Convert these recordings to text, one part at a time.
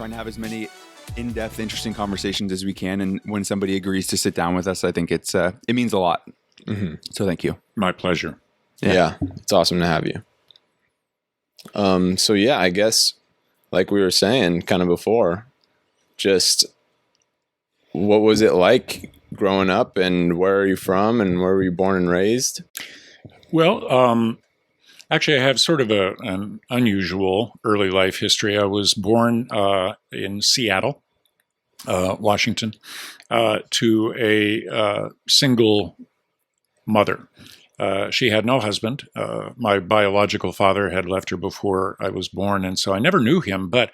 trying to have as many in-depth, interesting conversations as we can. And when somebody agrees to sit down with us, I think it means a lot. Mm-hmm. So thank you. My pleasure. Yeah, it's awesome to have you. So yeah, I guess like we were saying kind of before, just what was it like growing up, and where are you from, and where were you born and raised? Well, actually, I have sort of an unusual early life history. I was born in Seattle, Washington, to a single mother. She had no husband. My biological father had left her before I was born, and so I never knew him. But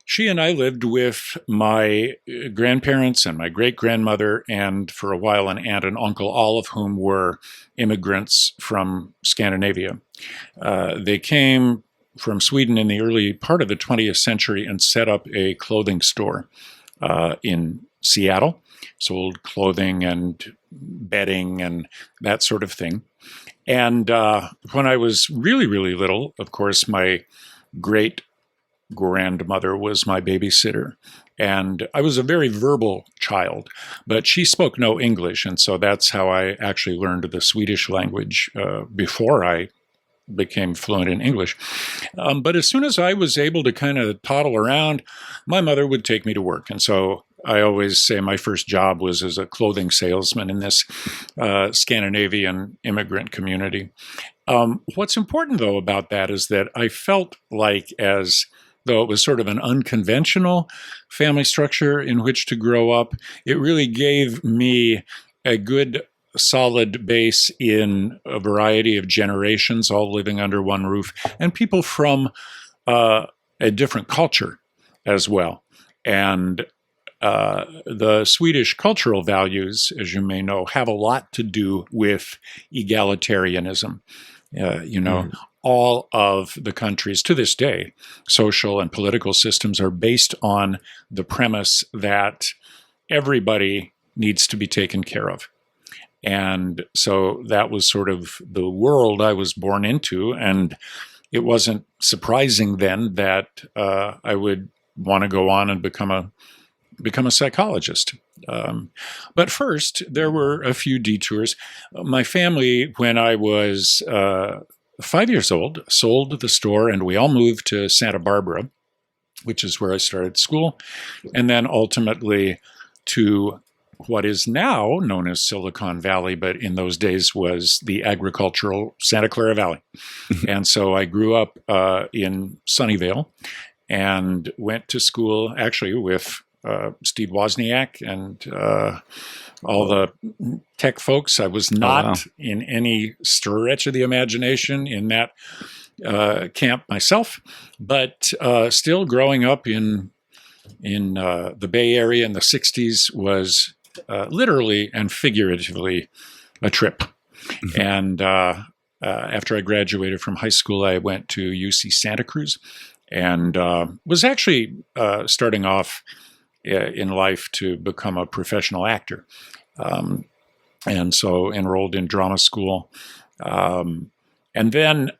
she and I lived with my grandparents and my great-grandmother, and for a while an aunt and uncle, all of whom were immigrants from Scandinavia. They came from Sweden in the early part of the 20th century and set up a clothing store in Seattle, sold clothing and bedding and that sort of thing. And when I was really, really little, of course, my great-grandmother was my babysitter. And I was a very verbal child, but she spoke no English. And so that's how I actually learned the Swedish language before I became fluent in English. But as soon as I was able to kind of toddle around, my mother would take me to work. And so I always say my first job was as a clothing salesman in this Scandinavian immigrant community. What's important, though, about that is that I felt like, as though it was sort of an unconventional family structure in which to grow up, it really gave me a good, solid base in a variety of generations, all living under one roof, and people from a different culture as well. And the Swedish cultural values, as you may know, have a lot to do with egalitarianism. All of the countries to this day, social and political systems are based on the premise that everybody needs to be taken care of. And so that was sort of the world I was born into. And it wasn't surprising then that I would want to go on and become a psychologist. But first, there were a few detours. My family, when I was 5 years old, sold the store, and we all moved to Santa Barbara, which is where I started school, and then ultimately to what is now known as Silicon Valley, but in those days was the agricultural Santa Clara Valley. And so I grew up in Sunnyvale and went to school actually with Steve Wozniak and all the tech folks. I was not in any stretch of the imagination in that camp myself, but still growing up in the Bay Area in the 60s was literally and figuratively a trip. And after I graduated from high school, I went to UC Santa Cruz and was actually starting off in life to become a professional actor. And so enrolled in drama school. And then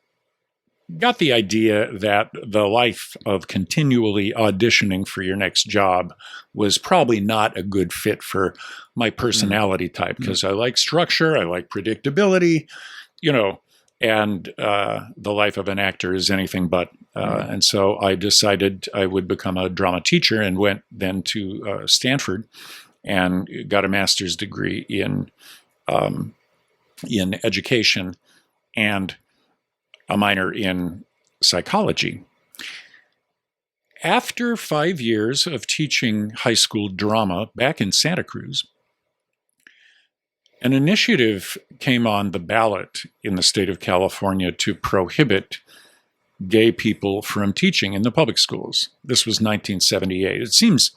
got the idea that the life of continually auditioning for your next job was probably not a good fit for my personality type, because I like structure, I like predictability, and the life of an actor is anything but. And so I decided I would become a drama teacher and went then to Stanford and got a master's degree in education and a minor in psychology. After 5 years of teaching high school drama back in Santa Cruz, an initiative came on the ballot in the state of California to prohibit gay people from teaching in the public schools. This was 1978. It seems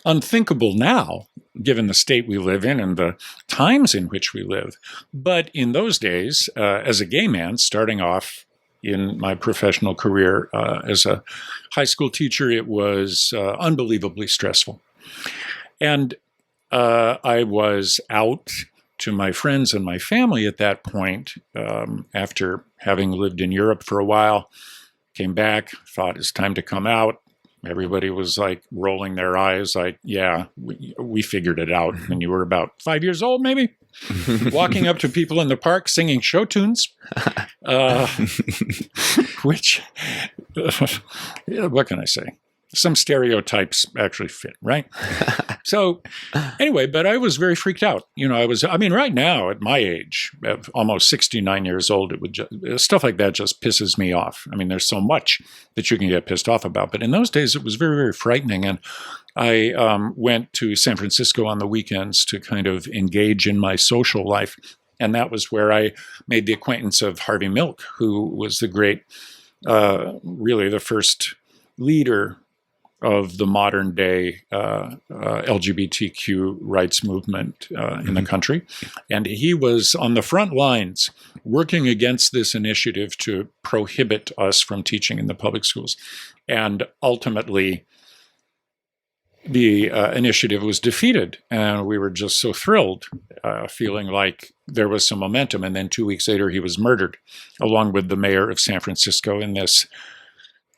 unthinkable now, given the state we live in and the times in which we live. But in those days, as a gay man, starting off in my professional career as a high school teacher, it was unbelievably stressful. And I was out to my friends and my family at that point, after having lived in Europe for a while, came back, thought it's time to come out, Everybody was like rolling their eyes like, yeah, we figured it out when you were about 5 years old, maybe. Walking up to people in the park singing show tunes, which, what can I say? Some stereotypes actually fit, right? So anyway, but I was very freaked out. Right now at my age, at almost 69 years old, stuff like that just pisses me off. I mean, there's so much that you can get pissed off about. But in those days, it was very, very frightening. And I went to San Francisco on the weekends to kind of engage in my social life. And that was where I made the acquaintance of Harvey Milk, who was the great, really the first leader of the modern day LGBTQ rights movement in the country. And he was on the front lines working against this initiative to prohibit us from teaching in the public schools. And ultimately, the initiative was defeated. And we were just so thrilled, feeling like there was some momentum. And then 2 weeks later, he was murdered, along with the mayor of San Francisco in this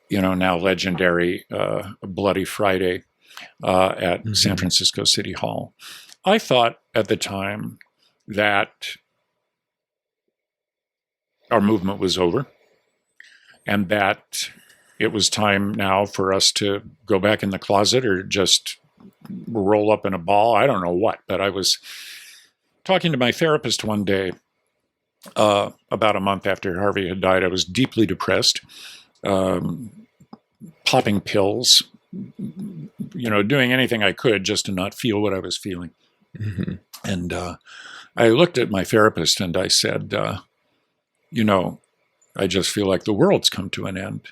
now legendary Bloody Friday at San Francisco City Hall. I thought at the time that our movement was over and that it was time now for us to go back in the closet or just roll up in a ball. I don't know what, but I was talking to my therapist one day about a month after Harvey had died. I was deeply depressed. Popping pills, doing anything I could just to not feel what I was feeling. And I looked at my therapist and I said, I just feel like the world's come to an end.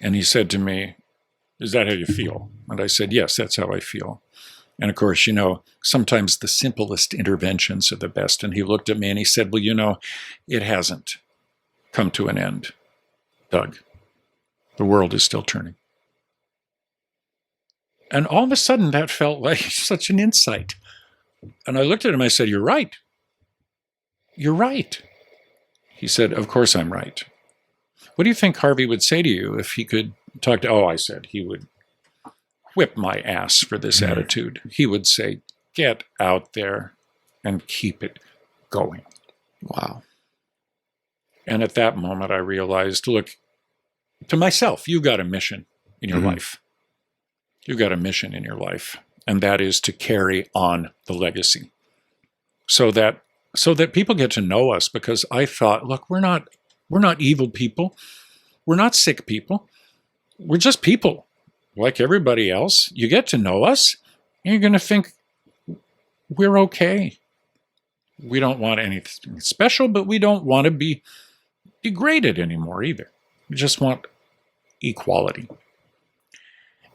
And he said to me, is that how you feel? And I said, yes, that's how I feel. And of course, sometimes the simplest interventions are the best. And he looked at me and he said, well, it hasn't come to an end, Doug. The world is still turning. And all of a sudden, that felt like such an insight. And I looked at him, I said, you're right. You're right. He said, of course I'm right. What do you think Harvey would say to you if he could talk to, I said, he would whip my ass for this attitude. He would say, get out there and keep it going. Wow. And at that moment, I realized, look, to myself, you've got a mission in your life. You've got a mission in your life, and that is to carry on the legacy so that people get to know us, because I thought, look, we're not evil people. We're not sick people. We're just people like everybody else. You get to know us, and you're going to think we're okay. We don't want anything special, but we don't want to be degraded anymore either. We just want equality.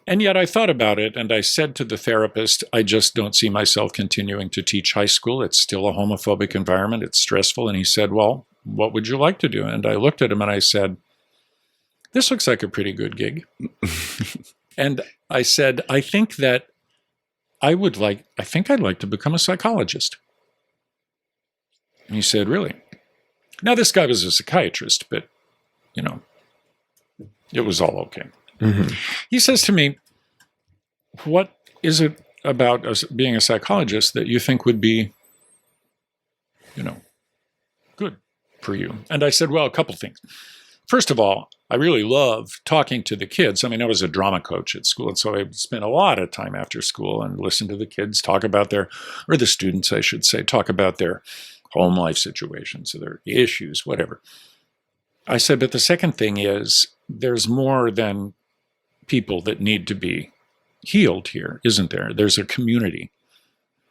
And yet I thought about it and I said to the therapist, I just don't see myself continuing to teach high school. It's still a homophobic environment. It's stressful. And he said, well, what would you like to do? And I looked at him and I said, this looks like a pretty good gig. And I said, I think I'd like to become a psychologist. And he said, really? Now, this guy was a psychiatrist, but, it was all okay. He says to me, what is it about being a psychologist that you think would be, good for you? And I said, well, a couple things. First of all, I really love talking to the kids. I mean, I was a drama coach at school, and so I spent a lot of time after school and listen to the kids talk about the students, I should say, talk about their home life situations, or their issues, whatever. I said, but the second thing is there's more than people that need to be healed here, isn't there? There's a community,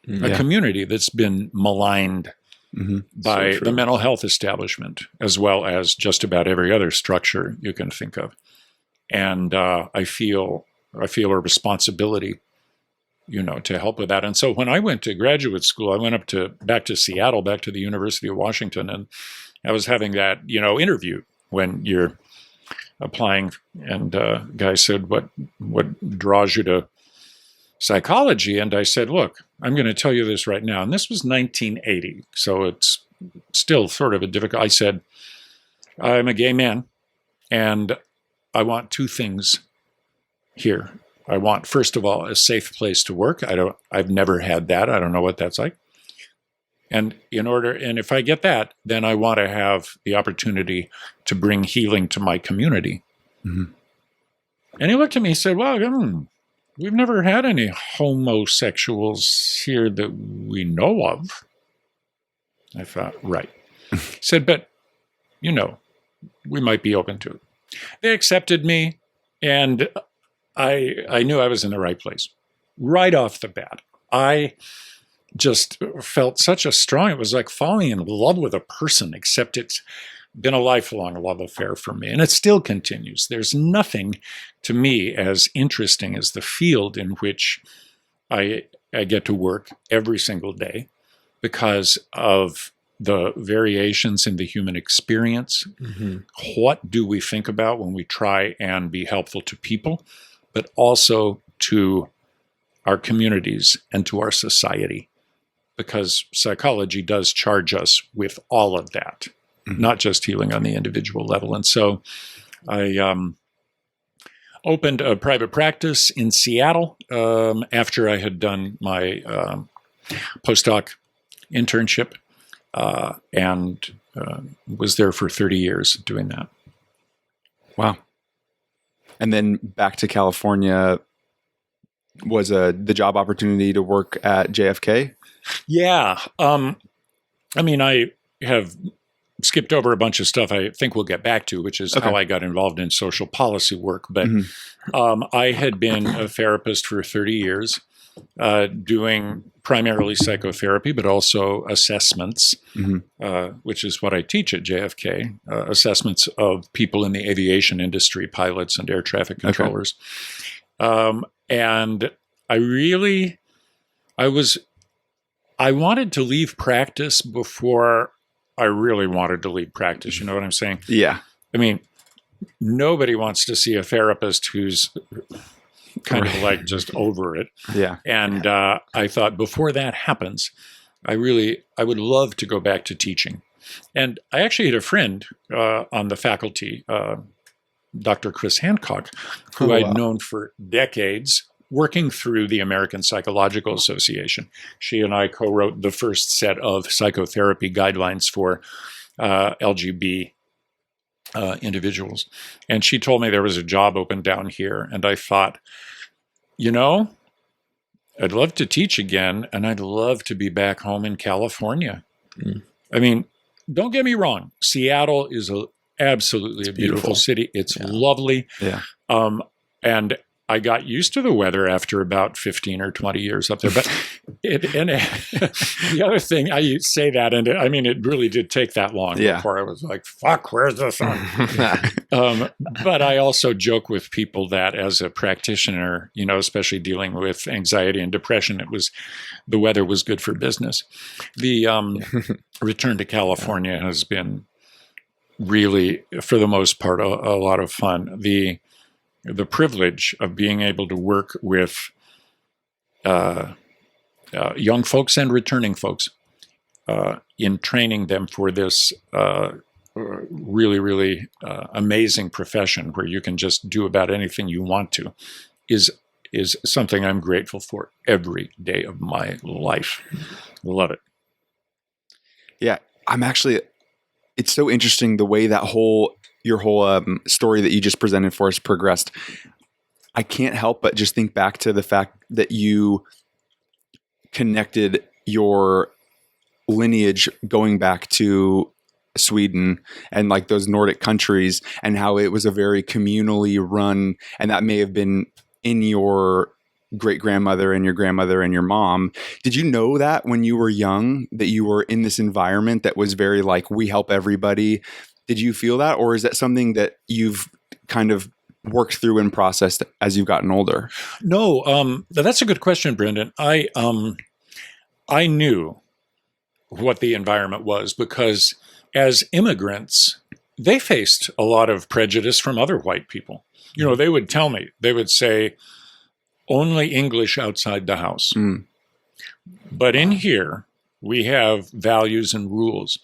a community that's been maligned by the mental health establishment, as well as just about every other structure you can think of. And I feel a responsibility, to help with that. And so when I went to graduate school, I went back to Seattle, back to the University of Washington, and I was having that, interview when you're applying, and guy said, what draws you to psychology? And I said, look, I'm going to tell you this right now. And this was 1980, so it's still sort of a difficult. I said, I'm a gay man, and I want two things here. I want, first of all, a safe place to work. I've never had that. I don't know what that's like. And if I get that, then I want to have the opportunity to bring healing to my community. Mm-hmm. And he looked at me and said, well, we've never had any homosexuals here that we know of. I thought, right. He said, but, we might be open to it. They accepted me, and I knew I was in the right place. Right off the bat, I just felt such a strong, it was like falling in love with a person, except it's been a lifelong love affair for me, and it still continues. There's nothing to me as interesting as the field in which I get to work every single day because of the variations in the human experience. Mm-hmm. What do we think about when we try and be helpful to people, but also to our communities and to our society? Because psychology does charge us with all of that, not just healing on the individual level. And so I opened a private practice in Seattle after I had done my postdoc internship and was there for 30 years doing that. Wow. And then back to California was the job opportunity to work at JFK? Yeah. I have skipped over a bunch of stuff I think we'll get back to, which is how I got involved in social policy work. But I had been a therapist for 30 years, doing primarily psychotherapy, but also assessments, which is what I teach at JFK, assessments of people in the aviation industry, pilots and air traffic controllers. And I wanted to leave practice before I really wanted to leave practice. You know what I'm saying? Yeah. I mean, nobody wants to see a therapist who's kind of like just over it. Yeah. And I thought before that happens, I would love to go back to teaching. And I actually had a friend on the faculty, Dr. Chris Hancock, who I'd known for decades, working through the American Psychological Association. She and I co-wrote the first set of psychotherapy guidelines for LGB individuals. And she told me there was a job open down here. And I thought, I'd love to teach again, and I'd love to be back home in California. I mean, don't get me wrong. Seattle is absolutely a beautiful city. It's lovely. Yeah. And I got used to the weather after about 15 or 20 years up there. But the other thing, I say that, and it really did take that long before I was like, fuck, where's the sun? But I also joke with people that as a practitioner, especially dealing with anxiety and depression, the weather was good for business. The return to California has been really, for the most part, a lot of fun. The privilege of being able to work with young folks and returning folks in training them for this really, really amazing profession where you can just do about anything you want to is something I'm grateful for every day of my life. Love it. Yeah, it's so interesting the way that your whole story that you just presented for us progressed. I can't help but just think back to the fact that you connected your lineage going back to Sweden and like those Nordic countries, and how it was a very communally run, and that may have been in your great grandmother and your grandmother and your mom. Did you know that when you were young, that you were in this environment that was very like, we help everybody? Did you feel that, or is that something that you've kind of worked through and processed as you've gotten older? No, that's a good question, Brendan. I knew what the environment was because as immigrants, they faced a lot of prejudice from other white people. They would tell me, they would say, only English outside the house. But in here, we have values and rules.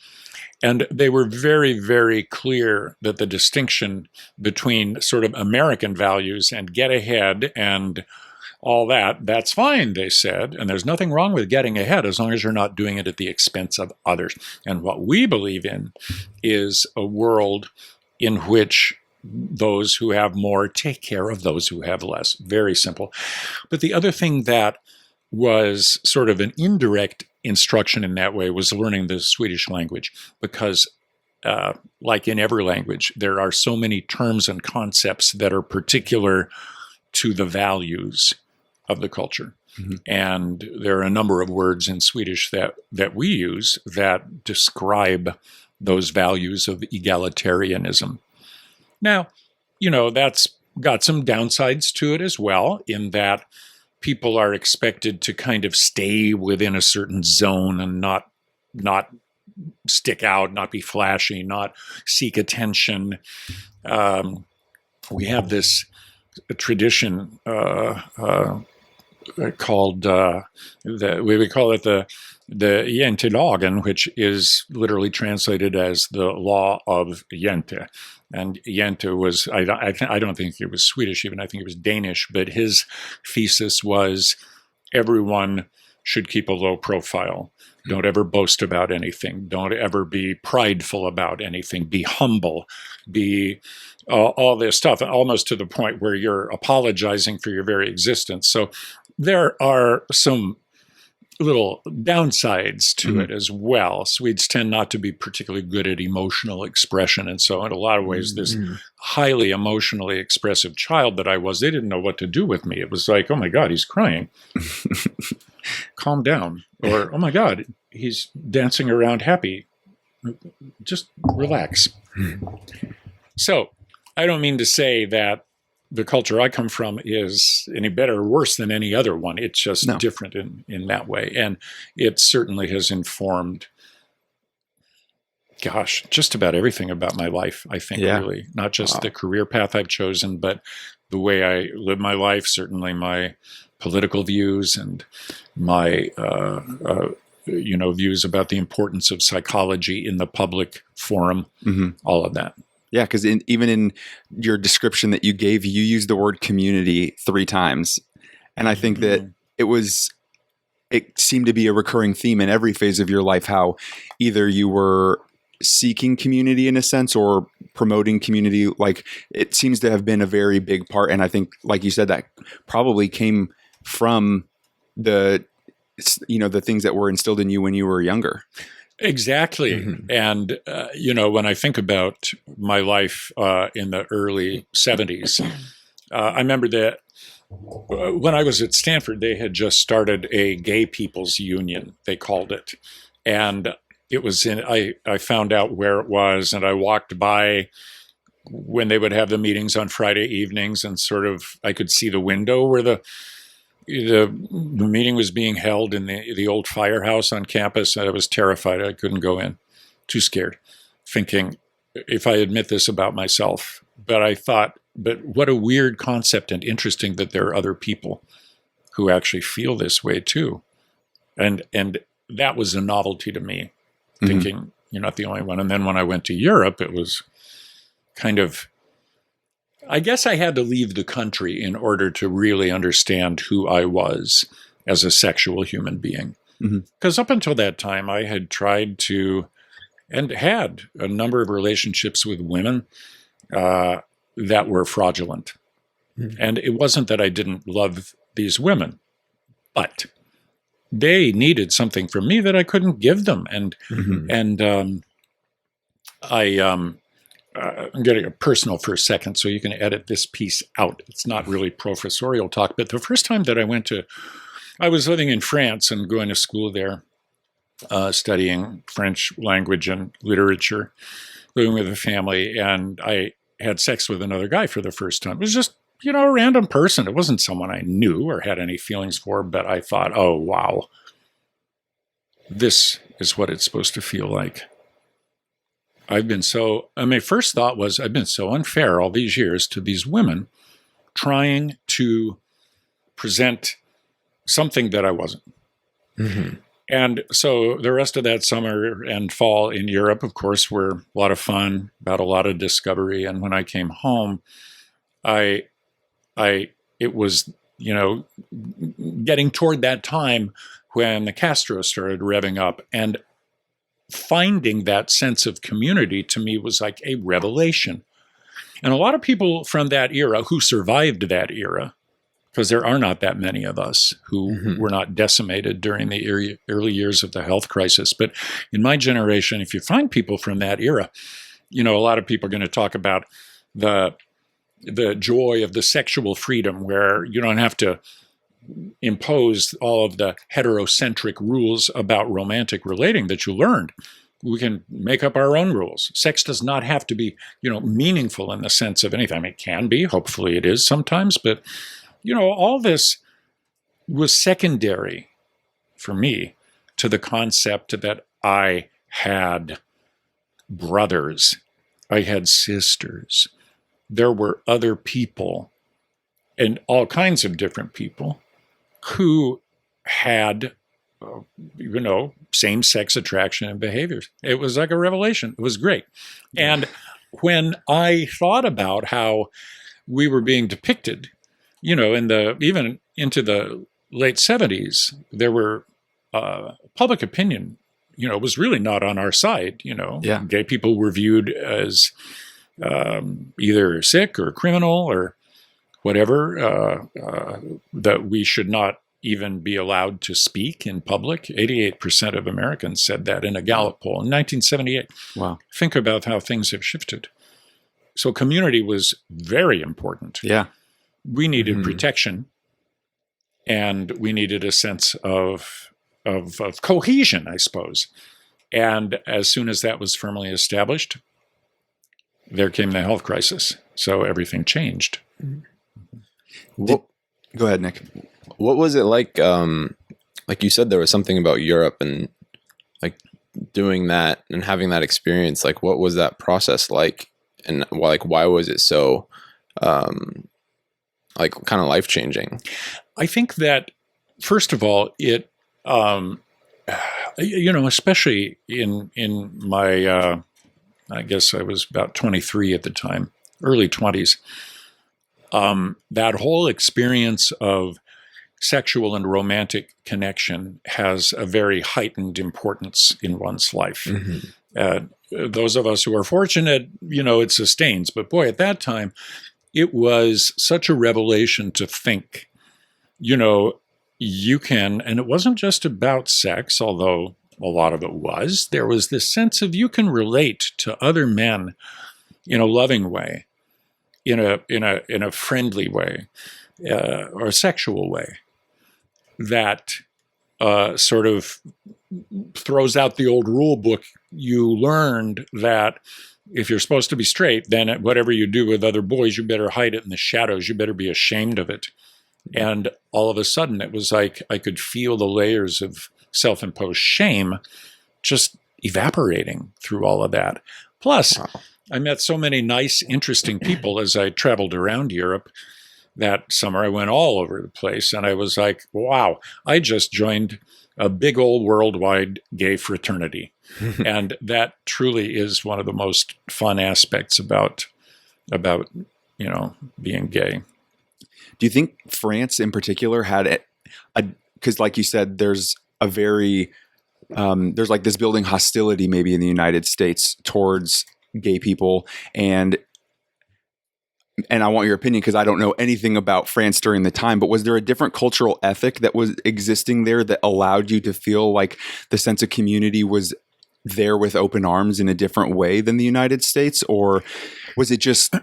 And they were very, very clear that the distinction between sort of American values and get ahead and all that, that's fine, they said. And there's nothing wrong with getting ahead as long as you're not doing it at the expense of others. And what we believe in is a world in which those who have more take care of those who have less. Very simple. But the other thing that was sort of an indirect instruction in that way was learning the Swedish language, because like in every language, there are so many terms and concepts that are particular to the values of the culture. Mm-hmm. And there are a number of words in Swedish that we use that describe those values of egalitarianism. Now, that's got some downsides to it as well, in that people are expected to kind of stay within a certain zone and not stick out, not be flashy, not seek attention. We have this tradition called we call it the Yenta, which is literally translated as the Law of Yenta. And Yenta was, I don't think it was Swedish even, I think it was Danish, but his thesis was everyone should keep a low profile. Don't ever boast about anything. Don't ever be prideful about anything. Be humble. Be all this stuff, almost to the point where you're apologizing for your very existence. So there are some little downsides to it as well. Swedes tend not to be particularly good at emotional expression. And so in a lot of ways, this highly emotionally expressive child that I was, they didn't know what to do with me. It was like, oh my God, he's crying. Calm down. Or, oh my God, he's dancing around happy. Just relax. So I don't mean to say that the culture I come from is any better or worse than any other one. It's just different in that way. And it certainly has informed, just about everything about my life, I think, really. Not just the career path I've chosen, but the way I live my life, certainly my political views and my views about the importance of psychology in the public forum, all of that. Yeah, because even in your description that you gave, you used the word community 3 times. And I think that it seemed to be a recurring theme in every phase of your life, how either you were seeking community in a sense or promoting community. Like, it seems to have been a very big part. And I think, like you said, that probably came from the things that were instilled in you when you were younger. Exactly. And, when I think about my life in the early 70s, I remember that when I was at Stanford, they had just started a gay people's union, they called it. And it was I found out where it was, and I walked by when they would have the meetings on Friday evenings, and sort of I could see the window where the meeting was being held in the old firehouse on campus. I was terrified. I couldn't go in. Too scared. Thinking, if I admit this about myself. But I thought, but what a weird concept, and interesting that there are other people who actually feel this way too. And that was a novelty to me, thinking you're not the only one. And then when I went to Europe, it was kind of, I guess I had to leave the country in order to really understand who I was as a sexual human being. Because up until that time, I had tried to, and had a number of relationships with women that were fraudulent. And it wasn't that I didn't love these women, but they needed something from me that I couldn't give them. And I'm getting personal for a second, so you can edit this piece out. It's not really professorial talk, but the first time that I was living in France and going to school there, studying French language and literature, living with a family, and I had sex with another guy for the first time. It was just, a random person. It wasn't someone I knew or had any feelings for, but I thought, oh, wow, this is what it's supposed to feel like. My first thought was, I've been so unfair all these years to these women trying to present something that I wasn't. And so the rest of that summer and fall in Europe, of course, were a lot of fun, about a lot of discovery. And when I came home, it was, getting toward that time when the Castro started revving up, and finding that sense of community to me was like a revelation. And a lot of people from that era who survived that era, because there are not that many of us who were not decimated during the early years of the health crisis. But in my generation, if you find people from that era, a lot of people are going to talk about the joy of the sexual freedom, where you don't have to impose all of the heterocentric rules about romantic relating that you learned. We can make up our own rules. Sex does not have to be, meaningful in the sense of anything. I mean, it can be. Hopefully it is sometimes. But, all this was secondary for me to the concept that I had brothers. I had sisters. There were other people, and all kinds of different people, who had, same-sex attraction and behaviors. It was like a revelation. It was great. And when I thought about how we were being depicted, even into the late 70s, there were public opinion, was really not on our side. Gay people were viewed as either sick or criminal or whatever, that we should not even be allowed to speak in public. 88% of Americans said that in a Gallup poll in 1978. Wow. Think about how things have shifted. So community was very important. Yeah. We needed protection, and we needed a sense of cohesion, I suppose. And as soon as that was firmly established, there came the health crisis. So everything changed. Go ahead, Nick. What was it like? Like you said, there was something about Europe and like doing that and having that experience. Like, what was that process like? And why was it so, kind of life changing? I think that, first of all, it, especially in my, I guess I was about 23 at the time, early 20s. That whole experience of sexual and romantic connection has a very heightened importance in one's life. Those of us who are fortunate, it sustains. But boy, at that time, it was such a revelation to think, you can, and it wasn't just about sex, although a lot of it was. There was this sense of you can relate to other men in a loving way, in a friendly way, or a sexual way, that sort of throws out the old rule book. You learned that if you're supposed to be straight, then whatever you do with other boys, you better hide it in the shadows. You better be ashamed of it. And all of a sudden, it was like I could feel the layers of self-imposed shame just evaporating through all of that. Plus, wow. I met so many nice, interesting people as I traveled around Europe. That summer, I went all over the place, and I was like, wow, I just joined a big old worldwide gay fraternity. And that truly is one of the most fun aspects about being gay. Do you think France in particular had because like you said, there's a very, there's like this building hostility maybe in the United States towards gay people, and I want your opinion because I don't know anything about France during the time, but was there a different cultural ethic that was existing there that allowed you to feel like the sense of community was there with open arms in a different way than the United States? Or was it just,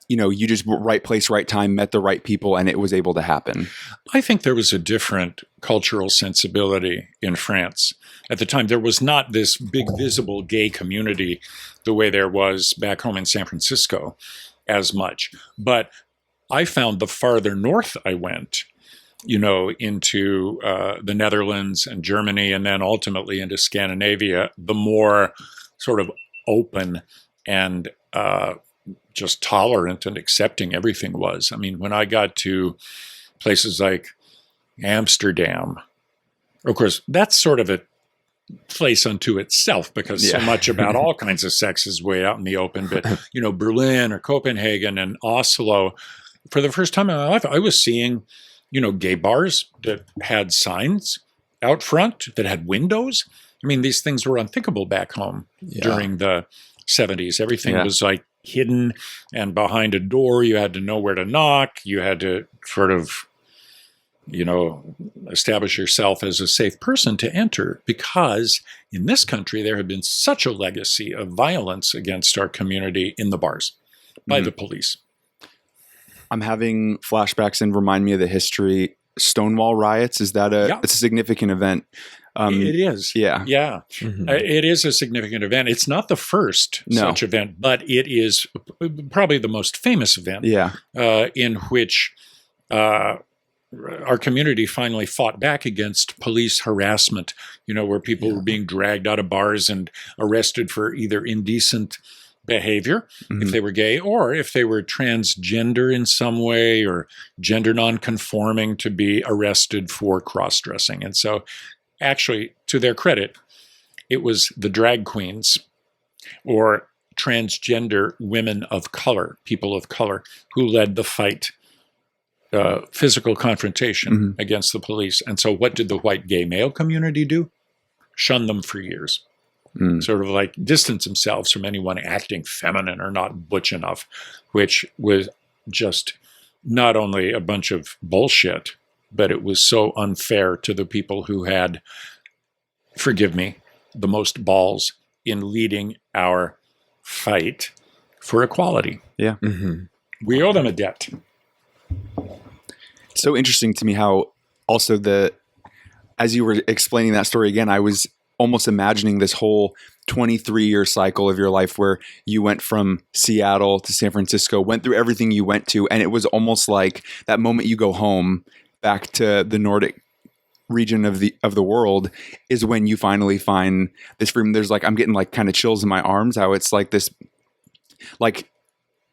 you just right place, right time, met the right people, and it was able to happen? I think there was a different cultural sensibility in France. At the time, there was not this big visible gay community the way there was back home in San Francisco as much. But I found the farther north I went, into the Netherlands and Germany, and then ultimately into Scandinavia, the more sort of open and just tolerant and accepting everything was. I mean, when I got to places like Amsterdam, of course, that's sort of a place unto itself, because so much about all kinds of sex is way out in the open. But, Berlin or Copenhagen and Oslo, for the first time in my life, I was seeing, gay bars that had signs out front, that had windows. I mean, these things were unthinkable back home during the 70s. Everything was like hidden and behind a door. You had to know where to knock. You had to sort of, establish yourself as a safe person to enter, because in this country, there had been such a legacy of violence against our community in the bars by the police. I'm having flashbacks and remind me of the history. Stonewall riots, is that it's a significant event? It is. Yeah. Yeah. Mm-hmm. It is a significant event. It's not the first such event, but it is probably the most famous event in which our community finally fought back against police harassment, where people were being dragged out of bars and arrested for either indecent behavior, if they were gay, or if they were transgender in some way or gender nonconforming, to be arrested for cross-dressing. And so actually, to their credit, it was the drag queens or transgender women of color, people of color, who led the fight, physical confrontation against the police. And so what did the white gay male community do? Shun them for years. Sort of like distance themselves from anyone acting feminine or not butch enough, which was just not only a bunch of bullshit, but it was so unfair to the people who had, forgive me, the most balls in leading our fight for equality. Yeah. We owe them a debt. It's so interesting to me how also as you were explaining that story again, I was almost imagining this whole 23-year cycle of your life where you went from Seattle to San Francisco, went through everything you went to, and it was almost like that moment you go home back to the Nordic region of the world is when you finally find this freedom. There's I'm getting kind of chills in my arms, how it's like this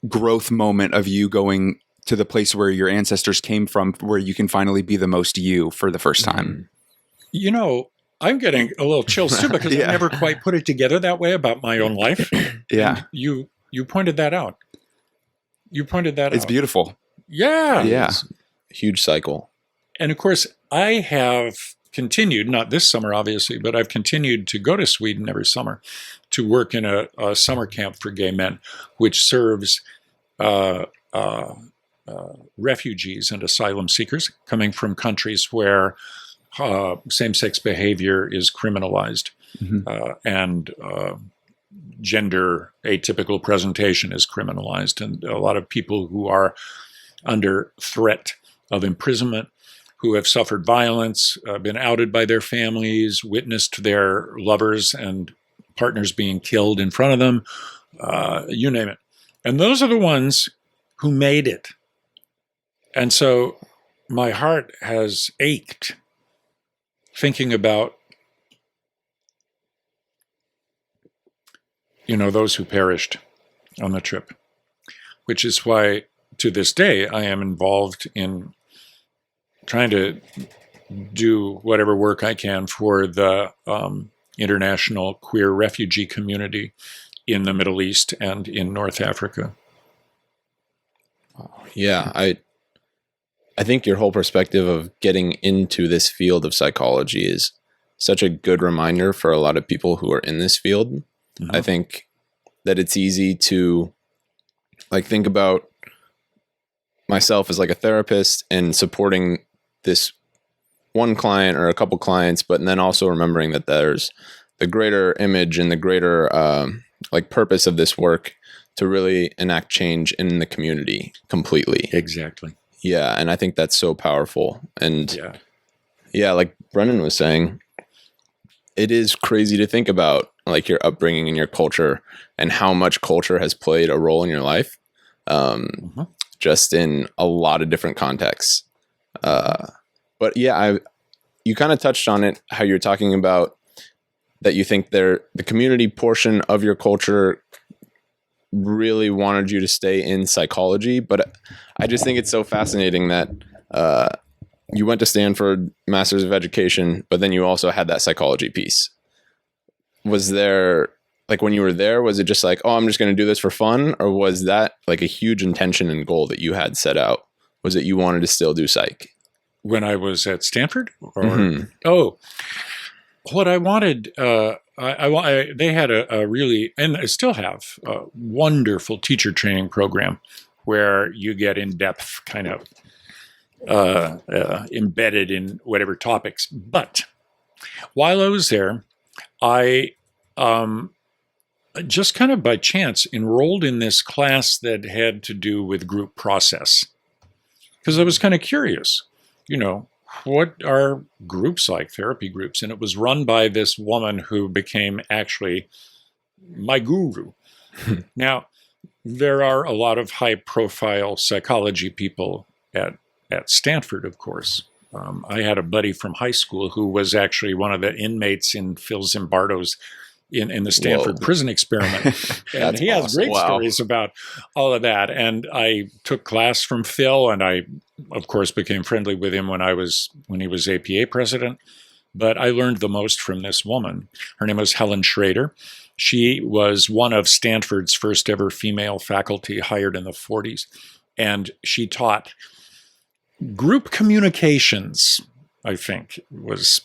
growth moment of you going to the place where your ancestors came from, where you can finally be the most you for the first time. I'm getting a little chills too, because I never quite put it together that way about my own life. Yeah. And you pointed that out. It's beautiful. Yeah. Yeah. Huge cycle. And of course, I have continued, not this summer, obviously, but I've continued to go to Sweden every summer to work in a summer camp for gay men, which serves refugees and asylum seekers coming from countries where same-sex behavior is criminalized, and gender atypical presentation is criminalized, and a lot of people who are under threat of imprisonment, who have suffered violence, been outed by their families, witnessed their lovers and partners being killed in front of them, you name it. And those are the ones who made it. And so my heart has ached thinking about, those who perished on the trip, which is why to this day I am involved in trying to do whatever work I can for the international queer refugee community in the Middle East and in North Africa. Yeah, I think your whole perspective of getting into this field of psychology is such a good reminder for a lot of people who are in this field. I think that it's easy to think about myself as a therapist and supporting this one client or a couple clients, but then also remembering that there's the greater image and the greater purpose of this work to really enact change in the community completely. Exactly. Yeah, and I think that's so powerful. And yeah, like Brendan was saying, it is crazy to think about your upbringing and your culture and how much culture has played a role in your life, just in a lot of different contexts. But yeah, you kind of touched on it, how you're talking about that you think the community portion of your culture really wanted you to stay in psychology. But I just think it's so fascinating that you went to Stanford, Masters of Education, but then you also had that psychology piece. was there, like when you were there, was it just like, oh, I'm just going to do this for fun? Or was that like a huge intention and goal that you had set out? Was it you wanted to still do psych? When I was at Stanford? Or, Mm-hmm. What I wanted, they had a really, and I still have, a wonderful teacher training program where you get in-depth kind of embedded in whatever topics. But while I was there, I just kind of by chance enrolled in this class that had to do with group process, because I was kind of curious, what are groups like, therapy groups? And it was run by this woman who became actually my guru. Now, there are a lot of high-profile psychology people at Stanford, of course. I had a buddy from high school who was actually one of the inmates in Phil Zimbardo's in the Stanford prison experiment. And he has great stories about all of that. And I took class from Phil, and I, of course, became friendly with him when he was APA president. But I learned the most from this woman. Her name was Helen Schrader. She was one of Stanford's first ever female faculty, hired in the 40s. And she taught group communications, I think, was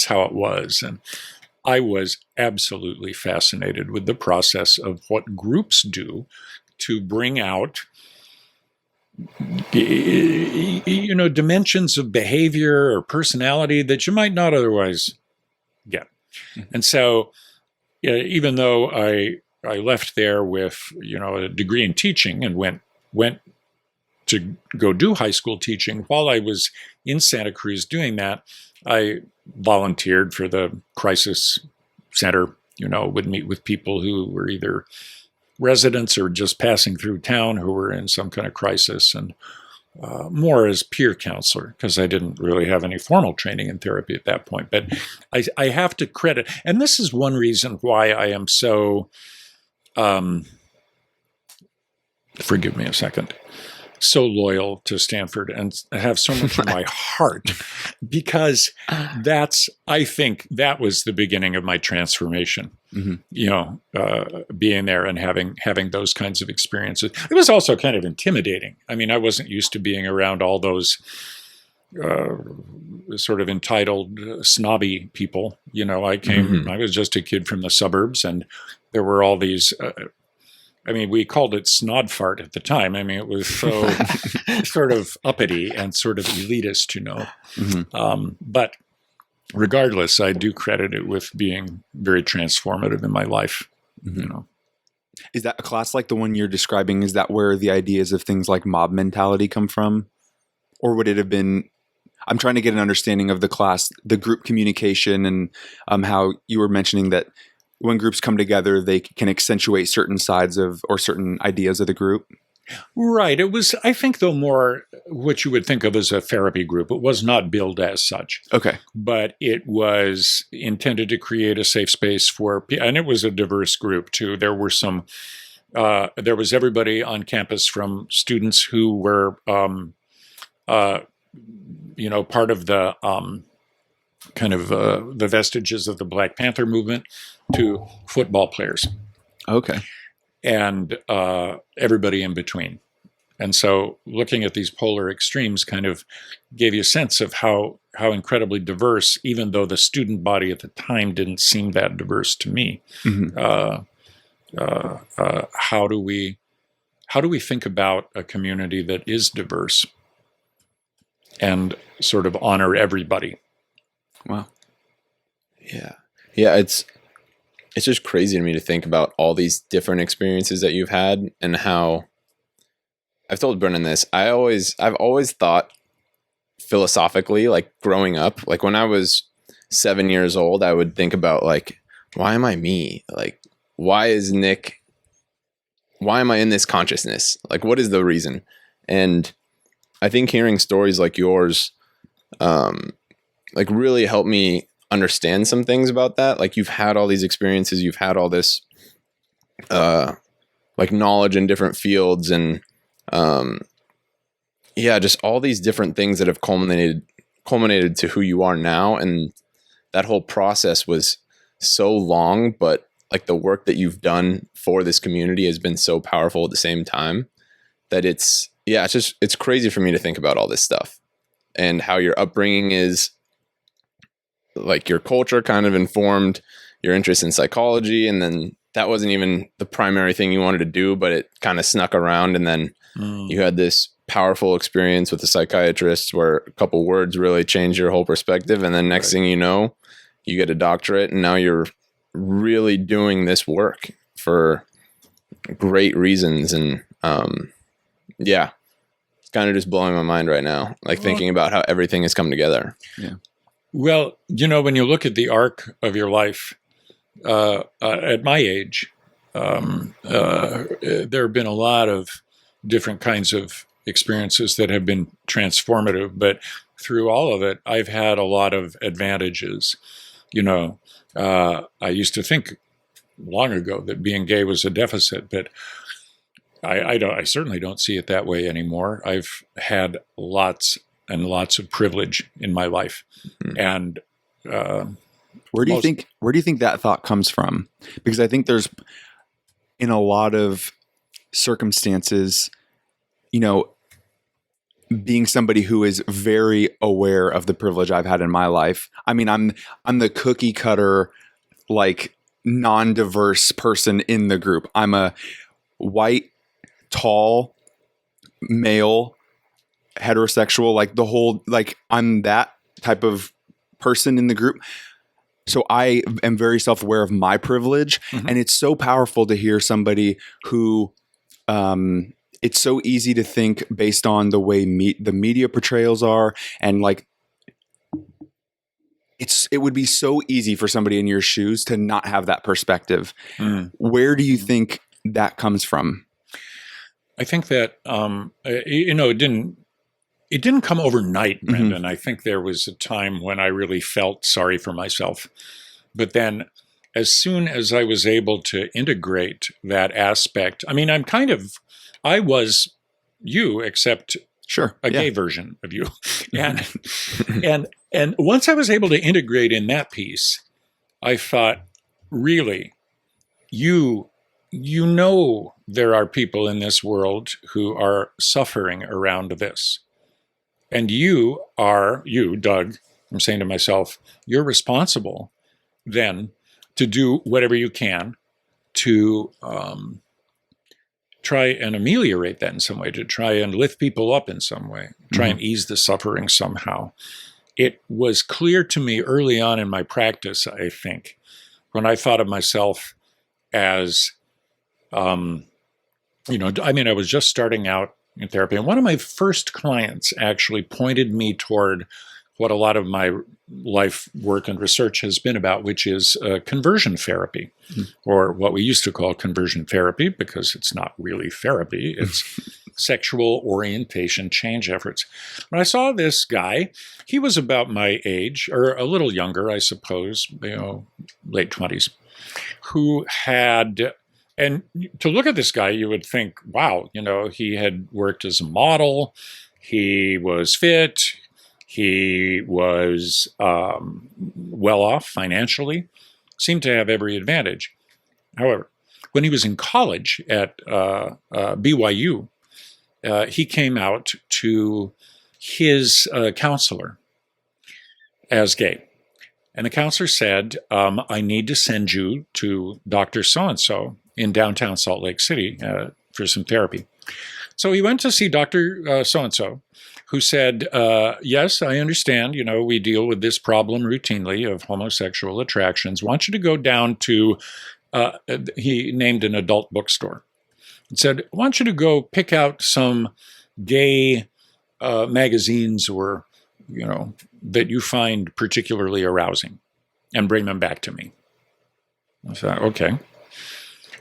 how it was. And I was absolutely fascinated with the process of what groups do to bring out, dimensions of behavior or personality that you might not otherwise get. Mm-hmm. And so, even though I left there with, a degree in teaching and went to go do high school teaching, while I was in Santa Cruz doing that, I volunteered for the crisis center, would meet with people who were either residents or just passing through town who were in some kind of crisis, and more as peer counselor, because I didn't really have any formal training in therapy at that point. But I have to credit, and this is one reason why I am so, forgive me a second, so loyal to Stanford and have so much in my heart, because I think that was the beginning of my transformation. Mm-hmm. Being there and having those kinds of experiences. It was also kind of intimidating. I mean, I wasn't used to being around all those sort of entitled, snobby people. I was just a kid from the suburbs, and there were all these we called it snod fart at the time. It was so sort of uppity and sort of elitist, Mm-hmm. But regardless, I do credit it with being very transformative in my life, mm-hmm. Is that a class like the one you're describing? Is that where the ideas of things like mob mentality come from? Or would it have been, I'm trying to get an understanding of the class, the group communication, and how you were mentioning that when groups come together, they can accentuate certain sides of or certain ideas of the group. Right. It was, I think, though, more what you would think of as a therapy group. It was not billed as such. Okay. But it was intended to create a safe space for, and it was a diverse group too. There were there was everybody on campus, from students who were, part of the kind of the vestiges of the Black Panther movement, to football players. Okay. And everybody in between. And so looking at these polar extremes kind of gave you a sense of how incredibly diverse, even though the student body at the time didn't seem that diverse to me. Mm-hmm. How do we think about a community that is diverse and sort of honor everybody? Wow. Yeah. Yeah, it's just crazy to me to think about all these different experiences that you've had, and how I've told Brendan this. I've always thought philosophically, like growing up, like when I was 7 years old, I would think about like, why am I me? Like, why am I in this consciousness? Like, what is the reason? And I think hearing stories like yours, like really helped me understand some things about that. Like, you've had all these experiences, you've had all this like knowledge in different fields, and just all these different things that have culminated to who you are now. And that whole process was so long, but like the work that you've done for this community has been so powerful at the same time that it's crazy for me to think about all this stuff and how your upbringing is, like your culture kind of informed your interest in psychology. And then that wasn't even the primary thing you wanted to do, but it kind of snuck around. And then you had this powerful experience with a psychiatrist where a couple words really changed your whole perspective. And then next thing you know, you get a doctorate and now you're really doing this work for great reasons. And it's kind of just blowing my mind right now, like thinking about how everything has come together. Yeah. Well, when you look at the arc of your life, at my age, there have been a lot of different kinds of experiences that have been transformative, but through all of it, I've had a lot of advantages. I used to think long ago that being gay was a deficit, but I certainly don't see it that way anymore. I've had lots and lots of privilege in my life. And where do you think that thought comes from? Because I think there's, in a lot of circumstances, being somebody who is very aware of the privilege I've had in my life. I mean, I'm the cookie cutter, like non-diverse person in the group. I'm a white, tall, male, heterosexual, like the whole, like I'm that type of person in the group. So I am very self-aware of my privilege. And it's so powerful to hear somebody who, it's so easy to think based on the way the media portrayals are. And like, it would be so easy for somebody in your shoes to not have that perspective. Where do you think that comes from? I think that, it didn't come overnight, Brendan. I think there was a time when I really felt sorry for myself. But then as soon as I was able to integrate that aspect, I mean, I was you, except a gay version of you. And once I was able to integrate in that piece, I thought, really, there are people in this world who are suffering around this. And you, Doug, I'm saying to myself, you're responsible then to do whatever you can to try and ameliorate that in some way, to try and lift people up in some way, try and ease the suffering somehow. It was clear to me early on in my practice, I think, when I thought of myself as, I was just starting out in therapy. And one of my first clients actually pointed me toward what a lot of my life work and research has been about, which is conversion therapy, or what we used to call conversion therapy, because it's not really therapy. It's sexual orientation change efforts. When I saw this guy, he was about my age, or a little younger, I suppose, late 20s, who had... And to look at this guy, you would think, wow, he had worked as a model, he was fit, he was well off financially, seemed to have every advantage. However, when he was in college at BYU, he came out to his counselor as gay. And the counselor said, I need to send you to Dr. So-and-so in downtown Salt Lake City for some therapy. So he went to see Dr. So-and-so, who said, yes, I understand, we deal with this problem routinely of homosexual attractions. I want you to go down to, he named an adult bookstore, and said, I want you to go pick out some gay magazines or, that you find particularly arousing and bring them back to me. I thought, okay.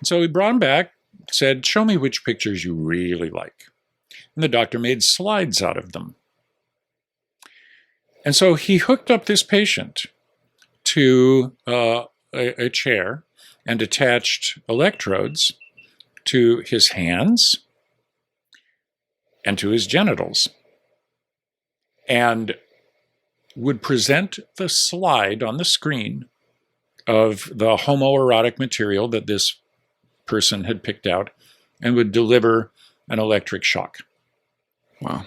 So he brought them back, said, show me which pictures you really like. And the doctor made slides out of them. And so he hooked up this patient to a chair and attached electrodes to his hands and to his genitals, and would present the slide on the screen of the homoerotic material that this person had picked out and would deliver an electric shock. Wow.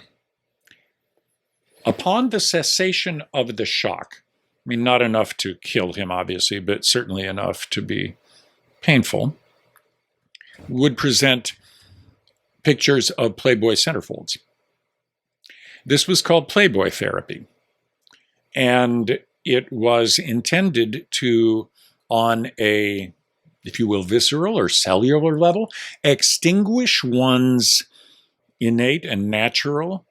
Upon the cessation of the shock, I mean, not enough to kill him, obviously, but certainly enough to be painful, would present pictures of Playboy centerfolds. This was called Playboy Therapy. And it was intended to, on a, if you will, visceral or cellular level, extinguish one's innate and natural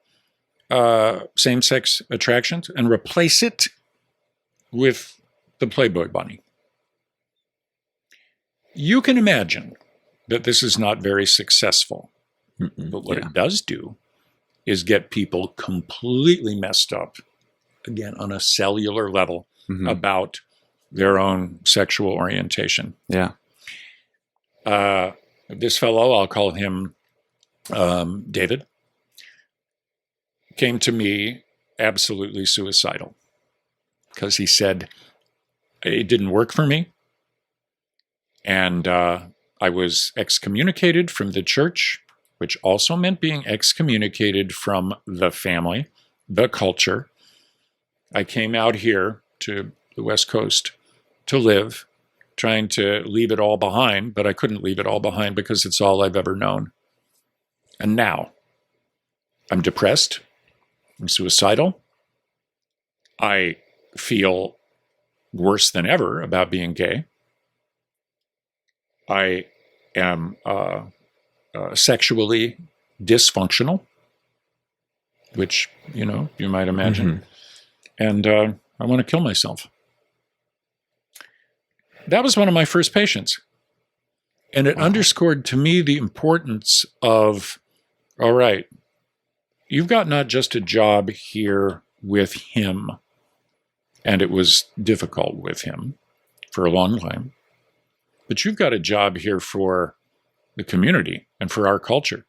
same-sex attractions and replace it with the Playboy bunny. You can imagine that this is not very successful. But what it does do is get people completely messed up, again, on a cellular level about their own sexual orientation. Yeah. This fellow, I'll call him David, came to me absolutely suicidal because he said, it didn't work for me. And I was excommunicated from the church, which also meant being excommunicated from the family, the culture. I came out here to the West Coast to live, trying to leave it all behind, but I couldn't leave it all behind because it's all I've ever known. And now I'm depressed, I'm suicidal, I feel worse than ever about being gay. I am sexually dysfunctional, which, you might imagine. And I want to kill myself. That was one of my first patients. And it underscored to me the importance of, all right, you've got not just a job here with him, and it was difficult with him for a long time, but you've got a job here for the community and for our culture.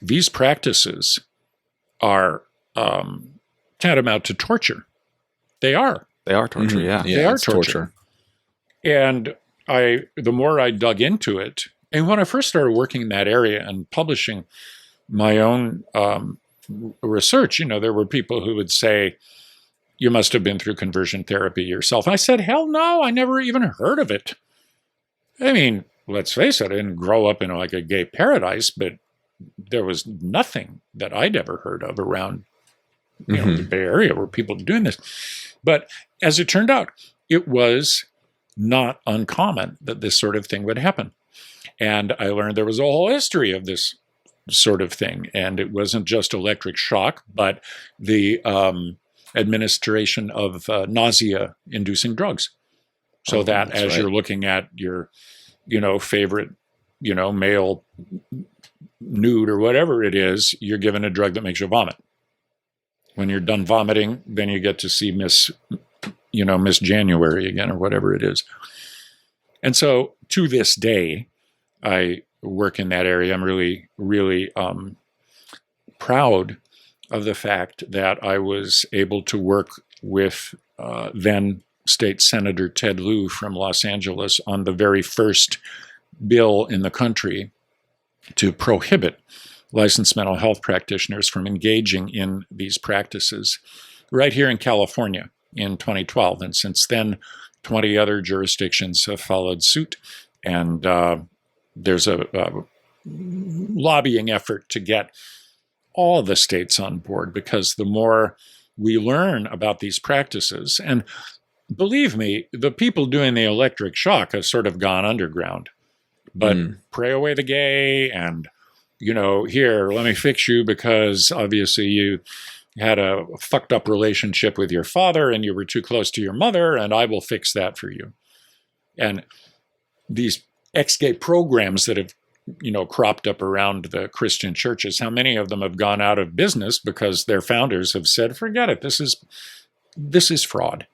These practices are tantamount to torture. They are. They are torture, yeah. They are torture. And the more I dug into it, and when I first started working in that area and publishing my own research, there were people who would say, you must have been through conversion therapy yourself. I said, hell no, I never even heard of it. I mean, let's face it, I didn't grow up in like a gay paradise, but there was nothing that I'd ever heard of around the Bay Area where people were doing this. But as it turned out, it was not uncommon that this sort of thing would happen. And I learned there was a whole history of this sort of thing. And it wasn't just electric shock, but the administration of nausea-inducing drugs. So as you're looking at your, favorite, male nude or whatever it is, you're given a drug that makes you vomit. When you're done vomiting, then you get to see Miss January again or whatever it is. And so to this day, I work in that area. I'm really, really proud of the fact that I was able to work with then State Senator Ted Lieu from Los Angeles on the very first bill in the country to prohibit licensed mental health practitioners from engaging in these practices right here in California in 2012. And since then, 20 other jurisdictions have followed suit. And there's a lobbying effort to get all the states on board, because the more we learn about these practices, and believe me, the people doing the electric shock have sort of gone underground. But pray away the gay and, here, let me fix you because obviously you had a fucked up relationship with your father and you were too close to your mother, and I will fix that for you. And these ex-gay programs that have, cropped up around the Christian churches, how many of them have gone out of business because their founders have said, forget it, this is fraud.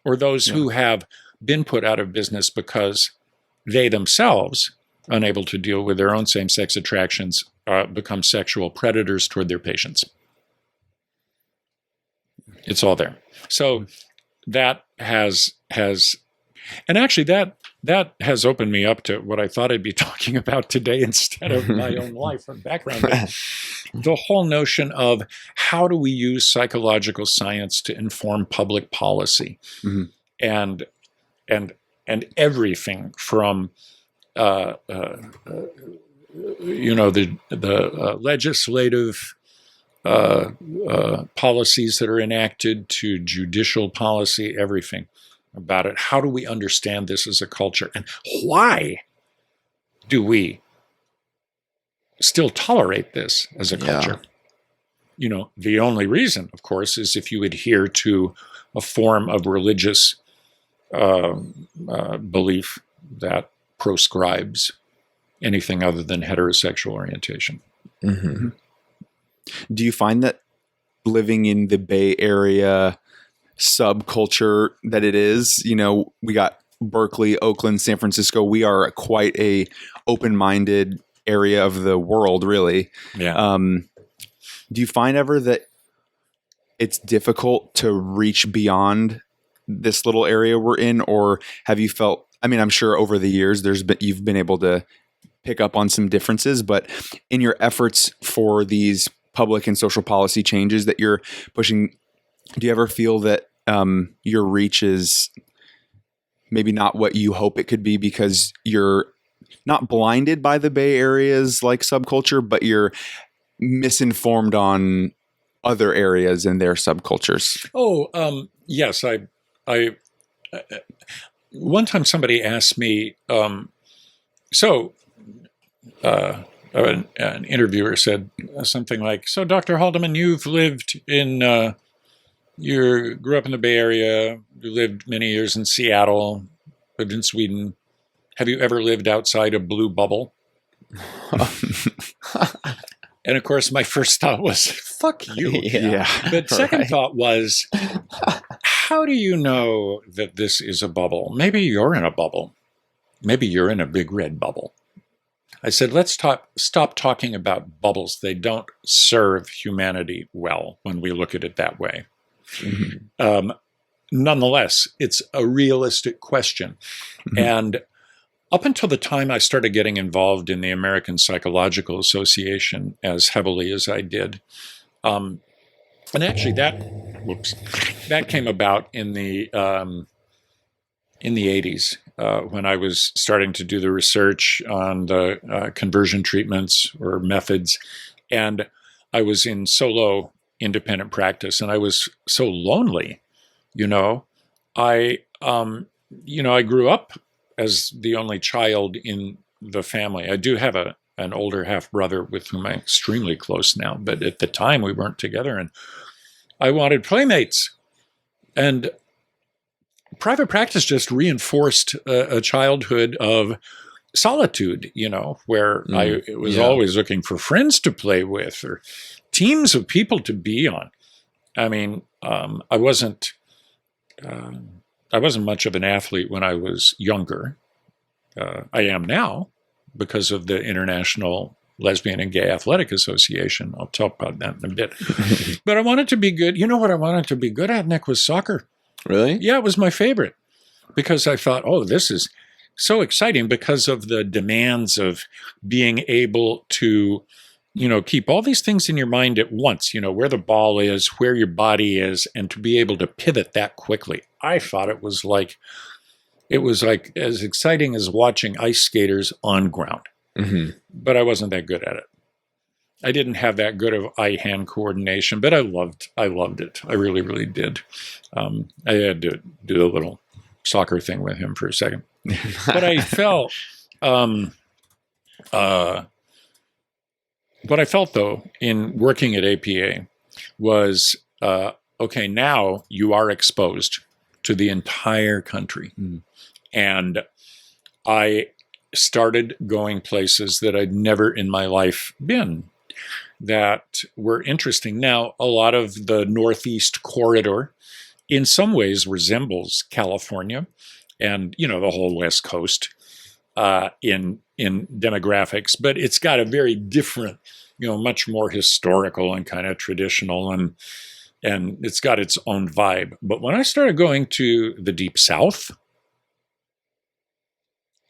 Or those who have been put out of business because they themselves, unable to deal with their own same-sex attractions, become sexual predators toward their patients. It's all there. So that has And actually, that has opened me up to what I thought I'd be talking about today instead of my own life and background. But the whole notion of how do we use psychological science to inform public policy, and everything from the legislative policies that are enacted to judicial policy, everything about it. How do we understand this as a culture? And why do we still tolerate this as a culture? The only reason, of course, is if you adhere to a form of religious belief that proscribes anything other than heterosexual orientation. Mm-hmm. Do you find that living in the Bay Area subculture that it is, we got Berkeley, Oakland, San Francisco, we are quite a open-minded area of the world, really. Yeah. Do you find ever that it's difficult to reach beyond this little area we're in, or have you felt, I'm sure over the years you've been able to pick up on some differences, but in your efforts for these public and social policy changes that you're pushing, do you ever feel that your reach is maybe not what you hope it could be because you're not blinded by the Bay Area's like subculture, but you're misinformed on other areas and their subcultures? Yes. I one time somebody asked me, an interviewer said something like, "So, Dr. Haldeman, you've lived in, you grew up in the Bay Area, you lived many years in Seattle, lived in Sweden. Have you ever lived outside a blue bubble?" And of course, my first thought was, fuck you. Yeah. But second thought was, how do you know that this is a bubble? Maybe you're in a bubble. Maybe you're in a big red bubble. I said, let's stop talking about bubbles. They don't serve humanity well when we look at it that way. Mm-hmm. Nonetheless, it's a realistic question. Mm-hmm. And up until the time I started getting involved in the American Psychological Association as heavily as I did, and actually that came about in the 80s when I was starting to do the research on the conversion treatments or methods, and I was in solo independent practice, and I was so lonely. I grew up as the only child in the family. I do have an older half brother with whom I'm extremely close now, but at the time we weren't together, and I wanted playmates. And private practice just reinforced a childhood of solitude, where I was always looking for friends to play with or teams of people to be on. I wasn't much of an athlete when I was younger. I am now because of the International Lesbian and Gay Athletic Association. I'll talk about that in a bit. But I wanted to be good. You know what I wanted to be good at, Nick, was soccer. Really? Yeah, it was my favorite because I thought, this is so exciting because of the demands of being able to, keep all these things in your mind at once, where the ball is, where your body is, and to be able to pivot that quickly. I thought it was like as exciting as watching ice skaters on ground. Mm-hmm. But I wasn't that good at it. I didn't have that good of eye-hand coordination, but I loved it. I really, really did. I had to do a little soccer thing with him for a second. But I felt, what I felt, though, in working at APA was, okay, now you are exposed to the entire country. Mm. And I started going places that I'd never in my life been that were interesting. Now, a lot of the Northeast corridor in some ways resembles California and, the whole West Coast in demographics, but it's got a very different, much more historical and kind of traditional, and it's got its own vibe. But when I started going to the Deep South,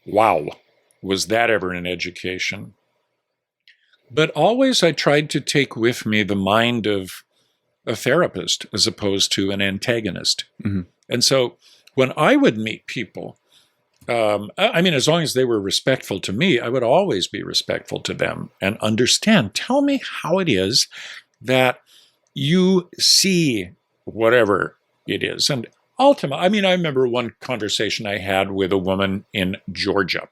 wow, was that ever an education? But always I tried to take with me the mind of a therapist as opposed to an antagonist. Mm-hmm. And so when I would meet people, as long as they were respectful to me, I would always be respectful to them and understand. Tell me how it is that you see whatever it is. And ultimately, I remember one conversation I had with a woman in Georgia.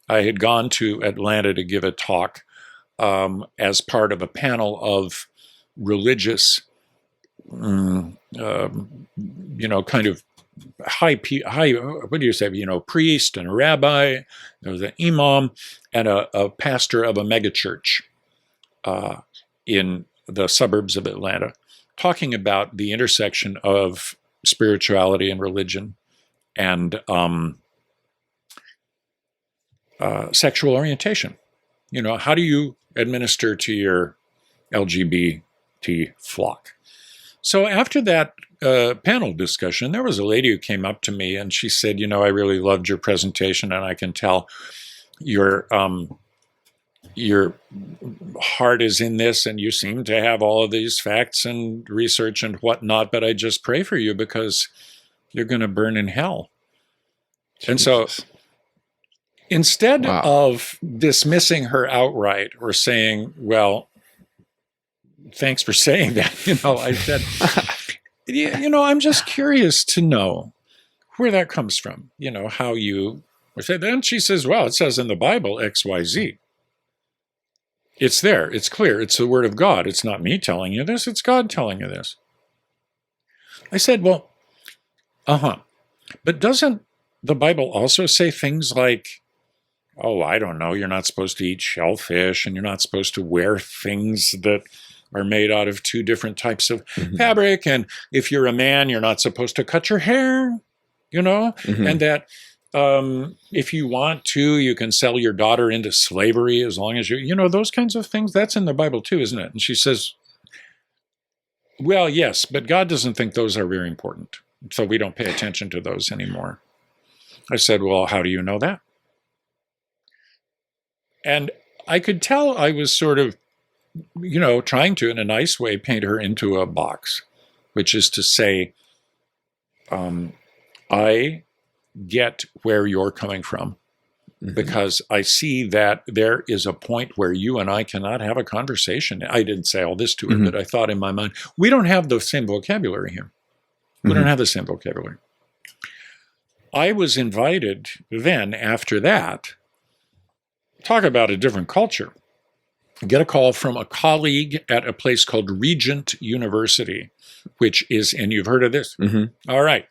I had gone to Atlanta to give a talk as part of a panel of religious, kind of high, what do you say, priest and a rabbi, there was an imam, and a pastor of a megachurch in the suburbs of Atlanta, talking about the intersection of spirituality and religion and sexual orientation. How do you administer to your LGBT flock? So after that panel discussion, there was a lady who came up to me and she said, I really loved your presentation, and I can tell your heart is in this, and you seem to have all of these facts and research and whatnot, but I just pray for you because you're going to burn in hell. Jesus. And so instead of dismissing her outright or saying, well, thanks for saying that, I said, I'm just curious to know where that comes from, how you say. Then she says, well, it says in the Bible, X, Y, Z. It's there. It's clear. It's the word of God. It's not me telling you this. It's God telling you this. I said, well, but doesn't the Bible also say things like, oh, I don't know, you're not supposed to eat shellfish, and you're not supposed to wear things that are made out of two different types of fabric, and if you're a man, you're not supposed to cut your hair, and that if you want to, you can sell your daughter into slavery as long as those kinds of things. That's in the Bible too, isn't it? And she says, well, yes, but God doesn't think those are very important, so we don't pay attention to those anymore. I said, well, how do you know that? And I could tell I was sort of, trying to, in a nice way, paint her into a box, which is to say, I get where you're coming from, because I see that there is a point where you and I cannot have a conversation. I didn't say all this to her, but I thought in my mind, we don't have the same vocabulary here. We don't have the same vocabulary. I was invited then, after that, talk about a different culture. Get a call from a colleague at a place called Regent University, which is, and you've heard of this? All right.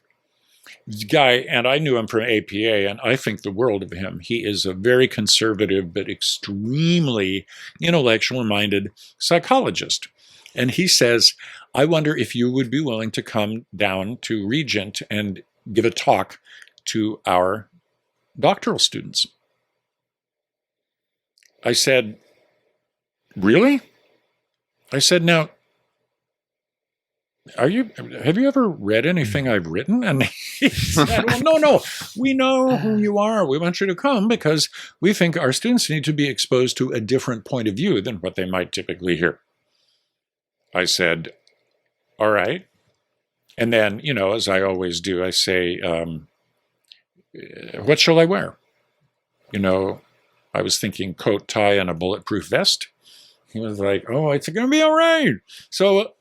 This guy, and I knew him from APA, and I think the world of him. He is a very conservative but extremely intellectual-minded psychologist. And he says, I wonder if you would be willing to come down to Regent and give a talk to our doctoral students. I said, really? I said, now, have you ever read anything I've written? And he said, well, no, we know who you are. We want you to come because we think our students need to be exposed to a different point of view than what they might typically hear. I said, all right. And then, as I always do, I say, what shall I wear? I was thinking coat, tie, and a bulletproof vest. He was like, oh, it's going to be all right. So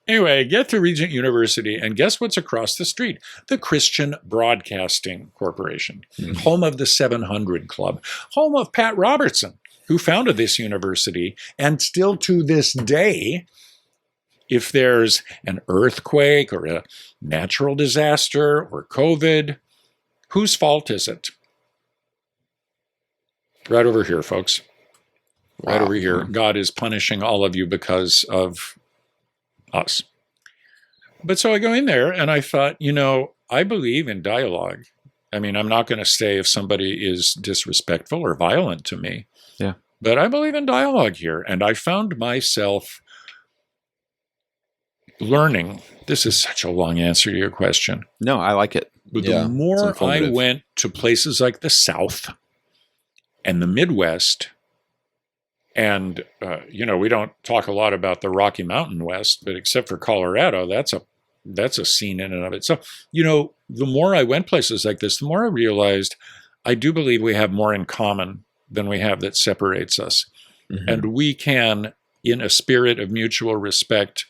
anyway, get to Regent University, and guess what's across the street? The Christian Broadcasting Corporation, home of the 700 Club, home of Pat Robertson, who founded this university, and still to this day, if there's an earthquake or a natural disaster or COVID, whose fault is it? Right over here, folks. Right over here. God is punishing all of you because of us. But so I go in there and I thought, I believe in dialogue. I'm not going to say if somebody is disrespectful or violent to me. Yeah. But I believe in dialogue here. And I found myself learning. This is such a long answer to your question. No, I like it. But the more I went to places like the South, and the Midwest. And, we don't talk a lot about the Rocky Mountain West, but except for Colorado, that's a scene in and of itself. The more I went places like this, the more I realized I do believe we have more in common than we have that separates us. Mm-hmm. And we can, in a spirit of mutual respect,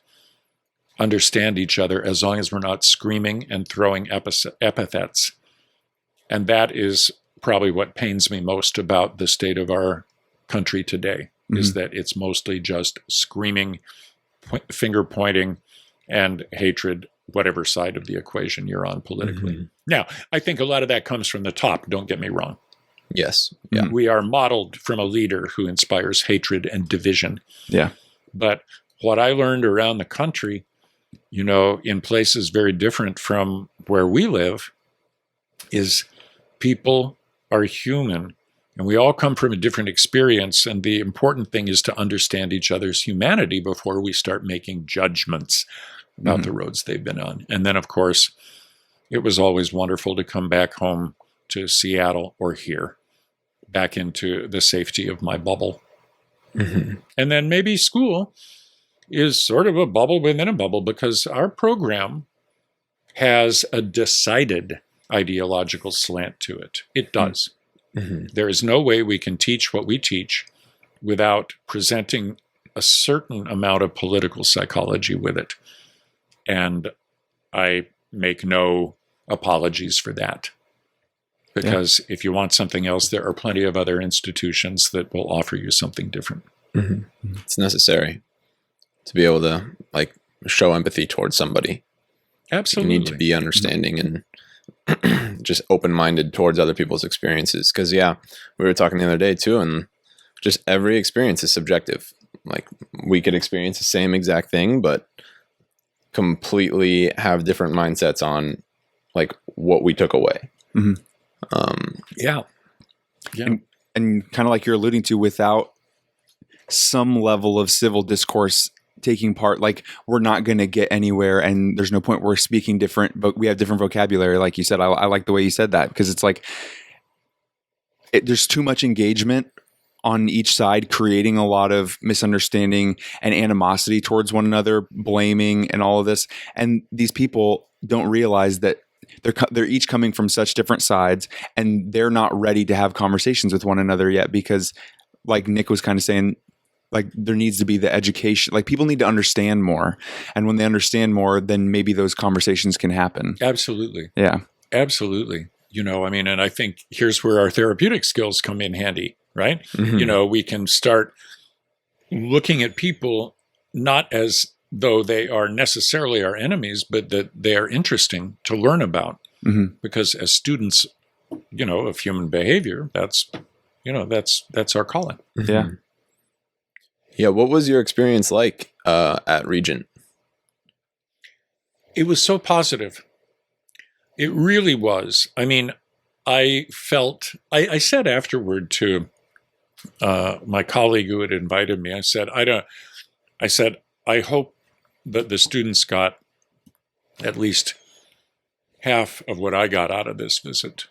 understand each other as long as we're not screaming and throwing epithets. And that is probably what pains me most about the state of our country today, mm-hmm. is that it's mostly just screaming, finger pointing, and hatred, whatever side of the equation you're on politically. Mm-hmm. Now, I think a lot of that comes from the top, don't get me wrong. Yes. Yeah. We are modeled from a leader who inspires hatred and division. Yeah. But what I learned around the country, in places very different from where we live, is people are human, and we all come from a different experience, and the important thing is to understand each other's humanity before we start making judgments about mm-hmm. the roads they've been on. And then, of course, it was always wonderful to come back home to Seattle or here, back into the safety of my bubble. Mm-hmm. And then maybe school is sort of a bubble within a bubble, because our program has a decided ideological slant to it. It does. Mm-hmm. There is no way we can teach what we teach without presenting a certain amount of political psychology with it. And I make no apologies for that. Because if you want something else, there are plenty of other institutions that will offer you something different. Mm-hmm. It's necessary to be able to show empathy towards somebody. Absolutely. You need to be understanding and just open-minded towards other people's experiences. Because, we were talking the other day too, and just every experience is subjective. We could experience the same exact thing, but completely have different mindsets on what we took away. Mm-hmm. Yeah. And kind of like you're alluding to, without some level of civil discourse taking part, we're not going to get anywhere, and there's no point. We're speaking different, but we have different vocabulary. Like you said, I like the way you said that, because it's there's too much engagement on each side, creating a lot of misunderstanding and animosity towards one another, blaming and all of this. And these people don't realize that they're each coming from such different sides, and they're not ready to have conversations with one another yet, because like Nic was kind of saying, there needs to be the education. People need to understand more. And when they understand more, then maybe those conversations can happen. Absolutely. Yeah. Absolutely. And I think here's where our therapeutic skills come in handy, right? Mm-hmm. We can start looking at people not as though they are necessarily our enemies, but that they are interesting to learn about. Mm-hmm. Because as students, of human behavior, that's our calling. Mm-hmm. Yeah. Yeah. What was your experience like at Regent? It was so positive. It really was. I felt, I said afterward to my colleague who had invited me, I said, I hope that the students got at least half of what I got out of this visit,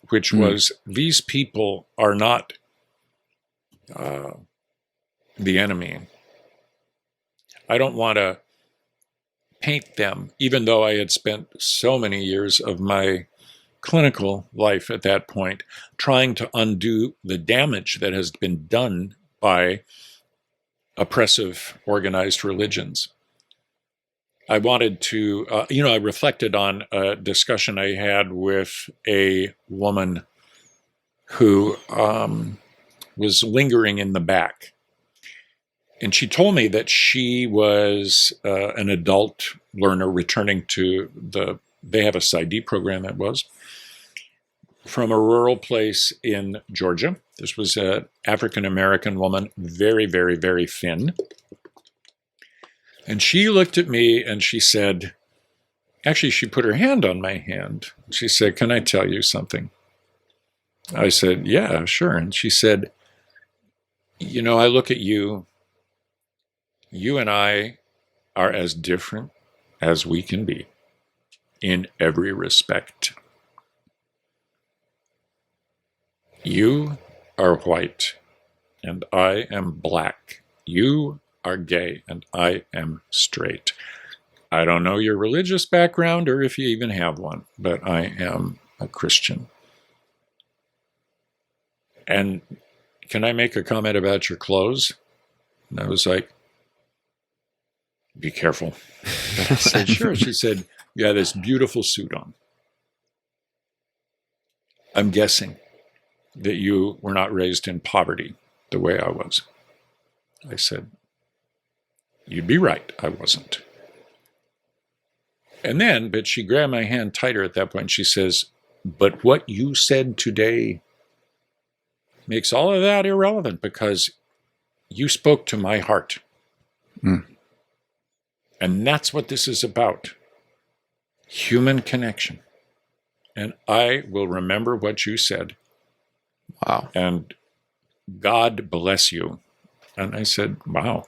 which was, these people are not the enemy. I don't want to paint them, even though I had spent so many years of my clinical life at that point trying to undo the damage that has been done by oppressive organized religions. I wanted to, I reflected on a discussion I had with a woman who was lingering in the back. And she told me that she was an adult learner returning to they have a PsyD program that was, from a rural place in Georgia. This was an African-American woman, very, very, very thin. And she looked at me and she said, actually, she put her hand on my hand. She said, "Can I tell you something?" I said, "Yeah, sure." And she said, I look at you. You and I are as different as we can be in every respect. You are white, and I am black. You are gay, and I am straight. I don't know your religious background or if you even have one, but I am a Christian. And can I make a comment about your clothes? And I was like, be careful. And I said, sure. She said, you had this beautiful suit on. I'm guessing that you were not raised in poverty the way I was. I said, you'd be right, I wasn't. And then, but she grabbed my hand tighter at that point. She says, but what you said today makes all of that irrelevant because you spoke to my heart. Mm. And that's what this is about. Human connection. And I will remember what you said. Wow. And God bless you. And I said, wow.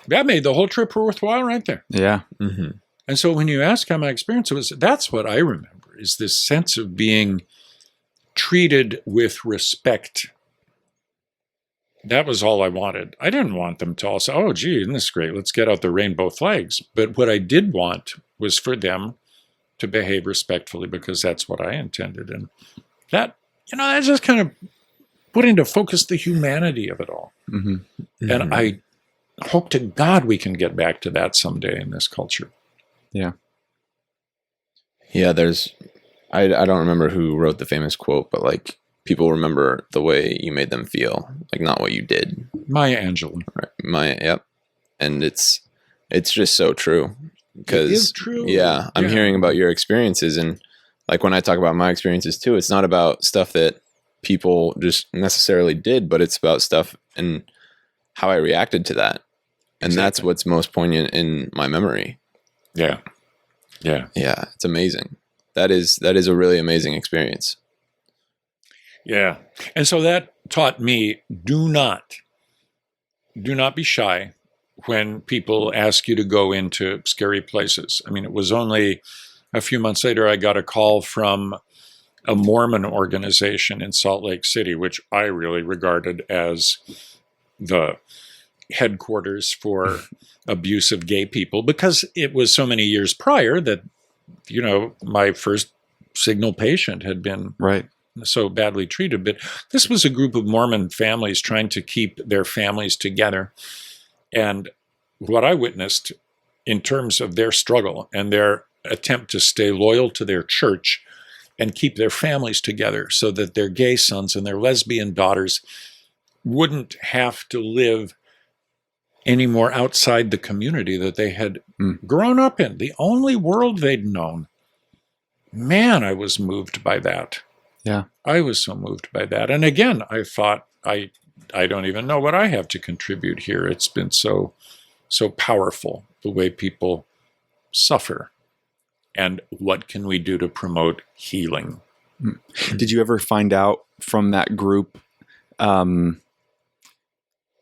That made the whole trip worthwhile right there. Yeah. Mm-hmm. And so when you ask how my experience was, that's what I remember, is this sense of being treated with respect. That was all I wanted. I didn't want them to all say, oh, gee, isn't this great? Let's get out the rainbow flags. But what I did want was for them to behave respectfully because that's what I intended. And that, that just kind of put into focus the humanity of it all. Mm-hmm. Mm-hmm. And I hope to God we can get back to that someday in this culture. Yeah. Yeah, I don't remember who wrote the famous quote, but like people remember the way you made them feel, like not what you did. Maya Angelou. Right. Yep. And it's just so true. Because it is true. Yeah, I'm hearing about your experiences, and like when I talk about my experiences too, it's not about stuff that people just necessarily did, but it's about stuff and how I reacted to that. And that's what's most poignant in my memory. Yeah. Yeah. Yeah. It's amazing. That is a really amazing experience. Yeah. And so that taught me, do not be shy when people ask you to go into scary places. I mean, it was only a few months later I got a call from a Mormon organization in Salt Lake City, which I really regarded as the headquarters for abuse of gay people, because it was so many years prior that, my first signal patient had been right. so badly treated. But this was a group of Mormon families trying to keep their families together. And what I witnessed in terms of their struggle and their attempt to stay loyal to their church and keep their families together so that their gay sons and their lesbian daughters wouldn't have to live anymore outside the community that they had grown up in, the only world they'd known. Man, I was moved by that. Yeah. I was so moved by that. And again, I thought, I don't even know what I have to contribute here. It's been so powerful, the way people suffer. And what can we do to promote healing? Did you ever find out from that group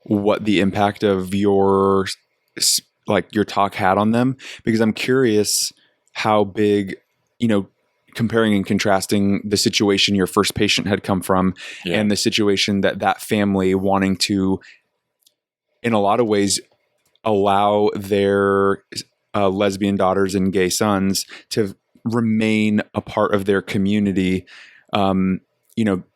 what the impact of your talk had on them? Because I'm curious how big, comparing and contrasting the situation your first patient had come from and the situation that family wanting to, in a lot of ways, allow their lesbian daughters and gay sons to remain a part of their community.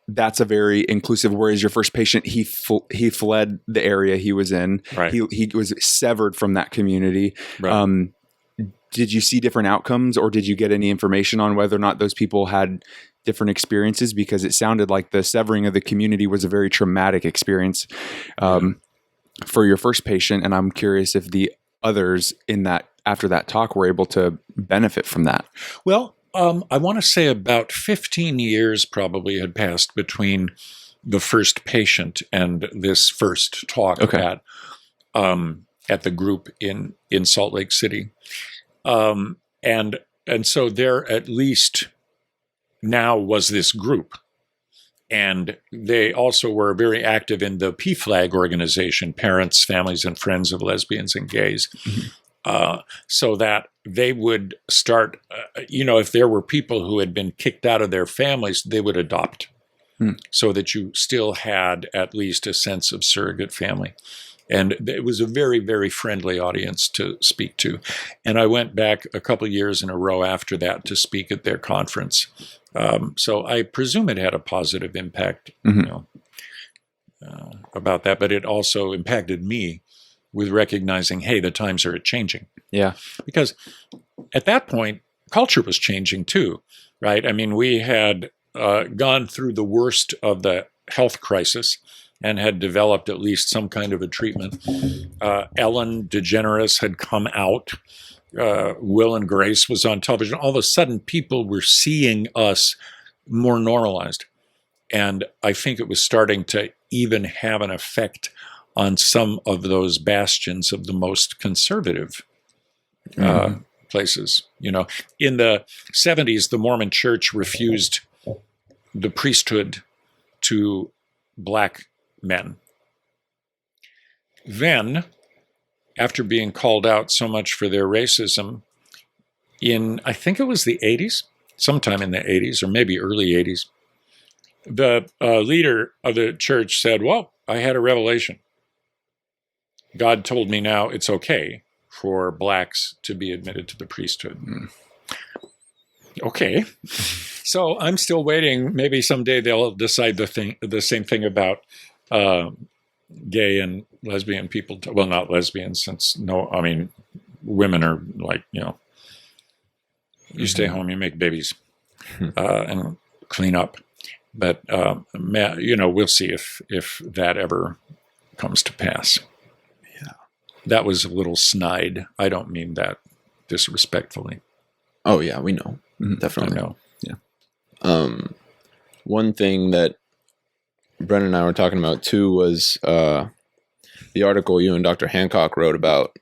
That's a very inclusive, whereas your first patient, he fled the area he was in. Right. He was severed from that community. Right. Did you see different outcomes, or did you get any information on whether or not those people had different experiences? Because it sounded like the severing of the community was a very traumatic experience for your first patient. And I'm curious if the others after that talk were able to benefit from that. Well, I want to say about 15 years probably had passed between the first patient and this first talk at the group in Salt Lake City. And so there at least now was this group. And they also were very active in the PFLAG organization, Parents, Families, and Friends of Lesbians and Gays. Mm-hmm. So that they would start, if there were people who had been kicked out of their families, they would adopt. so that you still had at least a sense of surrogate family. And it was a very, very friendly audience to speak to. And I went back a couple of years in a row after that to speak at their conference. So I presume it had a positive impact, about that. But it also impacted me with recognizing, hey, the times are changing. Yeah. Because at that point, culture was changing too, right? I mean, we had gone through the worst of the health crisis and had developed at least some kind of a treatment. Ellen DeGeneres had come out. Will and Grace was on television. All of a sudden, people were seeing us more normalized. And I think it was starting to even have an effect on some of those bastions of the most conservative places. You know, in the 70s, the Mormon Church refused the priesthood to black men. Then, after being called out so much for their racism, in, I think it was the 80s, sometime in the 80s or maybe early 80s, the leader of the church said, well, I had a revelation. God told me now it's okay for blacks to be admitted to the priesthood. Okay. So I'm still waiting. Maybe someday they'll decide the same thing about gay and lesbian people. Well, not lesbians, since women are like, you stay home, you make babies, and clean up. But we'll see if that ever comes to pass. Yeah, that was a little snide. I don't mean that disrespectfully. Oh yeah, we know. Definitely. I know. Yeah. One thing that Brendan and I were talking about too was the article you and Dr. Hancock wrote about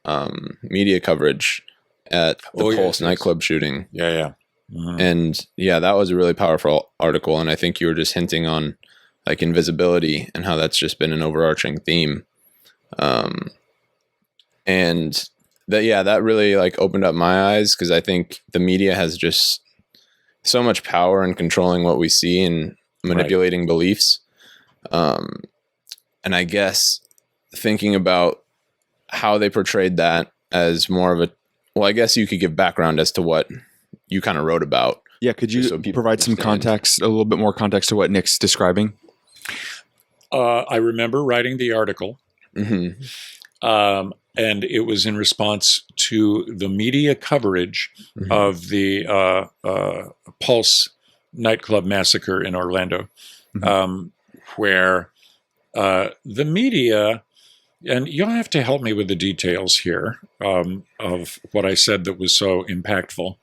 media coverage at the Pulse nightclub shooting. Yeah. And yeah, that was a really powerful article. And I think you were just hinting on like invisibility and how that's just been an overarching theme. And that really like opened up my eyes, because I think the media has just so much power in controlling what we see and manipulating beliefs. And I guess thinking about how they portrayed that as more of I guess you could give background as to what you kind of wrote about. Yeah, could you provide some context, a little bit more context to what Nic's describing? I remember writing the article, and it was in response to the media coverage of the Pulse nightclub massacre in Orlando, where the media, and you'll have to help me with the details here of what I said that was so impactful.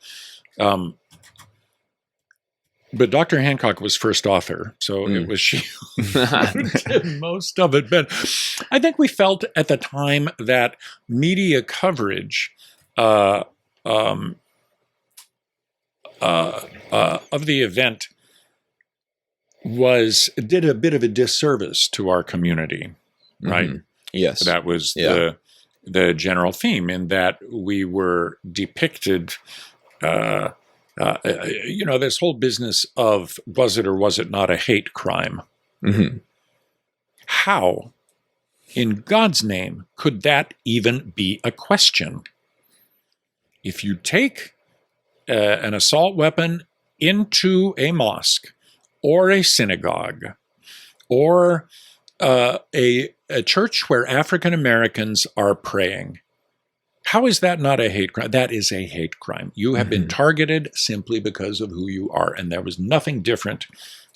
But Dr. Hancock was first author, so it was she who did most of it. But I think we felt at the time that media coverage of the event did a bit of a disservice to our community, right? Yes. That was the general theme, in that we were depicted this whole business of was it or was it not a hate crime? How, in God's name, could that even be a question? If you take an assault weapon into a mosque or a synagogue or a church where African Americans are praying, how is that not a hate crime? That is a hate crime. You have been targeted simply because of who you are. And there was nothing different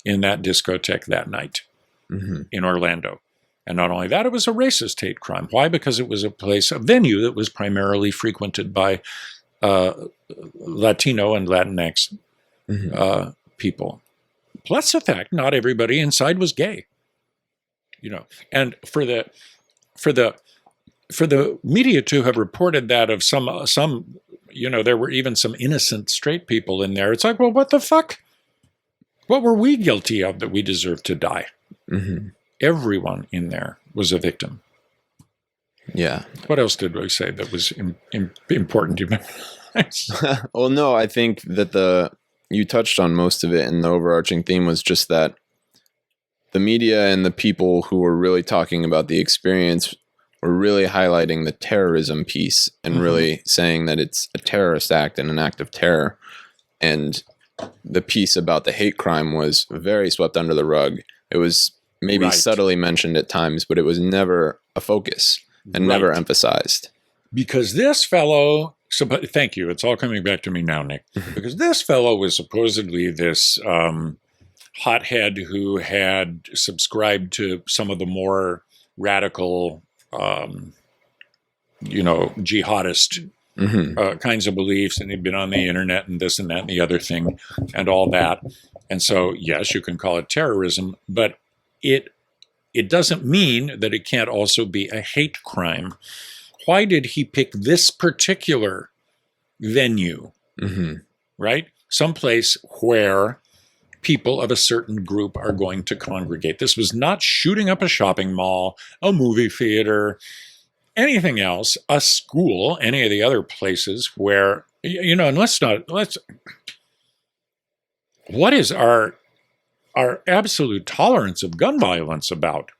in that discotheque that night in Orlando. And not only that, it was a racist hate crime. Why? Because it was a venue that was primarily frequented by Latino and Latinx people. Plus the fact not everybody inside was gay. And for the media to have reported that of some, there were even some innocent straight people in there. It's like, well, what the fuck? What were we guilty of that we deserve to die? Everyone in there was a victim. Yeah. What else did we say that was important? Do you remember? Well, no, I think that you touched on most of it, and the overarching theme was just that the media and the people who were really talking about the experience were really highlighting the terrorism piece and really saying that it's a terrorist act and an act of terror. And the piece about the hate crime was very swept under the rug. It was maybe subtly mentioned at times, but it was never a focus and never emphasized. Because this fellow, thank you, it's all coming back to me now, Nick, because this fellow was supposedly this hothead who had subscribed to some of the more radical, jihadist kinds of beliefs, and he'd been on the internet and this and that and the other thing and all that. And so, yes, you can call it terrorism, but it doesn't mean that it can't also be a hate crime. Why did he pick this particular venue, right? Someplace where people of a certain group are going to congregate. This was not shooting up a shopping mall, a movie theater, anything else, a school, any of the other places where, and what is our absolute tolerance of gun violence about?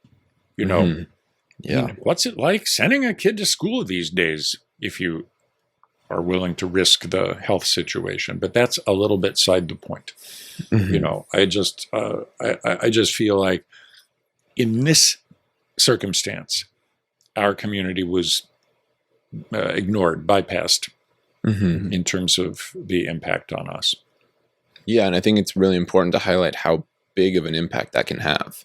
What's it like sending a kid to school these days if you are willing to risk the health situation? But that's a little bit side the point. I just feel like in this circumstance, our community was ignored, bypassed in terms of the impact on us. Yeah, and I think it's really important to highlight how big of an impact that can have.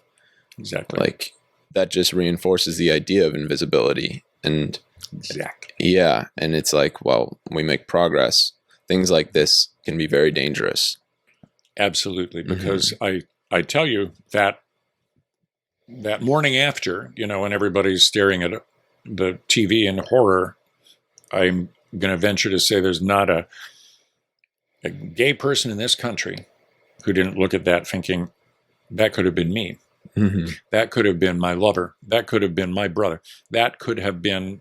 Exactly. Like, that just reinforces the idea of invisibility. And exactly. Yeah, and it's like, well, we make progress. Things like this can be very dangerous. Absolutely, because I tell you that morning after, when everybody's staring at the TV in horror, I'm going to venture to say there's not a gay person in this country who didn't look at that thinking, that could have been me. That could have been my lover. That could have been my brother. That could have been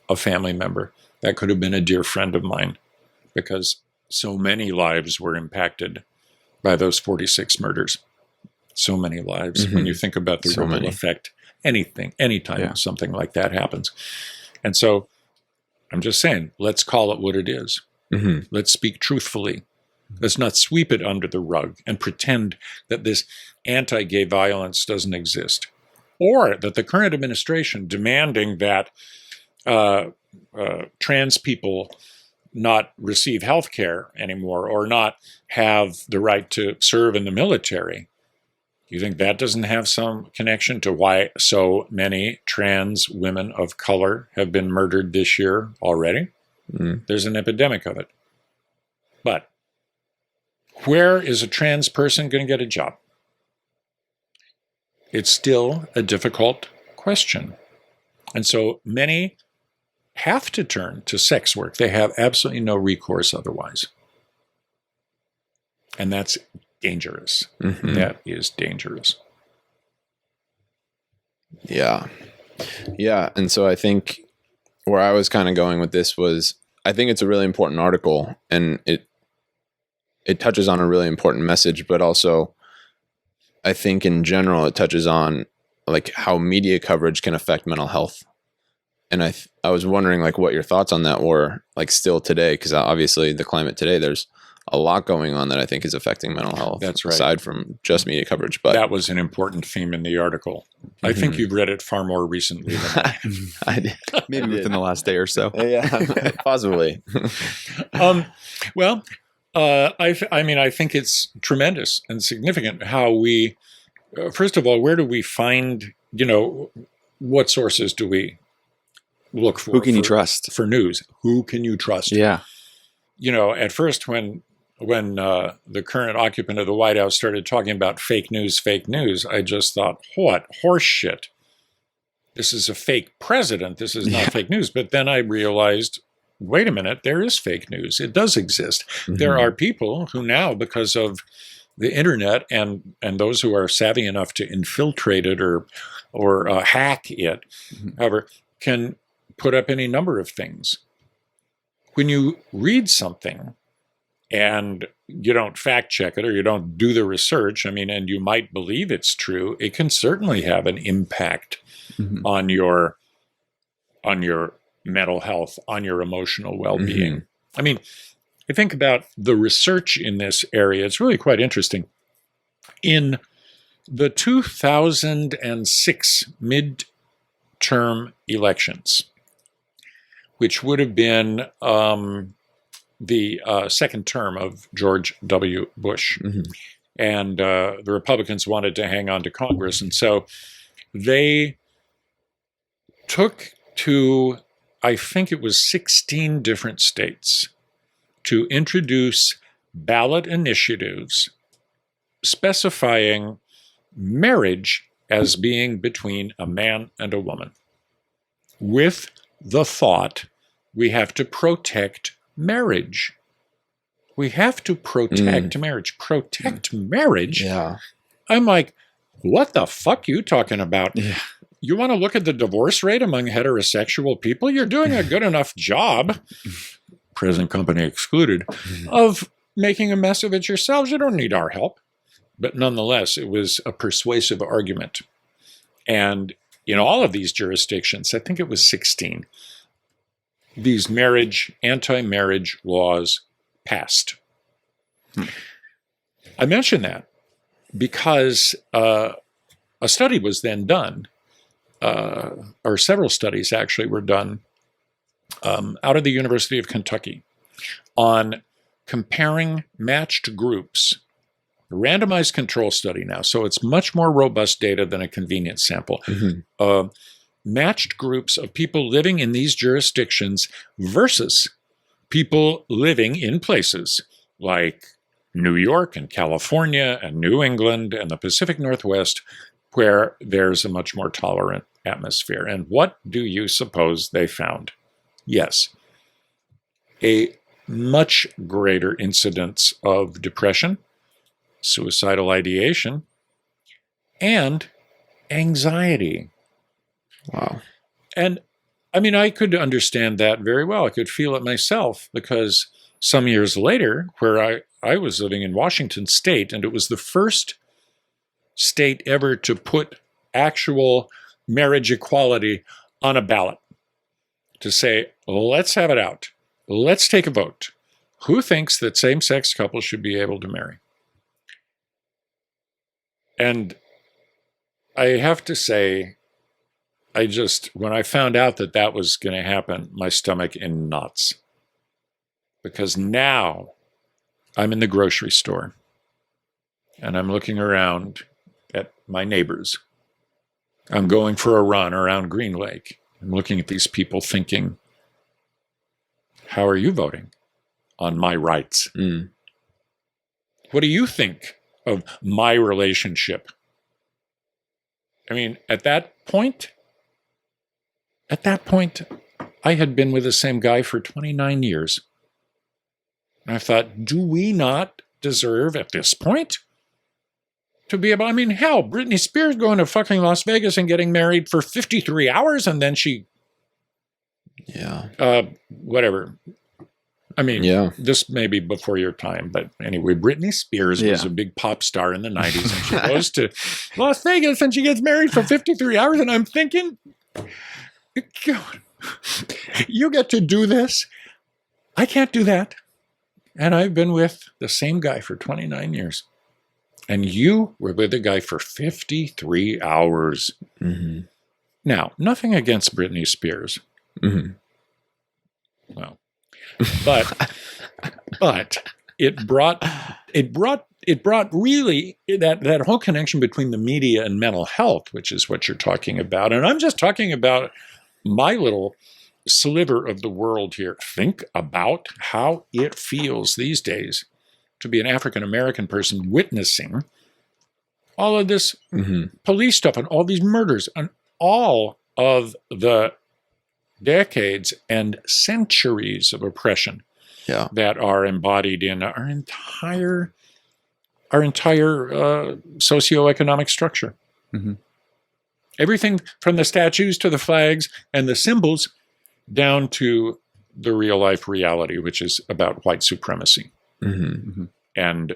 a family member. That could have been a dear friend of mine, because so many lives were impacted by those 46 murders. So many lives. When you think about the ripple effect, anytime something like that happens. And so I'm just saying, let's call it what it is. Let's speak truthfully. Let's not sweep it under the rug and pretend that this anti-gay violence doesn't exist, or that the current administration demanding that trans people not receive health care anymore or not have the right to serve in the military. You think that doesn't have some connection to why so many trans women of color have been murdered this year already? There's an epidemic of it. But where is a trans person going to get a job? It's still a difficult question. And so many have to turn to sex work. They have absolutely no recourse otherwise. And that's dangerous. That is dangerous. Yeah. And so I think where I was kind of going with this was, I think it's a really important article, and it touches on a really important message, but also I think in general it touches on like how media coverage can affect mental health. And I was wondering like what your thoughts on that were, like still today, because obviously the climate today, there's a lot going on that I think is affecting mental health. That's right. Aside from just media coverage. But that was an important theme in the article. I think you've read it far more recently than I did. Maybe within the last day or so. Yeah, possibly. I think it's tremendous and significant how we, first of all, where do we find, what sources do we look for? Who can you trust? For news. Who can you trust? Yeah. At first when the current occupant of the White House started talking about fake news, I just thought, what? Horse shit. This is a fake president. This is not fake news. But then I realized, wait a minute, there is fake news. It does exist. There are people who now, because of the internet and those who are savvy enough to infiltrate it or hack it, however, can put up any number of things. When you read something and you don't fact check it or you don't do the research, I mean, and you might believe it's true, it can certainly have an impact on your mental health, on your emotional well-being. I mean, I think about the research in this area. It's really quite interesting. In the 2006 midterm elections, which would have been the second term of George W. Bush, and the Republicans wanted to hang on to Congress, and so they took to, I think it was 16 different states, to introduce ballot initiatives specifying marriage as being between a man and a woman, with the thought, we have to protect marriage. We have to protect marriage. Protect marriage? Yeah. I'm like, what the fuck are you talking about? Yeah. You want to look at the divorce rate among heterosexual people? You're doing a good enough job, present company excluded, of making a mess of it yourselves. You don't need our help. But nonetheless, it was a persuasive argument. And in all of these jurisdictions, I think it was 16, these anti-marriage laws passed. I mention that because a study was then done, or several studies actually were done out of the University of Kentucky on comparing matched groups, a randomized control study now, so it's much more robust data than a convenience sample. Matched groups of people living in these jurisdictions versus people living in places like New York and California and New England and the Pacific Northwest, where there's a much more tolerant atmosphere. And what do you suppose they found? Yes, a much greater incidence of depression, suicidal ideation, and anxiety. Wow. And I mean, I could understand that very well. I could feel it myself because some years later, where I was living in Washington State, and it was the first state ever to put actual marriage equality on a ballot, to say, let's have it out. Let's take a vote. Who thinks that same-sex couples should be able to marry? And I have to say, when I found out that that was going to happen, my stomach in knots. Because now I'm in the grocery store and I'm looking around at my neighbors. I'm going for a run around Green Lake. I'm looking at these people thinking, how are you voting on my rights? What do you think of my relationship? I mean, at that point, I had been with the same guy for 29 years. And I thought, do we not deserve at this point to be able, I mean, hell, Britney Spears going to fucking Las Vegas and getting married for 53 hours and then she, whatever. I mean, this may be before your time, but anyway, Britney Spears was a big pop star in the 90s and she goes to Las Vegas and she gets married for 53 hours and I'm thinking, God, you get to do this. I can't do that. And I've been with the same guy for 29 years. And you were with a guy for 53 hours. Now, nothing against Britney Spears. Well, but it brought really that whole connection between the media and mental health, which is what you're talking about. And I'm just talking about my little sliver of the world here. Think about how it feels these days to be an African-American person witnessing all of this police stuff and all these murders and all of the decades and centuries of oppression that are embodied in our entire socioeconomic structure. Everything from the statues to the flags and the symbols down to the real life reality, which is about white supremacy. Mm-hmm. And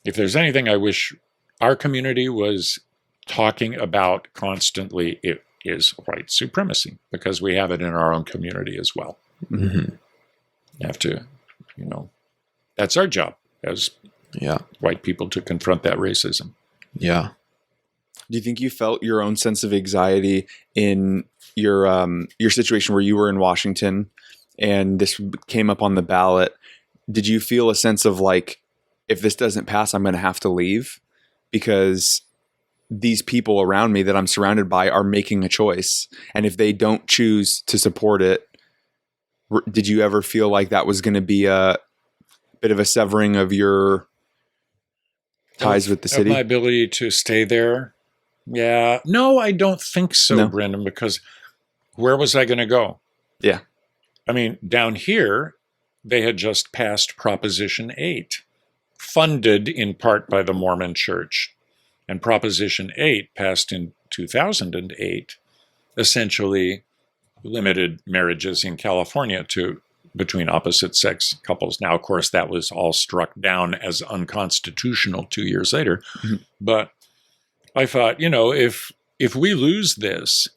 if there's anything I wish our community was talking about constantly, it is white supremacy, because we have it in our own community as well. Mm-hmm. You have to, that's our job as white people, to confront that racism. Yeah. Do you think you felt your own sense of anxiety in your situation where you were in Washington and this came up on the ballot? Did you feel a sense of like, if this doesn't pass, I'm going to have to leave because these people around me that I'm surrounded by are making a choice, and if they don't choose to support it, did you ever feel like that was going to be a bit of a severing of your ties with the city? Of my ability to stay there? Yeah. No, I don't think so, No? Brendan, because where was I going to go? Yeah. I mean, down here, they had just passed Proposition 8, funded in part by the Mormon Church. And Proposition 8, passed in 2008, essentially limited marriages in California to between opposite-sex couples. Now, of course, that was all struck down as unconstitutional 2 years later. Mm-hmm. But I thought, if we lose this,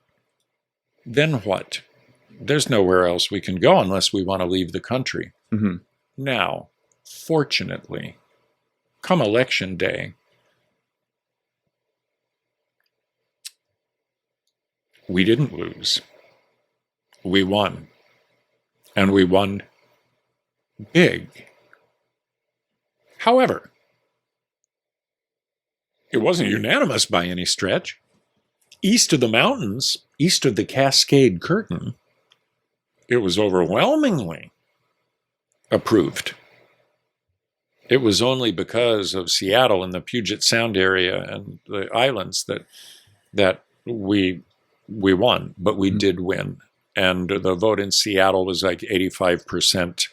then what? There's nowhere else we can go unless we want to leave the country. Mm-hmm. Now, fortunately, come election day, we didn't lose. We won. And we won big. However, it wasn't unanimous by any stretch. East of the mountains, east of the Cascade Curtain, it was overwhelmingly approved. It was only because of Seattle and the Puget Sound area and the islands that we won, but we did win. And the vote in Seattle was like 85%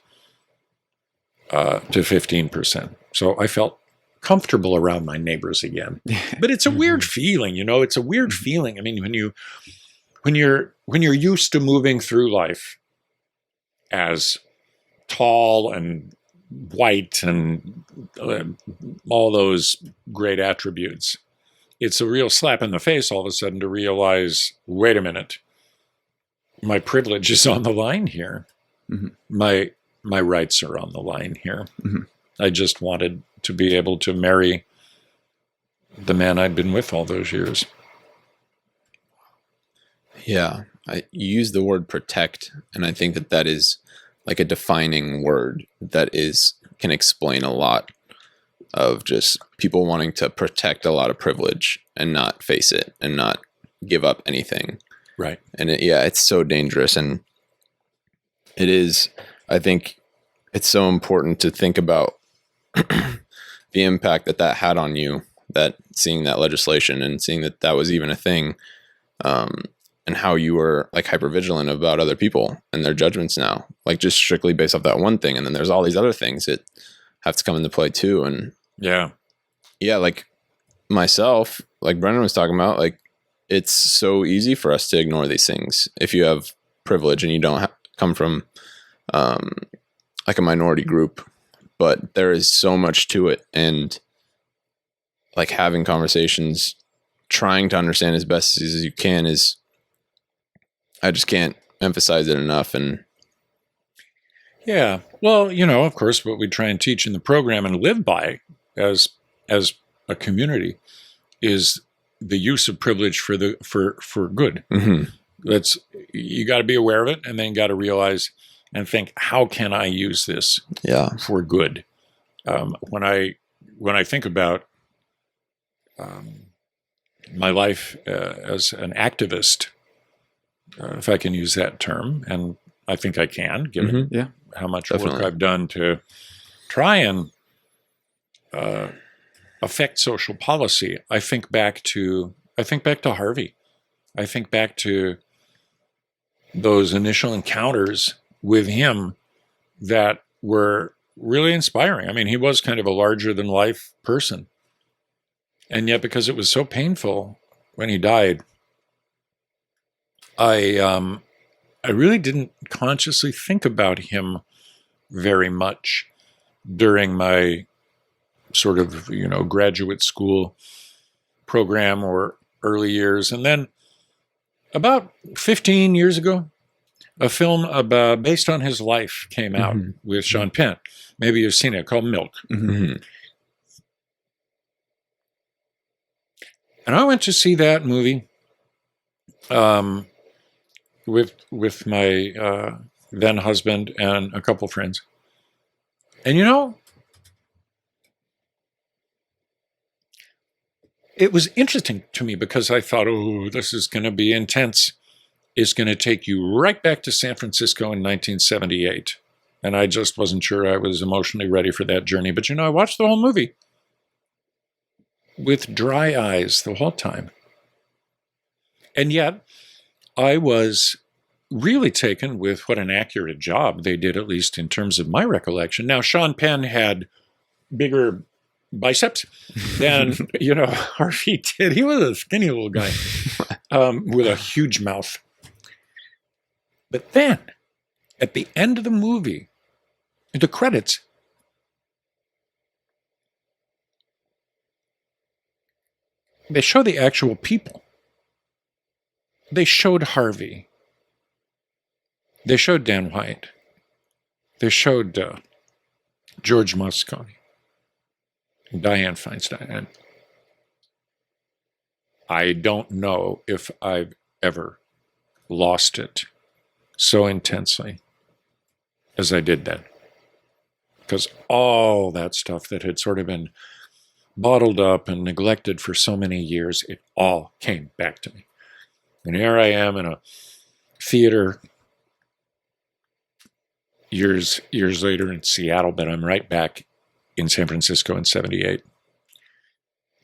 to 15%. So I felt comfortable around my neighbors again. But it's a weird feeling, it's a weird feeling. I mean, when you're used to moving through life as tall and white and all those great attributes, it's a real slap in the face all of a sudden to realize, wait a minute, my privilege is on the line here. Mm-hmm. My rights are on the line here. Mm-hmm. I just wanted to be able to marry the man I'd been with all those years. Yeah. You use the word protect, and I think that is like a defining word that can explain a lot of just people wanting to protect a lot of privilege and not face it and not give up anything. Right. And it's so dangerous. And it is, I think it's so important to think about the impact that had on you, that seeing that legislation and seeing that was even a thing, and how you were like hypervigilant about other people and their judgments now, like just strictly based off that one thing. And then there's all these other things that have to come into play too. And like myself, like Brendan was talking about, like it's so easy for us to ignore these things if you have privilege and you don't come from like a minority group. But there is so much to it, and like having conversations, trying to understand as best as you can is, I just can't emphasize it enough. And yeah, well, of course, what we try and teach in the program and live by as a community is the use of privilege for good. Mm-hmm. You got to be aware of it, and then got to realize and think, how can I use this for good? When I think about my life as an activist, if I can use that term, and I think I can, given how much work I've done to try and affect social policy, I think back to Harvey. I think back to those initial encounters with him that were really inspiring. I mean, he was kind of a larger than life person. And yet, because it was so painful when he died, I really didn't consciously think about him very much during my sort of, graduate school program or early years. And then about 15 years ago, a film based on his life came out with Sean Penn. Maybe you've seen it, called Milk. Mm-hmm. And I went to see that movie with my then husband and a couple friends. And it was interesting to me because I thought, oh, this is going to be intense. It's going to take you right back to San Francisco in 1978. And I just wasn't sure I was emotionally ready for that journey. But I watched the whole movie with dry eyes the whole time. And yet, I was really taken with what an accurate job they did, at least in terms of my recollection. Now, Sean Penn had bigger biceps than, Harvey did. He was a skinny little guy with a huge mouth. But then, at the end of the movie, the credits, they show the actual people. They showed Harvey. They showed Dan White. They showed George Moscone, Dianne Feinstein. And I don't know if I've ever lost it so intensely as I did then. Because all that stuff that had sort of been bottled up and neglected for so many years, it all came back to me. And here I am in a theater years later in Seattle, but I'm right back in San Francisco in 78.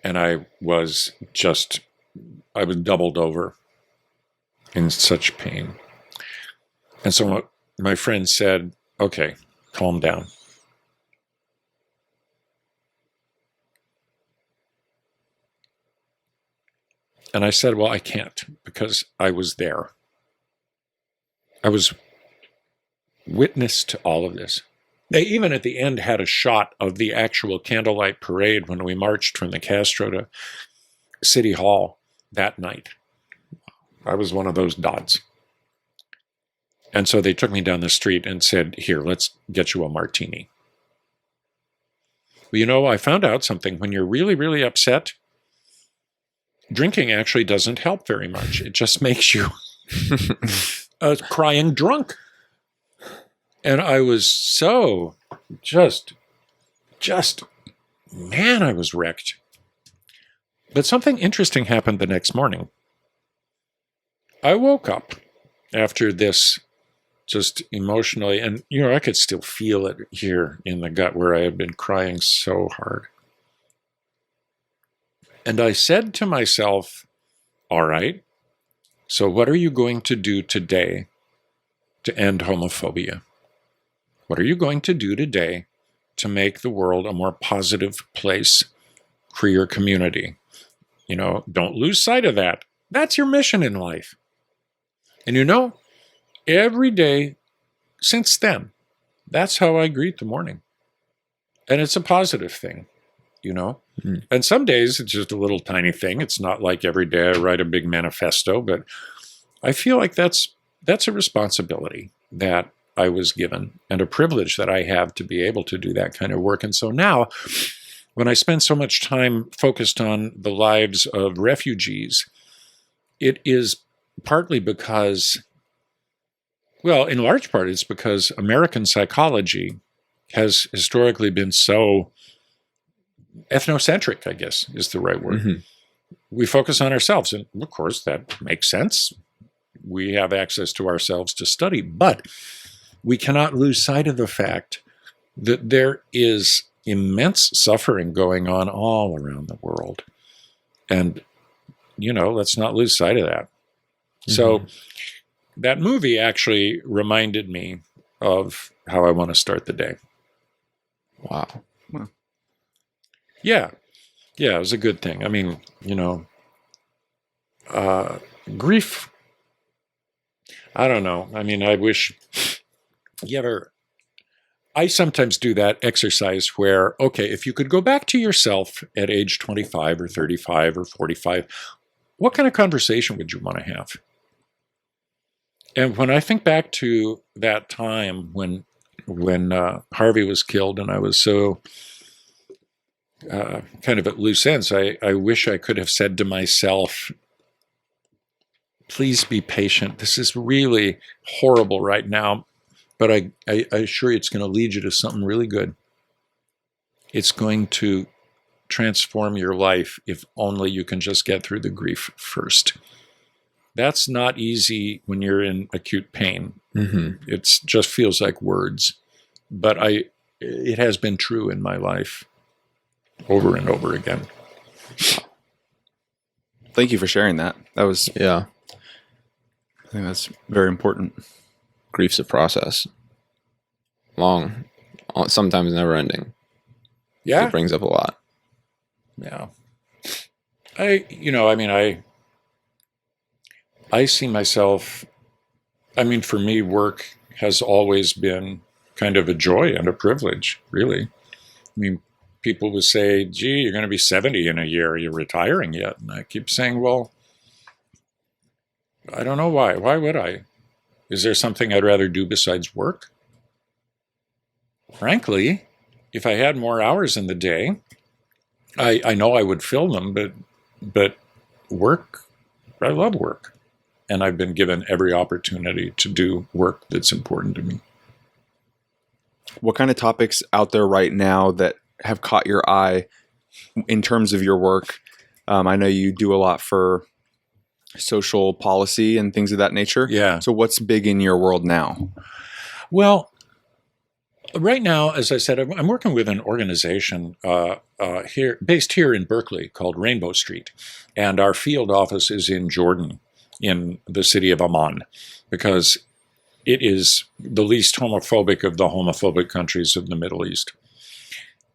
And I was doubled over in such pain. And so my friend said, okay, calm down. And I said, well, I can't, because I was there. I was witness to all of this. They even at the end had a shot of the actual candlelight parade when we marched from the Castro to City Hall that night. I was one of those dots. And so they took me down the street and said, here, let's get you a martini. Well, I found out something. When you're really, really upset, drinking actually doesn't help very much. It just makes you crying drunk. And I was so man, I was wrecked. But something interesting happened the next morning. I woke up after this just emotionally, and, I could still feel it here in the gut where I had been crying so hard. And I said to myself, all right, so what are you going to do today to end homophobia? What are you going to do today to make the world a more positive place for your community? Don't lose sight of that. That's your mission in life. And every day since then, that's how I greet the morning. And it's a positive thing, Mm-hmm. And some days it's just a little tiny thing. It's not like every day I write a big manifesto, but I feel like that's a responsibility that I was given and a privilege that I have to be able to do that kind of work. And so now, when I spend so much time focused on the lives of refugees, it is partly because, well, in large part, it's because American psychology has historically been so ethnocentric, I guess is the right word. Mm-hmm. We focus on ourselves. And of course, that makes sense. We have access to ourselves to study. But we cannot lose sight of the fact that there is immense suffering going on all around the world. And, let's not lose sight of that. Mm-hmm. So that movie actually reminded me of how I want to start the day. Wow. Yeah, it was a good thing. I mean, grief, I don't know. I mean, I wish you ever, I sometimes do that exercise where, okay, if you could go back to yourself at age 25 or 35 or 45, what kind of conversation would you want to have? And when I think back to that time when Harvey was killed and I was so kind of at loose ends, I wish I could have said to myself, please be patient. This is really horrible right now. But I assure you it's going to lead you to something really good. It's going to transform your life if only you can just get through the grief first. That's not easy when you're in acute pain. Mm-hmm. It just feels like words. But it has been true in my life over and over again. Thank you for sharing that. That was, Yeah. I think that's very important. Grief's a process. Long, sometimes never ending. Yeah. It brings up a lot. Yeah. I see myself, for me, work has always been kind of a joy and a privilege, really. People would say, gee, you're going to be 70 in a year. Are you retiring yet? And I keep saying, well, I don't know why. Why would I? Is there something I'd rather do besides work? Frankly, if I had more hours in the day, I know I would fill them, but work, I love work. And I've been given every opportunity to do work that's important to me. What kind of topics out there right now that have caught your eye in terms of your work? I know you do a lot for social policy and things of that nature. Yeah. So what's big in your world now? Well, right now, as I said, I'm working with an organization based here in Berkeley called Rainbow Street. And our field office is in Jordan, in the city of Amman, because it is the least homophobic of the homophobic countries of the Middle East.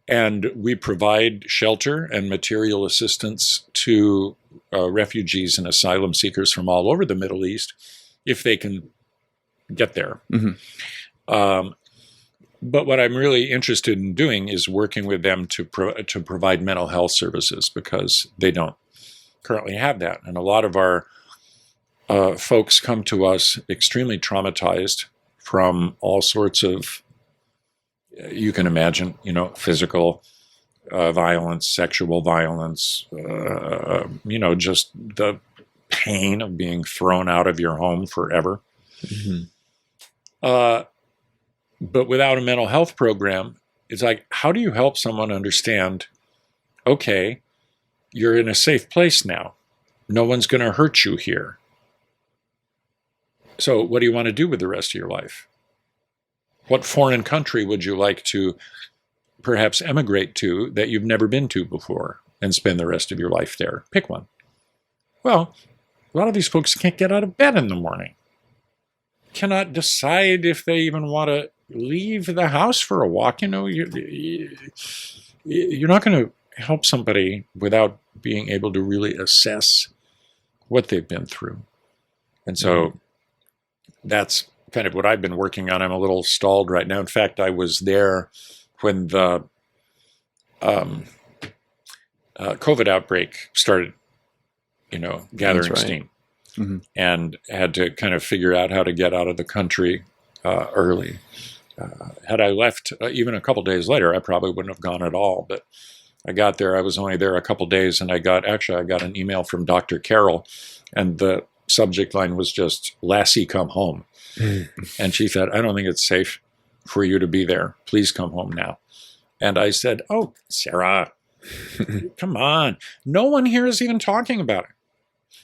And we provide shelter and material assistance to refugees and asylum seekers from all over the Middle East, if they can get there. Mm-hmm. But what I'm really interested in doing is working with them to provide mental health services, because they don't currently have that. And a lot of our folks come to us extremely traumatized from all sorts of, you can imagine, physical violence, sexual violence, just the pain of being thrown out of your home forever. Mm-hmm. But without a mental health program, it's like, how do you help someone understand, okay, you're in a safe place now. No one's going to hurt you here. So what do you want to do with the rest of your life? What foreign country would you like to perhaps emigrate to that you've never been to before and spend the rest of your life there? Pick one. Well, a lot of these folks can't get out of bed in the morning, cannot decide if they even want to leave the house for a walk. You're not going to help somebody without being able to really assess what they've been through. And so that's kind of what I've been working on. I'm a little stalled right now. In fact, I was there when the COVID outbreak started, gathering steam. Mm-hmm. And had to kind of figure out how to get out of the country early. Had I left even a couple days later, I probably wouldn't have gone at all. But I got there. I was only there a couple days, and I got an email from Dr. Carol, and the subject line was just, "Lassie, come home." And she said, "I don't think it's safe for you to be there. Please come home now." And I said, "Oh, Sarah, come on. No one here is even talking about it.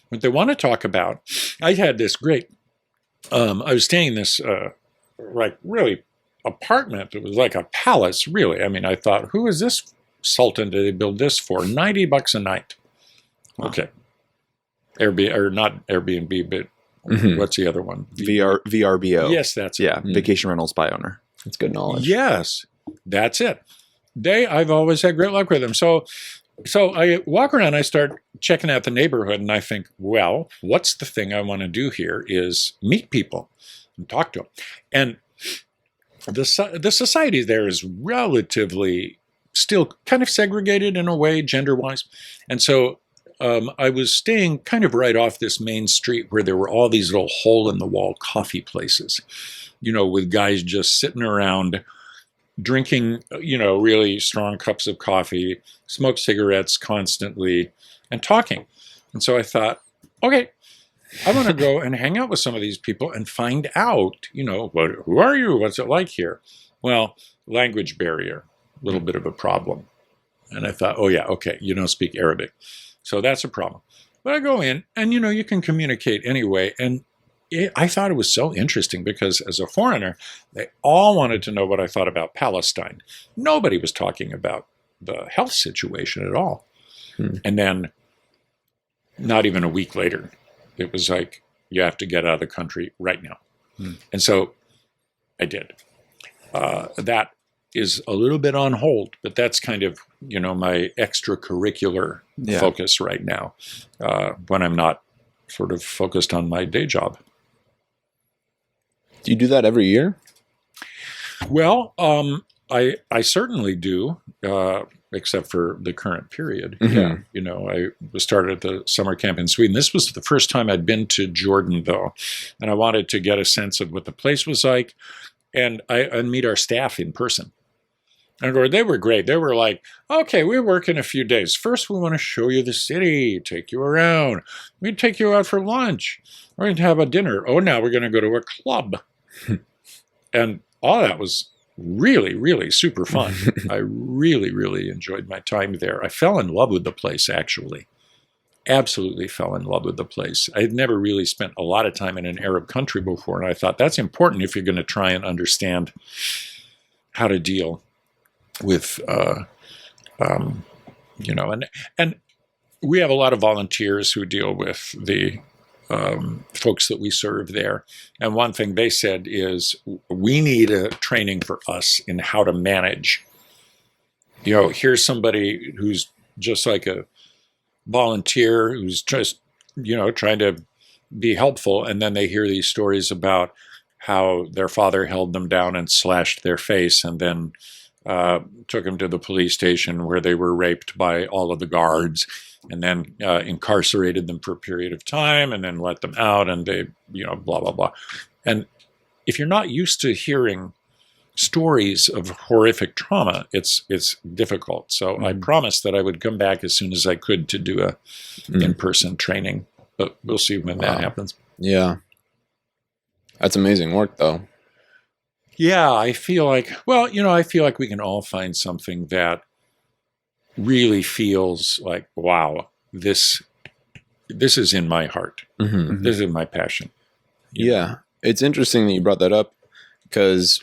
What they want to talk about," I had this great, I was staying in this, really apartment. It was like a palace, really. I thought, who is this sultan did they build this for? $90 a night. Wow. Okay. Airbnb, or not Airbnb, but what's the other one? VRBO. Yes, that's it. Yeah, vacation rentals by owner. That's good knowledge. Yes, that's it. I've always had great luck with them. So I walk around, I start checking out the neighborhood, and I think, well, what's the thing I want to do here is meet people and talk to them. And the society there is relatively still kind of segregated in a way, gender-wise. And so I was staying kind of right off this main street where there were all these little hole-in-the-wall coffee places, with guys just sitting around drinking, really strong cups of coffee, smoke cigarettes constantly, and talking. And so I thought, okay, I want to go and hang out with some of these people and find out, who are you? What's it like here? Well, language barrier, a little bit of a problem. And I thought, oh yeah, okay, you don't speak Arabic. So that's a problem. But I go in and, you can communicate anyway. And I thought it was so interesting because as a foreigner, they all wanted to know what I thought about Palestine. Nobody was talking about the health situation at all. And then not even a week later, it was like, you have to get out of the country right now. And so I did. That is a little bit on hold, but that's kind of, my extracurricular focus right now, when I'm not sort of focused on my day job. Do you do that every year? Well, I certainly do, except for the current period. Mm-hmm. Yeah, I started at the summer camp in Sweden. This was the first time I'd been to Jordan, though, and I wanted to get a sense of what the place was like, and meet our staff in person. And they were great. They were like, okay, we work in a few days. First, we want to show you the city, take you around. We'd take you out for lunch. We're going to have a dinner. Oh, now we're going to go to a club. And all that was really, really super fun. I really, really enjoyed my time there. I fell in love with the place, actually. Absolutely fell in love with the place. I had never really spent a lot of time in an Arab country before, and I thought that's important if you're going to try and understand how to deal with, and we have a lot of volunteers who deal with the folks that we serve there. And one thing they said is, we need a training for us in how to manage. Here's somebody who's just like a volunteer who's just, trying to be helpful. And then they hear these stories about how their father held them down and slashed their face and then took them to the police station where they were raped by all of the guards, and then incarcerated them for a period of time and then let them out, and they, blah, blah, blah. And if you're not used to hearing stories of horrific trauma, it's difficult. So I promised that I would come back as soon as I could to do a in-person training, but we'll see when that happens. Yeah. That's amazing work, though. Yeah, I feel like we can all find something that really feels like, wow, this is in my heart. Mm-hmm. This is my passion. Yeah. It's interesting that you brought that up, because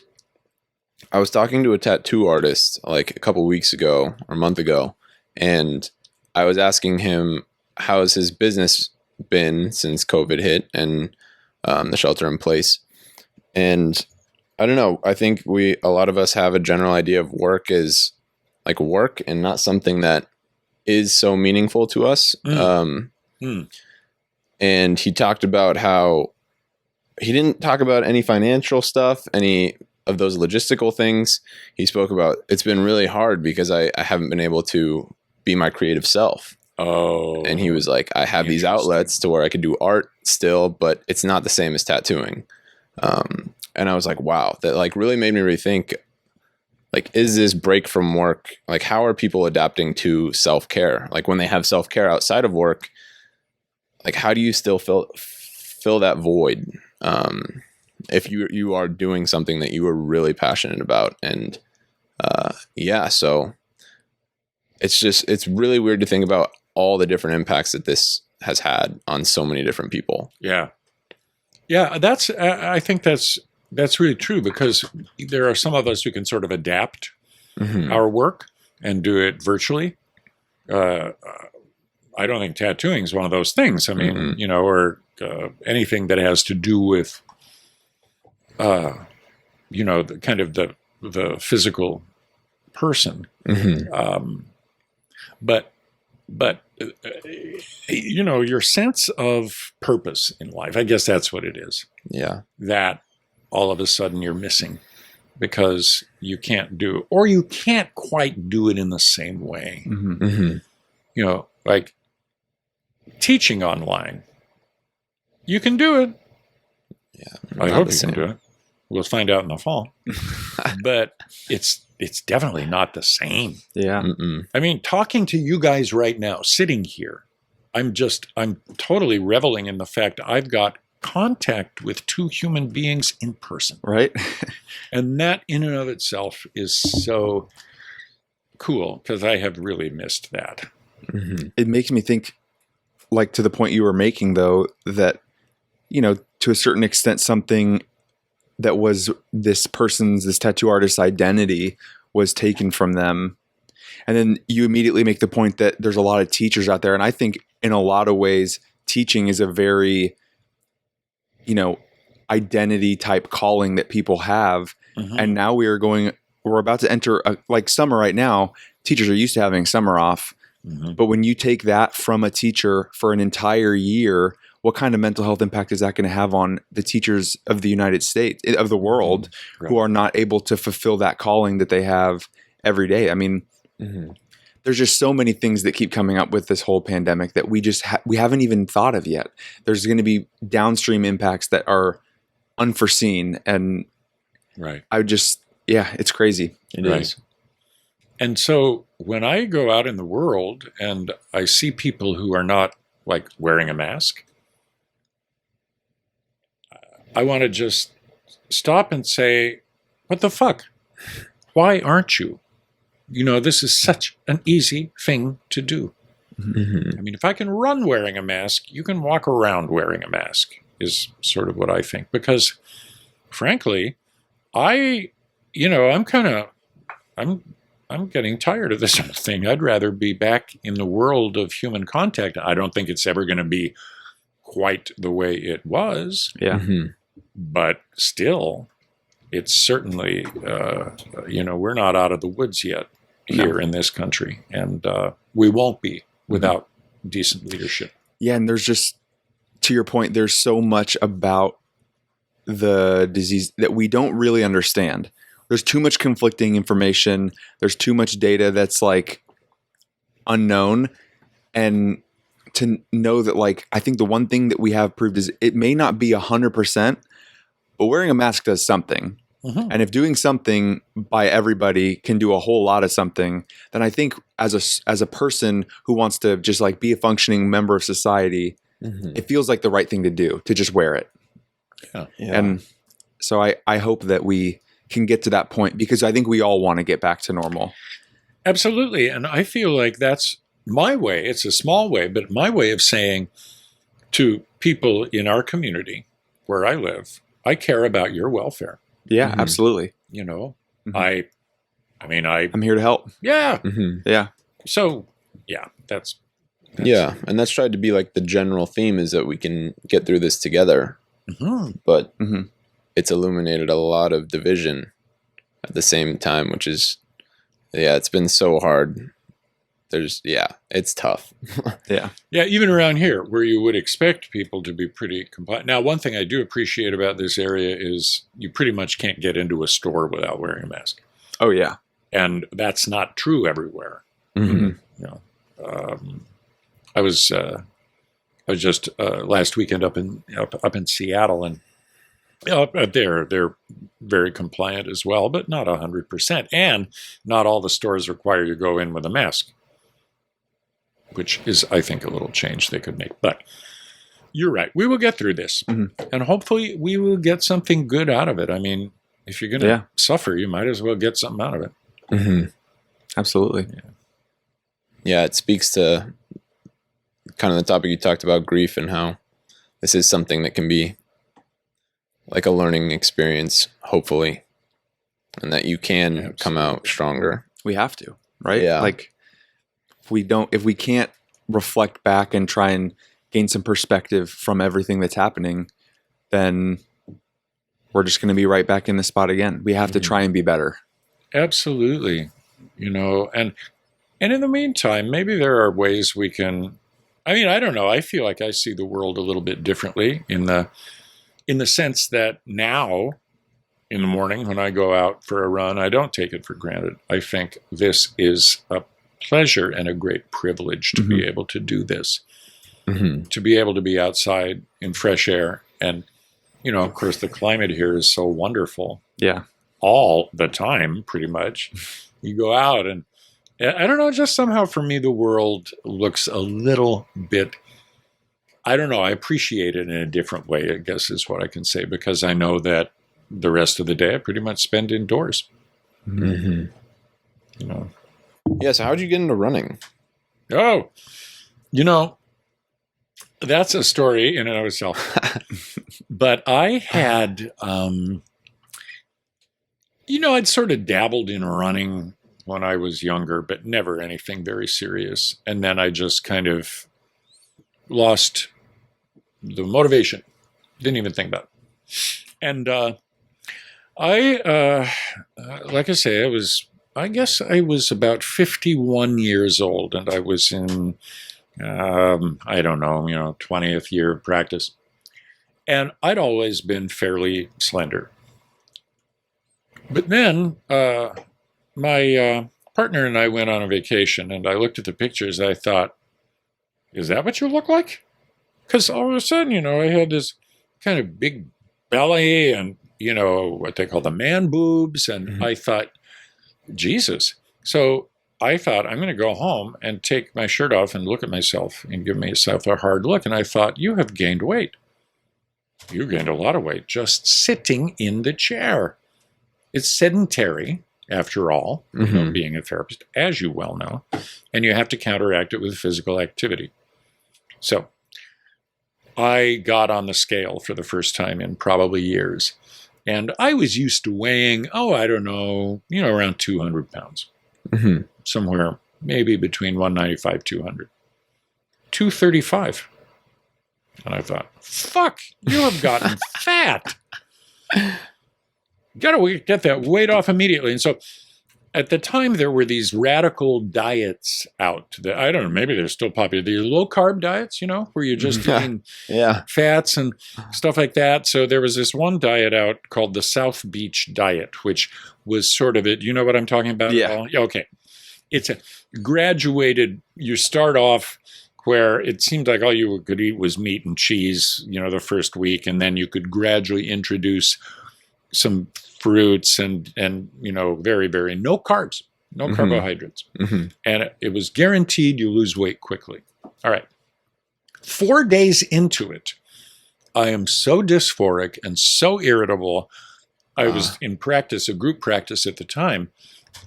I was talking to a tattoo artist like a couple weeks ago or a month ago, and I was asking him, how has his business been since COVID hit and the shelter in place? And I don't know. I think a lot of us have a general idea of work as like work and not something that is so meaningful to us. And he talked about how he didn't talk about any financial stuff, any of those logistical things. He spoke about, it's been really hard because I haven't been able to be my creative self. Oh. And he was like, I have these outlets to where I could do art still, but it's not the same as tattooing. And I was like, wow, that like really made me rethink, like, is this break from work? Like, how are people adapting to self-care? Like when they have self-care outside of work, like, how do you still fill that void? If you are doing something that you are really passionate about. And, so it's really weird to think about all the different impacts that this has had on so many different people. Yeah. Yeah. I think that's really true, because there are some of us who can sort of adapt our work and do it virtually. I don't think tattooing is one of those things. I mean, or anything that has to do with, the kind of the physical person. But your sense of purpose in life, I guess that's what it is. Yeah. That all of a sudden you're missing, because you can't quite do it in the same way. You know, like teaching online. You can do it. Yeah. I hope you can do it. We'll find out in the fall. But it's definitely not the same. Yeah. I mean, talking to you guys right now, sitting here, I'm totally reveling in the fact I've got contact with two human beings in person. Right. And that in and of itself is so cool, because I have really missed that. It makes me think, like, to the point you were making, though, that, you know, to a certain extent, something that was this tattoo artist's identity was taken from them. And then you immediately make the point that there's a lot of teachers out there. And I think in a lot of ways, teaching is a very, you know, identity type calling that people have. And now we're about to enter like summer right now. Teachers are used to having summer off. But when you take that from a teacher for an entire year, what kind of mental health impact is that going to have on the teachers of the United States, of the world, who are not able to fulfill that calling that they have every day? I mean, there's just so many things that keep coming up with this whole pandemic that we just we haven't even thought of yet. There's going to be downstream impacts that are unforeseen, and it's crazy. It is. And so when I go out in the world and I see people who are not like wearing a mask, I want to just stop and say, what the fuck? Why aren't you? You know, this is such an easy thing to do. I mean, if I can run wearing a mask, you can walk around wearing a mask, is sort of what I think. Because frankly, I'm getting tired of this whole thing. I'd rather be back in the world of human contact. I don't think it's ever going to be quite the way it was. Yeah. But still, it's certainly, we're not out of the woods yet here in this country. And we won't be without decent leadership. Yeah. And there's just, to your point, there's so much about the disease that we don't really understand. There's too much conflicting information. There's too much data that's like unknown. And to know that, like, I think the one thing that we have proved is it may not be 100%, but wearing a mask does something. And if doing something by everybody can do a whole lot of something, then I think as a person who wants to just like be a functioning member of society, it feels like the right thing to do, to just wear it. Yeah. And so I hope that we can get to that point, because I think we all want to get back to normal. Absolutely. And I feel like that's my way. It's a small way, but my way of saying to people in our community where I live, I care about your welfare. Yeah, absolutely. You know, I'm here to help. Yeah. Yeah. So, yeah, that's yeah. And that's tried to be like the general theme, is that we can get through this together. But it's illuminated a lot of division at the same time, which is, it's been so hard. It's tough. Yeah, even around here, where you would expect people to be pretty compliant. Now, one thing I do appreciate about this area is you pretty much can't get into a store without wearing a mask. Oh, yeah. And that's not true everywhere. You know, I was just last weekend up in Seattle, and up there they're very compliant as well, but not 100%. And not all the stores require you to go in with a mask, which is, I think, a little change they could make. But you're right. We will get through this. And hopefully we will get something good out of it. I mean, if you're going to suffer, you might as well get something out of it. Absolutely. Yeah, it speaks to kind of the topic you talked about, grief, and how this is something that can be like a learning experience, hopefully, and that you can come out stronger. We have to, right? Yeah. Like, if we can't reflect back and try and gain some perspective from everything that's happening, then we're just going to be right back in the spot again. We have to try and be better. Absolutely. You know, and in the meantime, maybe there are ways we can, I mean, I don't know. I feel like I see the world a little bit differently in the sense that now in the morning when I go out for a run, I don't take it for granted. I think this is a pleasure and a great privilege to be able to do this, to be able to be outside in fresh air. And, of course, the climate here is so wonderful. Yeah. All the time, pretty much. You go out and I don't know, just somehow for me, the world looks a little bit, I don't know, I appreciate it in a different way, I guess is what I can say, because I know that the rest of the day I pretty much spend indoors. Yeah, so how'd you get into running? Oh, that's a story in and of itself. But I had, I'd sort of dabbled in running when I was younger, but never anything very serious. And then I just kind of lost the motivation. Didn't even think about it. And like I say, I guess I was about 51 years old, and I was in, 20th year of practice. And I'd always been fairly slender. But then my partner and I went on a vacation, and I looked at the pictures, and I thought, is that what you look like? Because all of a sudden, I had this kind of big belly and, what they call the man boobs. And I thought, Jesus. So I thought, I'm going to go home and take my shirt off and look at myself and give myself a hard look. And I thought, you have gained weight. You gained a lot of weight just sitting in the chair. It's sedentary, after all, being a therapist, as you well know, and you have to counteract it with physical activity. So I got on the scale for the first time in probably years. And I was used to weighing, around 200 pounds. Somewhere maybe between 195, 200. 235. And I thought, fuck, you have gotten fat. Got to get that weight off immediately. And so at the time, there were these radical diets out that, I don't know, maybe they're still popular. These low-carb diets, where you're just eating fats and stuff like that. So there was this one diet out called the South Beach diet, which was sort of it. You know what I'm talking about? Yeah. Okay. It's a graduated, you start off where it seemed like all you could eat was meat and cheese, the first week, and then you could gradually introduce some fruits and very, very no carbs, no carbohydrates. And it was guaranteed you lose weight quickly. All right. 4 days into it, I am so dysphoric and so irritable. I was in practice, a group practice at the time.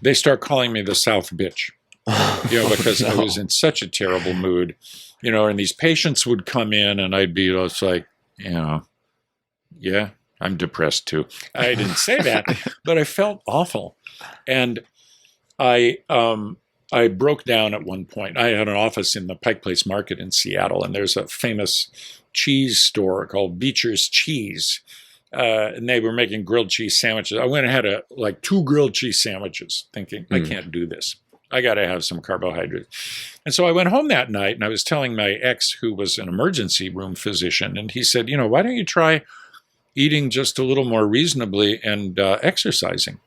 They start calling me the South bitch, because I was in such a terrible mood, and these patients would come in and I'd be just like, yeah, I'm depressed too. I didn't say that, but I felt awful. And I broke down at one point. I had an office in the Pike Place Market in Seattle, and there's a famous cheese store called Beecher's Cheese. And they were making grilled cheese sandwiches. I went and had 2 grilled cheese sandwiches thinking, I can't do this. I got to have some carbohydrates. And so I went home that night, and I was telling my ex, who was an emergency room physician, and he said, why don't you try eating just a little more reasonably and exercising?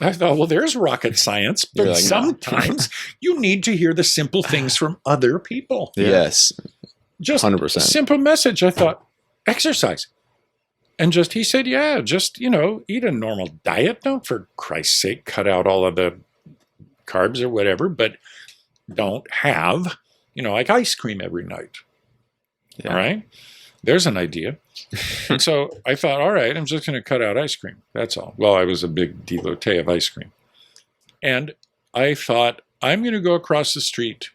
I thought, well, there's rocket science, but sometimes you need to hear the simple things from other people. Yes. Just 100%. A simple message. I thought, exercise. And he said, yeah, just, eat a normal diet. Don't, for Christ's sake, cut out all of the carbs or whatever, but don't have, like ice cream every night. Yeah. All right. There's an idea. And so I thought, all right, I'm just going to cut out ice cream. That's all. Well, I was a big devotee of ice cream. And I thought, I'm going to go across the street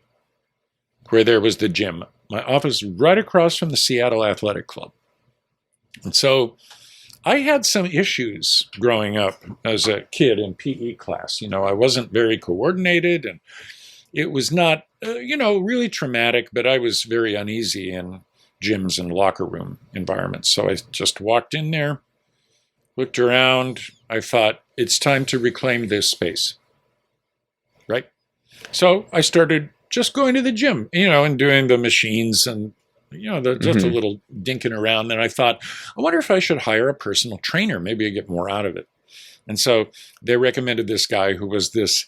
where there was the gym. My office right across from the Seattle Athletic Club. And so I had some issues growing up as a kid in PE class. I wasn't very coordinated, and it was not, really traumatic, but I was very uneasy in gyms and locker room environments. So I just walked in there, looked around. I thought, it's time to reclaim this space, right? So I started just going to the gym, and doing the machines and just a little dinking around. And I thought, I wonder if I should hire a personal trainer. Maybe I get more out of it. And so they recommended this guy who was this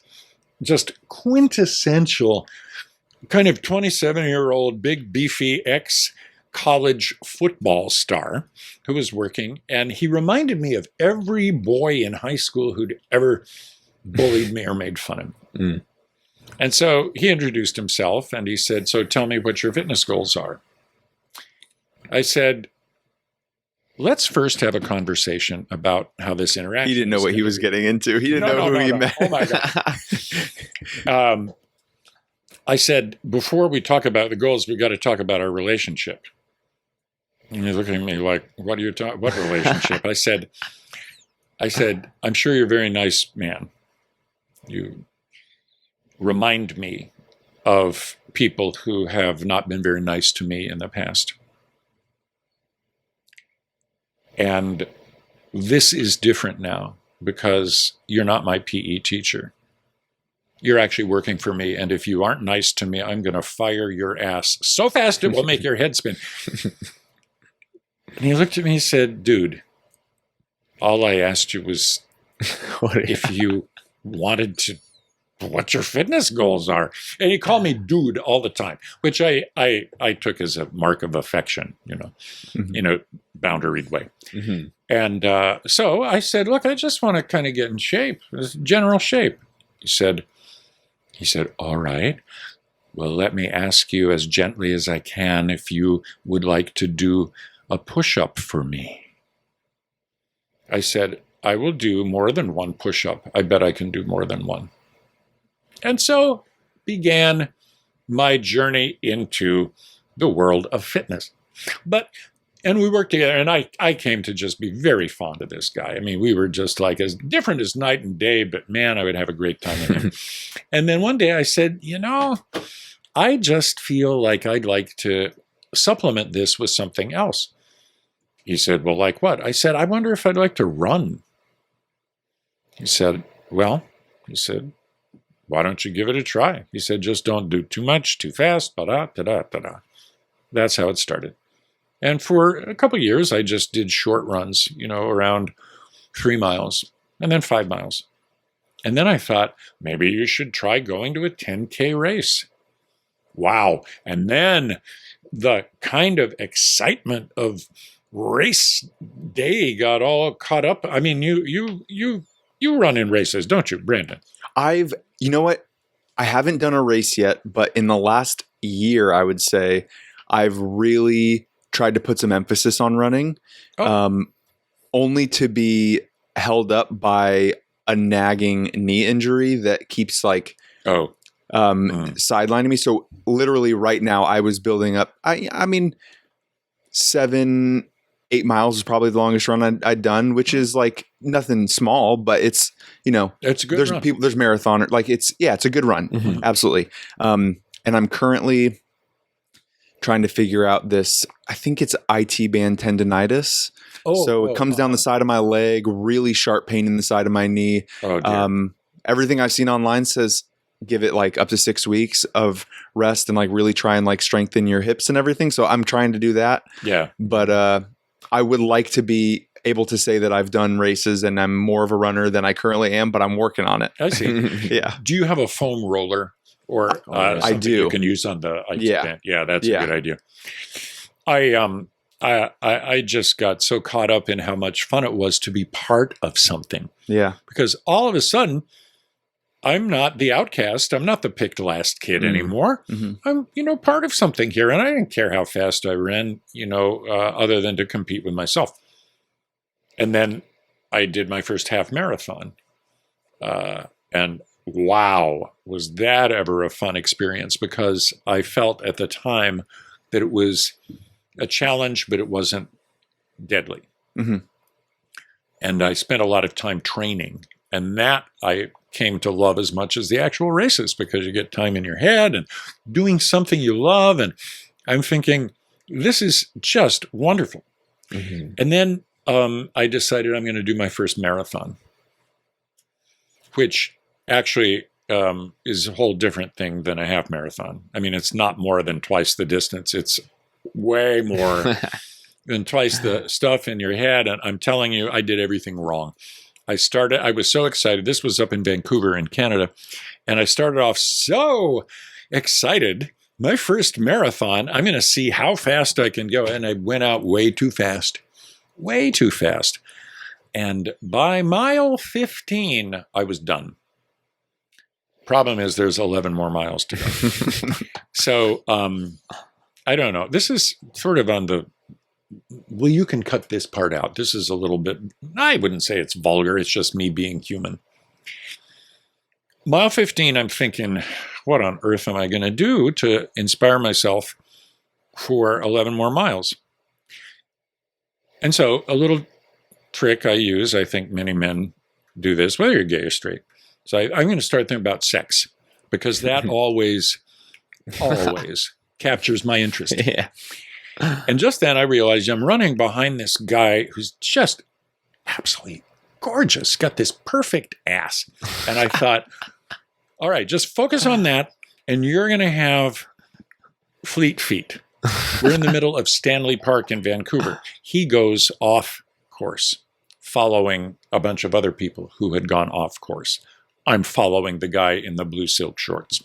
just quintessential kind of 27-year-old, big, beefy ex-college football star who was working. And he reminded me of every boy in high school who'd ever bullied me or made fun of me. Mm. And so he introduced himself and he said, so tell me what your fitness goals are. I said, let's first have a conversation about how this interaction. He didn't know what he was getting into. He didn't know who he met. Oh my God. I said, before we talk about the goals, we've got to talk about our relationship. And he's looking at me like, what are you talking? What relationship? I said, I'm sure you're a very nice man. You remind me of people who have not been very nice to me in the past. And this is different now because you're not my PE teacher. You're actually working for me. And if you aren't nice to me, I'm going to fire your ass so fast it will make your head spin. And he looked at me and said, dude, all I asked you was if you wanted to, what your fitness goals are. And he called me dude all the time, which I took as a mark of affection, in a boundaried way. Mm-hmm. And so I said, look, I just want to kind of get in shape, general shape. He said, all right, well, let me ask you as gently as I can if you would like to do a push-up for me. I said, I will do more than one push-up. I bet I can do more than one. And so began my journey into the world of fitness. And we worked together, and I came to just be very fond of this guy. I mean, we were just like as different as night and day, but man, I would have a great time with him. And then one day I said, I just feel like I'd like to supplement this with something else. He said, well, like what? I said, I wonder if I'd like to run. He said, why don't you give it a try? He said, just don't do too much, too fast, da-da. That's how it started. And for a couple of years, I just did short runs, around 3 miles and then 5 miles. And then I thought, maybe you should try going to a 10K race. Wow. And then the kind of excitement of race day got all caught up. I mean, you run in races, don't you, Brendan? You know what? I haven't done a race yet, but in the last year, I would say I've really tried to put some emphasis on running, only to be held up by a nagging knee injury that keeps sidelining me. So literally right now I was building up, I mean, 7-8 miles is probably the longest run I'd done, which is like nothing small, but it's, it's a good run. There's marathon, it's a good run. Mm-hmm. Absolutely. And I'm currently trying to figure out this, I think it's IT band tendonitis. So it comes down the side of my leg, really sharp pain in the side of my knee. Oh, dear. Everything I've seen online says give it like up to 6 weeks of rest and like really try and like strengthen your hips and everything. So I'm trying to do that. Yeah. But I would like to be able to say that I've done races and I'm more of a runner than I currently am, but I'm working on it. I see. Yeah. Do you have a foam roller or I do. You can use on the IT band? Yeah, that's a good idea. I just got so caught up in how much fun it was to be part of something. Yeah. Because all of a sudden, I'm not the outcast. I'm not the picked last kid anymore. Mm-hmm. I'm, part of something here. And I didn't care how fast I ran, other than to compete with myself. And then I did my first half marathon. And wow, was that ever a fun experience, because I felt at the time that it was a challenge, but it wasn't deadly. Mm-hmm. And I spent a lot of time training, and that I came to love as much as the actual races, because you get time in your head and doing something you love. And I'm thinking, this is just wonderful. Mm-hmm. And then I decided I'm going to do my first marathon, which actually is a whole different thing than a half marathon. I mean, it's not more than twice the distance. It's way more than twice the stuff in your head. And I'm telling you, I did everything wrong. I was so excited. This was up in Vancouver in Canada. And I started off so excited. My first marathon, I'm going to see how fast I can go. And I went out way too fast. Way too fast. And by mile 15, I was done. Problem is there's 11 more miles to go. So I don't know. This is sort of on the, well, you can cut this part out. This is a little bit, I wouldn't say it's vulgar. It's just me being human. Mile 15, I'm thinking, what on earth am I going to do to inspire myself for 11 more miles? And so a little trick I use, I think many men do this, whether you're gay or straight. So I'm going to start thinking about sex, because that always captures my interest. Yeah. And just then I realized I'm running behind this guy who's just absolutely gorgeous, got this perfect ass. And I thought, all right, just focus on that, and you're going to have fleet feet. We're in the middle of Stanley Park in Vancouver. He goes off course, following a bunch of other people who had gone off course. I'm following the guy in the blue silk shorts.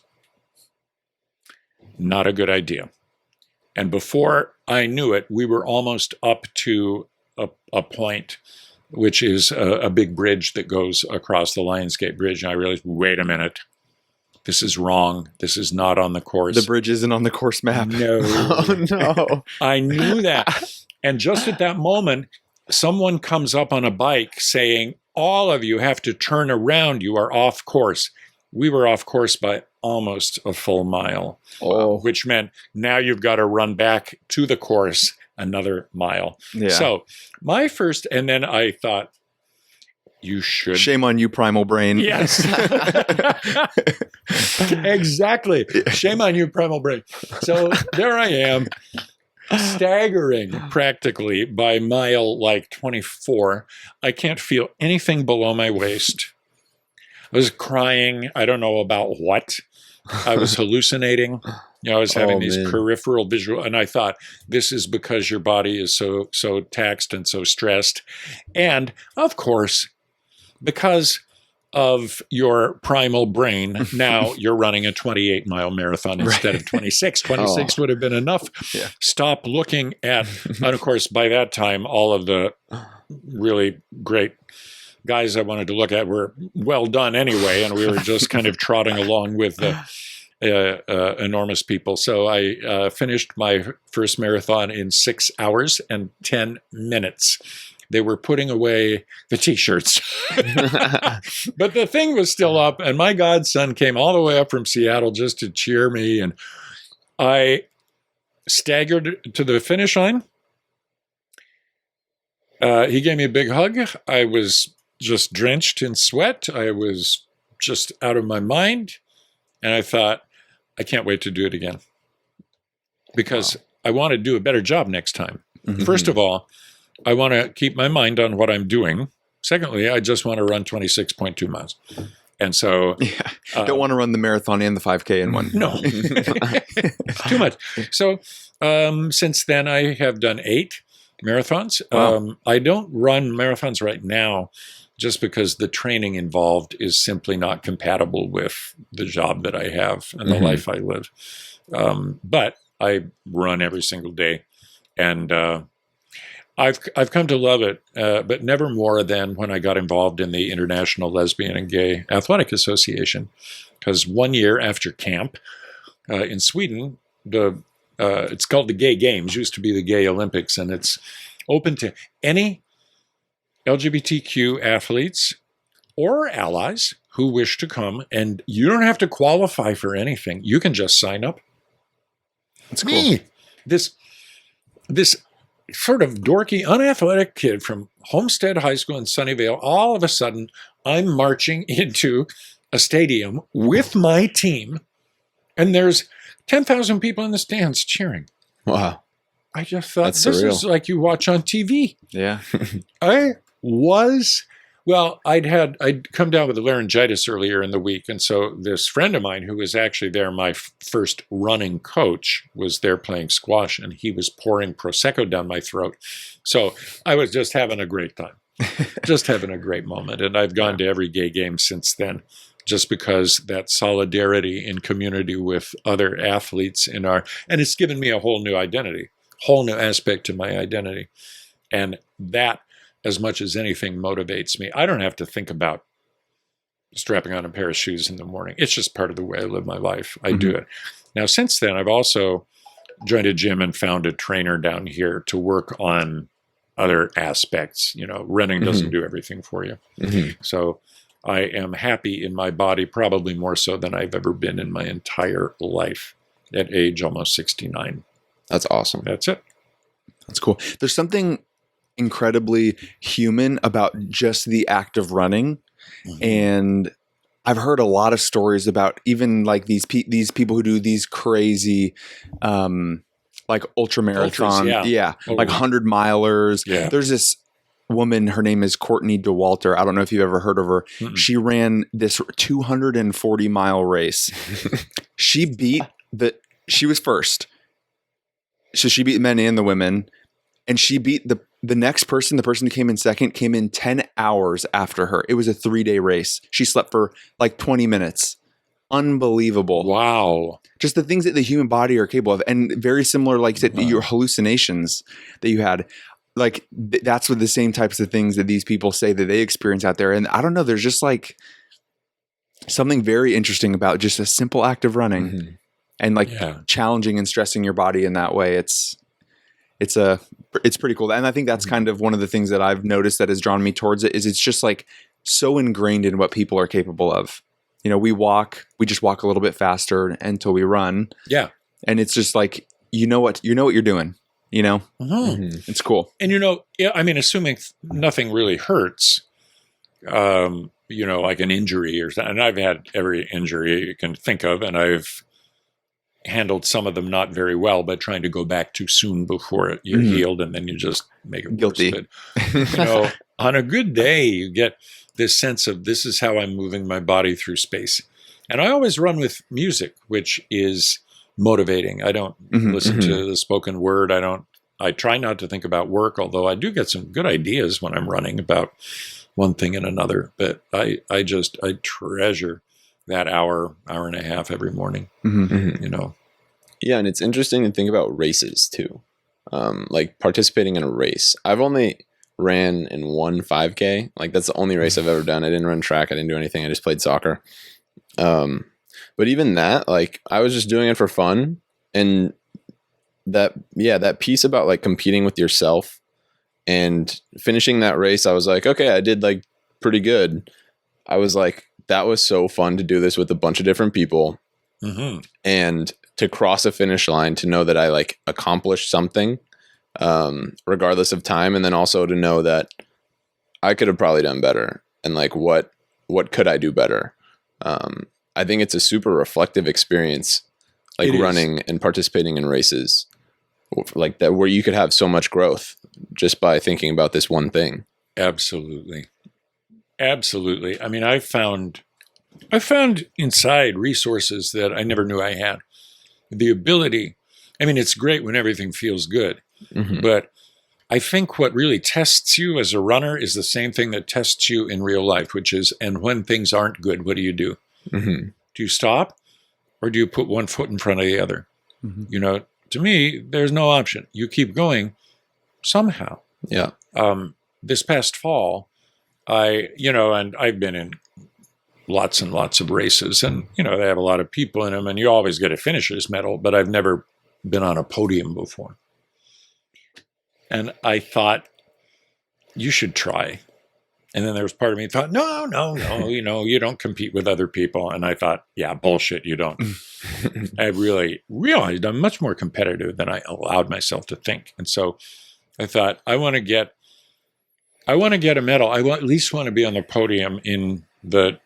Not a good idea. And before I knew it, we were almost up to a point, which is a big bridge that goes across the Lionsgate Bridge. And I realized, wait a minute, this is wrong. This is not on the course. The bridge isn't on the course map. No. Oh, no. I knew that. And just at that moment, someone comes up on a bike saying, all of you have to turn around. You are off course. We were off course by almost a full mile, which meant now you've got to run back to the course another mile. Yeah. So my first, and then I thought, you should. Shame on you, primal brain. Yes. Exactly. Shame on you, primal brain. So there I am, staggering practically by mile like 24. I can't feel anything below my waist. I was crying. I don't know about what. I was hallucinating. I was having these peripheral visual, and I thought, this is because your body is so taxed and so stressed. And of course, because of your primal brain, now you're running a 28-mile marathon instead of 26. 26 would have been enough. Yeah. Stop looking at, and of course, by that time, all of the really great guys I wanted to look at were well done anyway, and we were just kind of trotting along with the enormous people. So I finished my first marathon in 6 hours and 10 minutes. They were putting away the T-shirts. But the thing was still up, and my godson came all the way up from Seattle just to cheer me, and I staggered to the finish line. He gave me a big hug. I was just drenched in sweat. I was just out of my mind. And I thought, I can't wait to do it again, because I want to do a better job next time. Mm-hmm. First of all, I want to keep my mind on what I'm doing. Secondly, I just want to run 26.2 miles. And so... Yeah. Don't want to run the marathon and the 5K in one. No. Too much. So since then, I have done 8 marathons. Wow. I don't run marathons right now just because the training involved is simply not compatible with the job that I have and the life I live. But I run every single day. And I've come to love it, but never more than when I got involved in the International Lesbian and Gay Athletic Association. Because 1 year after camp in Sweden, it's called the Gay Games, used to be the Gay Olympics, and it's open to any LGBTQ athletes or allies who wish to come, and you don't have to qualify for anything. You can just sign up. That's cool. This sort of dorky, unathletic kid from Homestead High School in Sunnyvale, all of a sudden, I'm marching into a stadium with my team, and there's 10,000 people in the stands cheering. Wow. I just thought, That's this surreal. is like you watch on TV. Yeah. I was Well, I'd come down with a laryngitis earlier in the week, and so this friend of mine who was actually there, my first running coach, was there playing squash, and he was pouring Prosecco down my throat. So I was just having a great time, just having a great moment. And I've gone to every gay game since then, just because that solidarity in community with other athletes and it's given me a whole new identity, whole new aspect to my identity. And that, as much as anything, motivates me. I don't have to think about strapping on a pair of shoes in the morning. It's just part of the way I live my life. I do it. Now, since then, I've also joined a gym and found a trainer down here to work on other aspects. Running doesn't do everything for you. So I am happy in my body, probably more so than I've ever been in my entire life at age almost 69. That's awesome. That's it. That's cool. There's something incredibly human about just the act of running. And I've heard a lot of stories about even like these people who do these crazy like ultra marathon, like 100 milers. There's this woman, her name is Courtney DeWalter. I don't know if you've ever heard of her. She ran this 240-mile race. She was first. So she beat the men and the women, and she beat the next person, the person who came in second, came in 10 hours after her. It was a 3-day race. She slept for like 20 minutes. Unbelievable. Wow. Just the things that the human body are capable of. And very similar, like your hallucinations that you had. Like that's what the same types of things that these people say that they experience out there. And I don't know, there's just like something very interesting about just a simple act of running and like challenging and stressing your body in that way. It's pretty cool. And I think that's kind of one of the things that I've noticed that has drawn me towards it is it's just like so ingrained in what people are capable of. We just walk a little bit faster until we run. Yeah. And it's just like, you know what you're doing, It's cool. And, assuming nothing really hurts, like an injury or something. And I've had every injury you can think of, and I've handled some of them not very well, but trying to go back too soon before you're healed, and then you just make it guilty. Worse. But, on a good day, you get this sense of this is how I'm moving my body through space. And I always run with music, which is motivating. I don't listen to the spoken word. I try not to think about work, although I do get some good ideas when I'm running about one thing and another. But I treasure that hour and a half every morning, Yeah. And it's interesting to think about races too. Like participating in a race. I've only ran in one 5K. Like that's the only race I've ever done. I didn't run track. I didn't do anything. I just played soccer. But even that, like I was just doing it for fun. And that piece about like competing with yourself and finishing that race, I was like, okay, I did like pretty good. I was like, that was so fun to do this with a bunch of different people and to cross a finish line, to know that I like accomplished something, regardless of time. And then also to know that I could have probably done better, and like, what could I do better? I think it's a super reflective experience, like running and participating in races like that, where you could have so much growth just by thinking about this one thing. Absolutely. I mean, I found inside resources that I never knew I had. The ability, I mean, it's great when everything feels good, but I think what really tests you as a runner is the same thing that tests you in real life, which is, and when things aren't good, what do you do? Do you stop, or do you put one foot in front of the other? To me, there's no option. You keep going somehow. Yeah. This past fall, and I've been in lots and lots of races, and, they have a lot of people in them, and you always get a finisher's medal, but I've never been on a podium before. And I thought, you should try. And then there was part of me that thought, no, you don't compete with other people. And I thought, yeah, bullshit, you don't. I really realized I'm much more competitive than I allowed myself to think. And so I thought, I want to get a medal. I at least want to be on the podium in the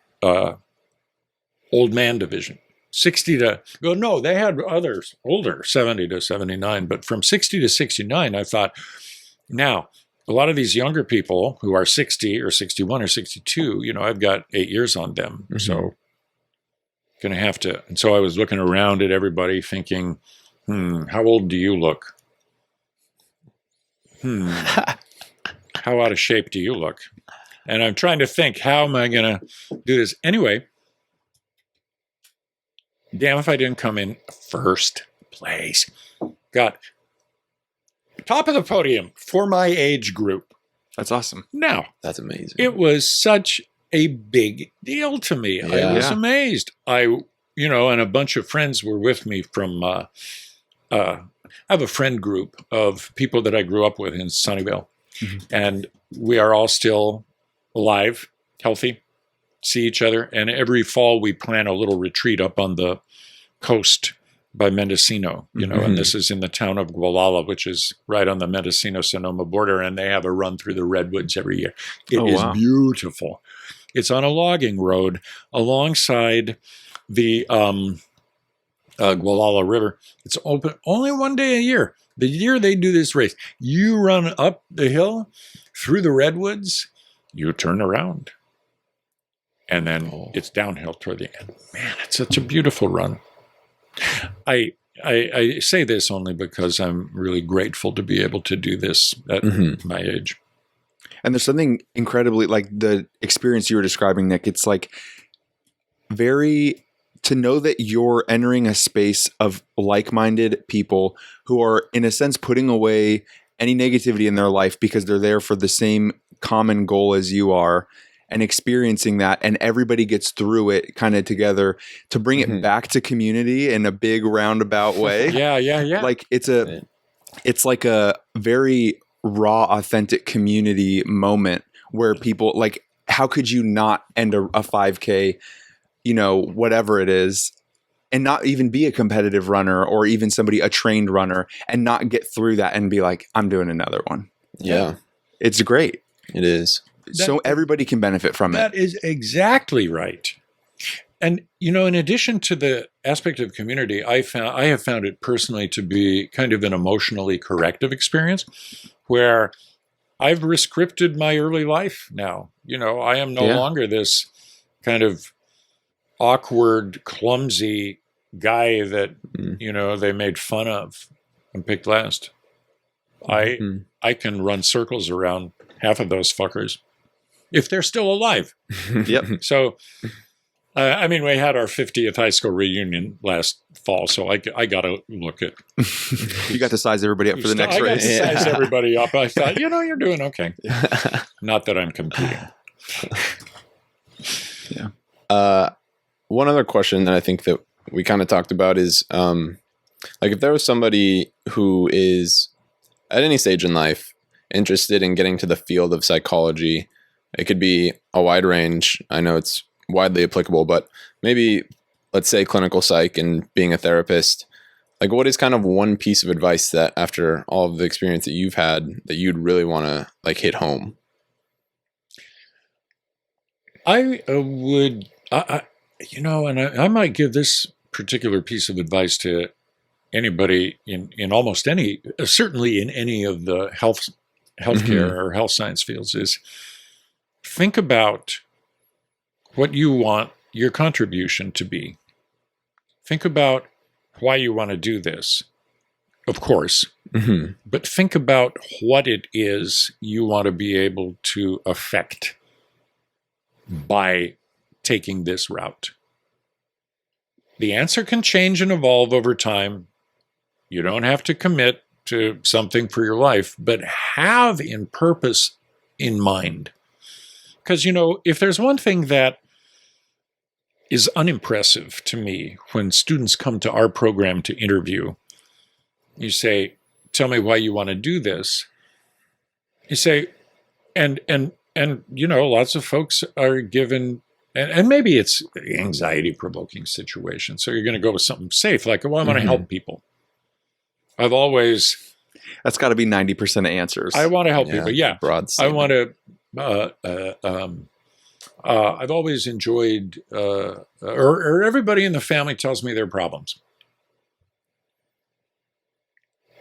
old man division. 60 to, well, no, they had others older, 70 to 79. But from 60 to 69, I thought, now, a lot of these younger people who are 60 or 61 or 62, I've got 8 years on them. Mhm. So going to have to. And so I was looking around at everybody thinking, how old do you look? How out of shape do you look? And I'm trying to think, how am I going to do this? Anyway, damn if I didn't come in first place. Got top of the podium for my age group. That's awesome. Now, That's amazing. it was such a big deal to me. I Yeah. was amazed. And a bunch of friends were with me from, I have a friend group of people that I grew up with in Sunnyvale. Mhm. And we are all still alive, healthy, see each other. And every fall we plan a little retreat up on the coast by Mendocino, and this is in the town of Gualala, which is right on the Mendocino-Sonoma border. And they have a run through the redwoods every year. It is wow. beautiful. It's on a logging road alongside the Gualala River. It's open only one day a year. The year they do this race, you run up the hill through the redwoods, you turn around, and then it's downhill toward the end. Man, it's such a beautiful run. I say this only because I'm really grateful to be able to do this at my age. And there's something incredibly like the experience you were describing, Nick. It's like to know that you're entering a space of like-minded people who are, in a sense, putting away any negativity in their life because they're there for the same common goal as you are, and experiencing that, and everybody gets through it kind of together to bring it back to community in a big roundabout way. Yeah. Like it's like a very raw, authentic community moment where people like, how could you not end a 5K, whatever it is, and not even be a competitive runner or even a trained runner and not get through that and be like, I'm doing another one. Yeah. It's great. It is. So everybody can benefit from it. That is exactly right. And, in addition to the aspect of community, I have found it personally to be kind of an emotionally corrective experience where I've rescripted my early life now. I am no longer this kind of awkward, clumsy guy that, they made fun of and picked last. I can run circles around half of those fuckers if they're still alive. Yep. So, we had our 50th high school reunion last fall, so I got to look at. You got to size everybody up for the next I got race. to size everybody up. I thought, you're doing okay. Not that I'm competing. Yeah. One other question that I think that we kind of talked about is, like if there was somebody who is at any stage in life interested in getting to the field of psychology, it could be a wide range. I know it's widely applicable, but maybe let's say clinical psych and being a therapist, like what is kind of one piece of advice that after all of the experience that you've had that you'd really want to like hit home? I would, I might give this particular piece of advice to anybody in almost any, certainly in any of the healthcare or health science fields, is think about what you want your contribution to be. Think about why you want to do this, of course, but think about what it is you want to be able to affect by taking this route. The answer can change and evolve over time. You don't have to commit to something for your life, but have in purpose in mind. Because, if there's one thing that is unimpressive to me when students come to our program to interview, you say, tell me why you want to do this. You say, and lots of folks are given, and maybe it's anxiety-provoking situation, so you're going to go with something safe, like, well, I want to help people. That's got to be 90% of answers. I want to help people, yeah. Broad I want to, I've always enjoyed, or everybody in the family tells me their problems.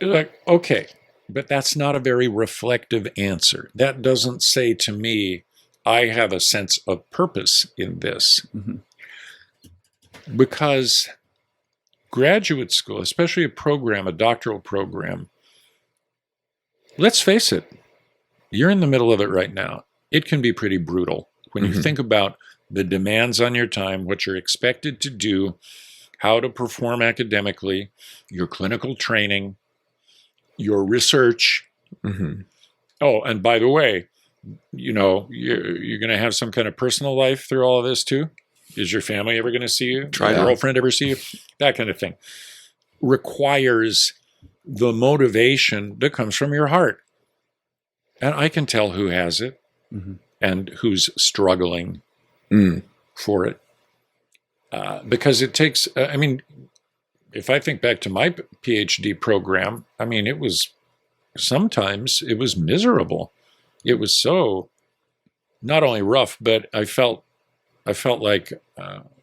Like, okay, But that's not a very reflective answer. That doesn't say to me, I have a sense of purpose in this. Mhm. Because graduate school, especially a doctoral program, let's face it, you're in the middle of it right now. It can be pretty brutal when you think about the demands on your time, what you're expected to do, how to perform academically, your clinical training, your research. Oh, and by the way, you're going to have some kind of personal life through all of this too. Is your family ever going to see you? Your girlfriend ever see you? That kind of thing requires the motivation that comes from your heart. And I can tell who has it and who's struggling for it. Because it takes, if I think back to my PhD program, sometimes it was miserable. It was so not only rough, but I felt like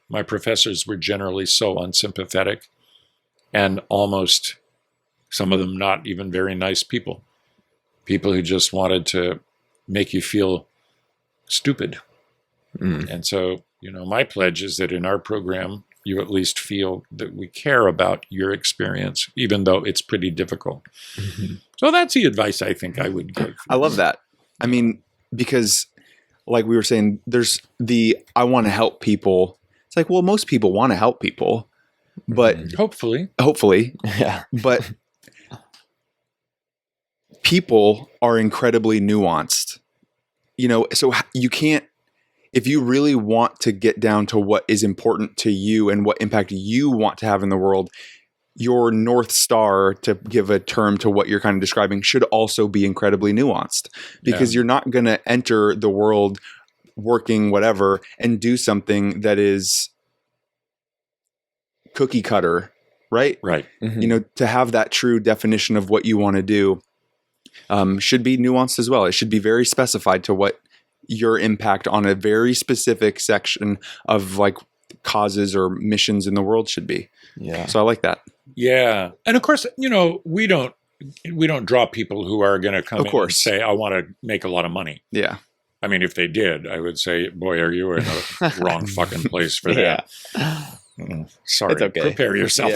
my professors were generally so unsympathetic and almost, some of them not even very nice people. People who just wanted to make you feel stupid. And so, my pledge is that in our program, you at least feel that we care about your experience, even though it's pretty difficult. So that's the advice I think I would give. I love that. Because like we were saying, there's I want to help people. It's like, well, most people want to help people, but hopefully, yeah. But people are incredibly nuanced, so you can't, if you really want to get down to what is important to you and what impact you want to have in the world, your North Star, to give a term to what you're kind of describing, should also be incredibly nuanced, because you're not going to enter the world working whatever and do something that is cookie cutter, right? Right. To have that true definition of what you want to do should be nuanced as well. It should be very specified to what your impact on a very specific section of like causes or missions in the world should be. Yeah. So I like that. Yeah. And of course, we don't draw people who are going to come in and say, I want to make a lot of money. Yeah. If they did, I would say, boy, are you in the wrong fucking place for that. Sorry. It's okay. Prepare yourself.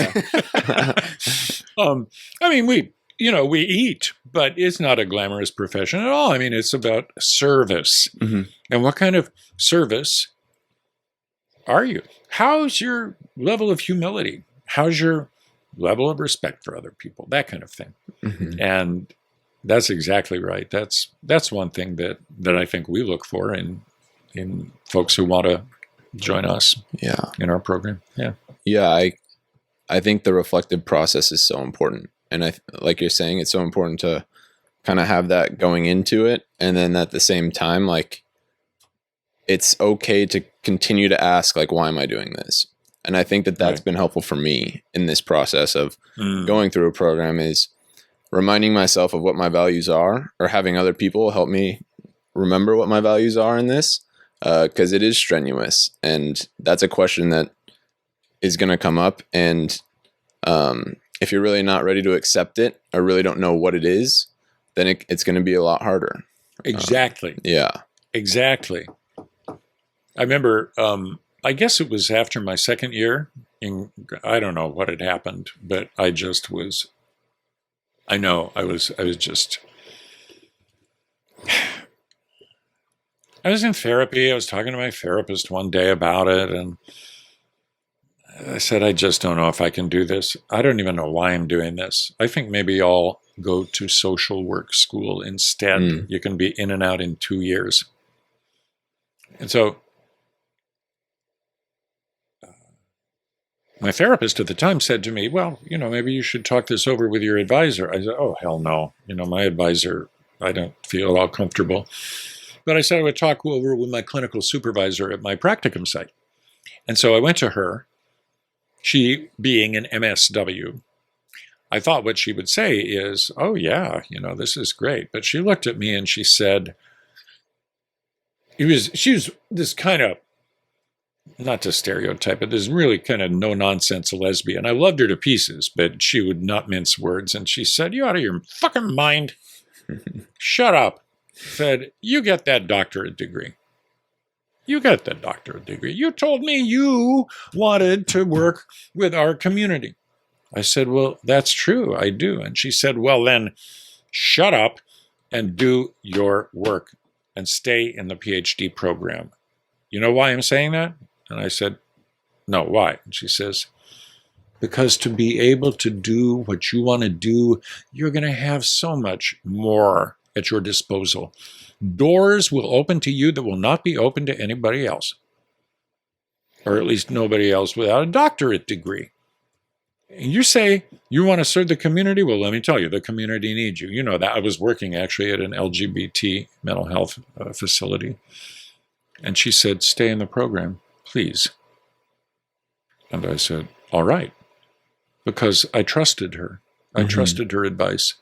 Yeah. We eat, but it's not a glamorous profession at all. It's about service. And what kind of service are you? How's your level of humility? How's your level of respect for other people? That kind of thing. And that's exactly right. That's one thing that I think we look for in folks who want to join us in our program. Yeah, I think the reflective process is so important. And like you're saying, it's so important to kind of have that going into it. And then at the same time, like, it's okay to continue to ask, like, why am I doing this? And I think that's been helpful for me in this process of going through a program, is reminding myself of what my values are, or having other people help me remember what my values are in this, because it is strenuous. And that's a question that is going to come up. And if you're really not ready to accept it, or really don't know what it is, then it's going to be a lot harder. Exactly. Exactly. I remember, I guess it was after my second year, I don't know what had happened, but I was in therapy. I was talking to my therapist one day about it, and I said, I just don't know if I can do this. I don't even know why I'm doing this. I think maybe I'll go to social work school instead. You can be in and out in 2 years. And so my therapist at the time said to me, well, maybe you should talk this over with your advisor. I said, oh, hell no. My advisor, I don't feel all comfortable. But I said I would talk over with my clinical supervisor at my practicum site. And so I went to her. She, being an MSW, I thought what she would say is, oh, yeah, this is great. But she looked at me and she said, she was this kind of not to stereotype, but this really kind of no-nonsense lesbian. I loved her to pieces, but she would not mince words. And she said, "You out of your fucking mind? Shut up." Said, "You get that doctorate degree. You got that doctorate degree. You told me you wanted to work with our community." I said, "Well, that's true. I do." And she said, "Well, then shut up and do your work and stay in the PhD program. You know why I'm saying that?" And I said, "No, why?" And she says, "Because to be able to do what you want to do, you're going to have so much more at your disposal. Doors will open to you that will not be open to anybody else, or at least nobody else without a doctorate degree. And you say you want to serve the community? Well, let me tell you, the community needs you. You know that. I was working actually at an LGBT mental health facility. And she said, "Stay in the program, please." And I said, "All right," because I trusted her. I trusted her advice.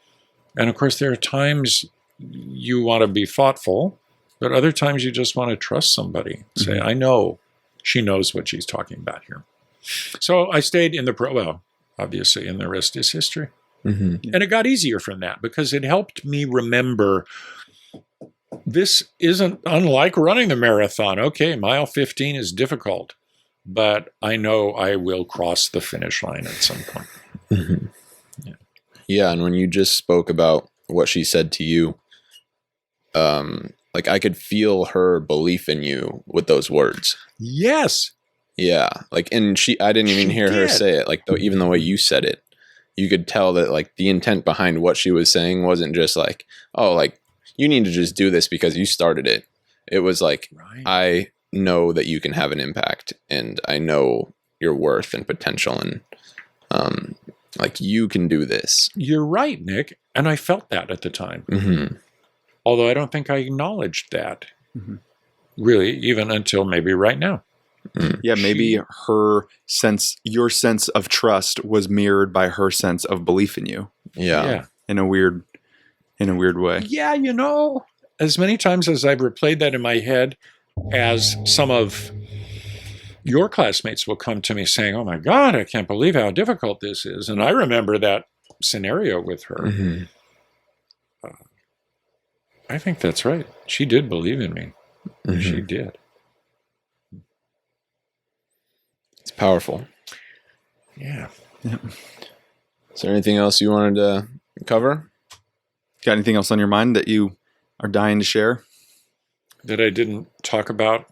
And of course, there are times you want to be thoughtful, but other times you just want to trust somebody. Say, "I know she knows what she's talking about here." So I stayed in the well, obviously, and the rest is history. And it got easier from that because it helped me remember this isn't unlike running the marathon. Okay, mile 15 is difficult, but I know I will cross the finish line at some point. Yeah, and when you just spoke about what she said to you, like I could feel her belief in you with those words. Yes. Yeah, like, and I didn't even hear her say it. Like, even the way you said it, you could tell that like the intent behind what she was saying wasn't just like, "Oh, like you need to just do this because you started it." It was like, Right. I know that you can have an impact, and I know your worth and potential, and like you can do this. You're right, Nick. And I felt that at the time. Although I don't think I acknowledged that really, even until maybe right now. Yeah, maybe your sense of trust was mirrored by her sense of belief in you. Yeah. In a weird way. Yeah, you know, as many times as I've replayed that in my head, as some of your classmates will come to me saying, "Oh my God, I can't believe how difficult this is." And I remember that scenario with her. I think that's right. She did believe in me. She did. It's powerful. Yeah. Is there anything else you wanted to cover? Got anything else on your mind that you are dying to share? That I didn't talk about?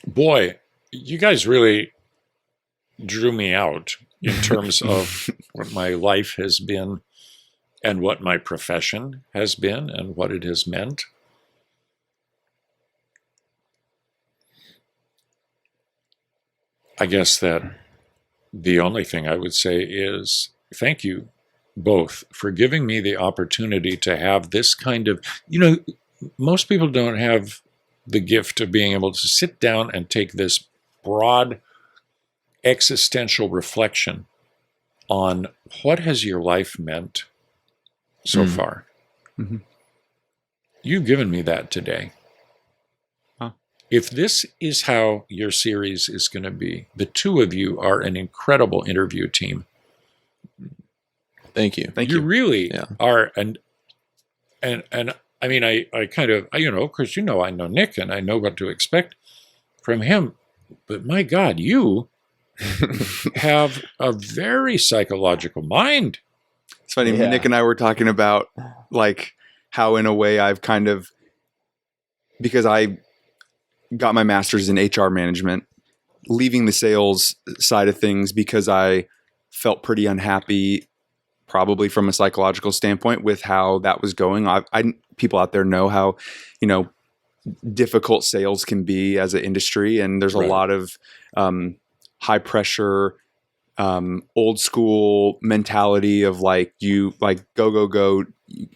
Boy, you guys really drew me out in terms of what my life has been and what my profession has been and what it has meant. I guess that the only thing I would say is thank you both for giving me the opportunity to have this kind of, most people don't have the gift of being able to sit down and take this broad existential reflection on what has your life meant so far. You've given me that today. If this is how your series is going to be, the two of you are an incredible interview team. Thank you. You really are. And I mean, I kind of, because I know Nick and I know what to expect from him. But my God, you have a very psychological mind. It's funny. Yeah. Nick and I were talking about like how in a way I've kind of, because I got my master's in HR management, leaving the sales side of things because I felt pretty unhappy, probably from a psychological standpoint, with how that was going. People out there know how, difficult sales can be as an industry. And there's a lot of high pressure, old school mentality of go,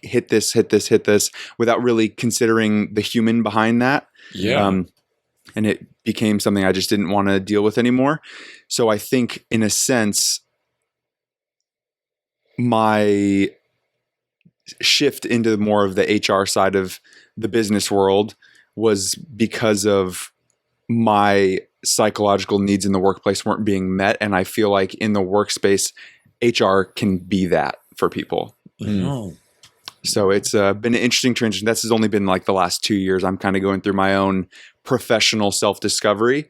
hit this without really considering the human behind that. Yeah. And it became something I just didn't want to deal with anymore. So I think in a sense, my shift into more of the HR side of the business world was because of my psychological needs in the workplace weren't being met. And I feel like in the workspace, HR can be that for people. Oh. So it's been an interesting transition. This has only been like the last 2 years. I'm kind of going through my own professional self-discovery.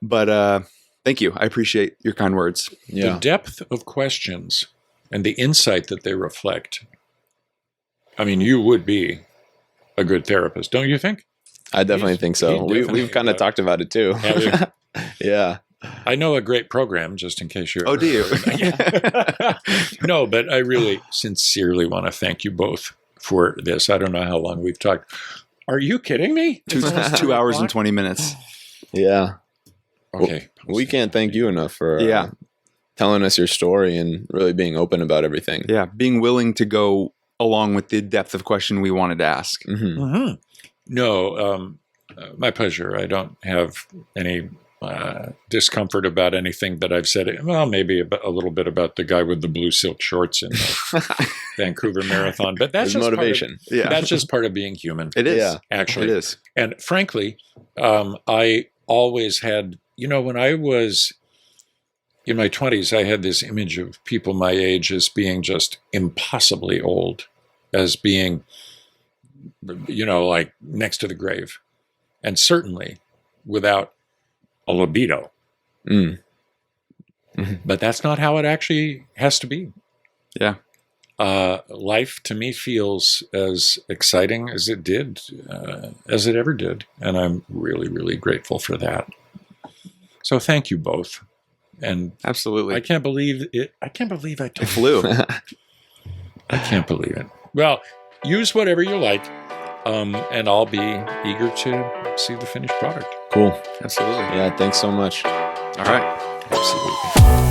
But thank you. I appreciate your kind words. The depth of questions and the insight that they reflect. I mean, you would be a good therapist, don't you think? I definitely think so. We've kind of talked about it too. Yeah. I know a great program, just in case you're... Oh, do you? No, but I really sincerely want to thank you both for this. I don't know how long we've talked. Are you kidding me? 2 hours and 20 minutes. Yeah. Okay. We can't thank you enough for telling us your story and really being open about everything. Yeah, being willing to go along with the depth of question we wanted to ask. Mm-hmm. Mm-hmm. No, my pleasure. I don't have any discomfort about anything that I've said. Well, maybe a little bit about the guy with the blue silk shorts in the Vancouver Marathon, but that's just motivation. That's just part of being human. It is. Yeah. Actually. It is. And frankly, I always had, when I was in my 20s, I had this image of people my age as being just impossibly old, as being, like next to the grave, and certainly without a libido. Mm. Mm-hmm. But that's not how it actually has to be. Yeah. Life to me feels as exciting as it ever did. And I'm really, really grateful for that. So thank you both. And absolutely. I can't believe it. I can't believe I told It flew. I can't believe it. Well, use whatever you like. And I'll be eager to see the finished product. Cool. Absolutely. Yeah. Thanks so much. All right. Absolutely.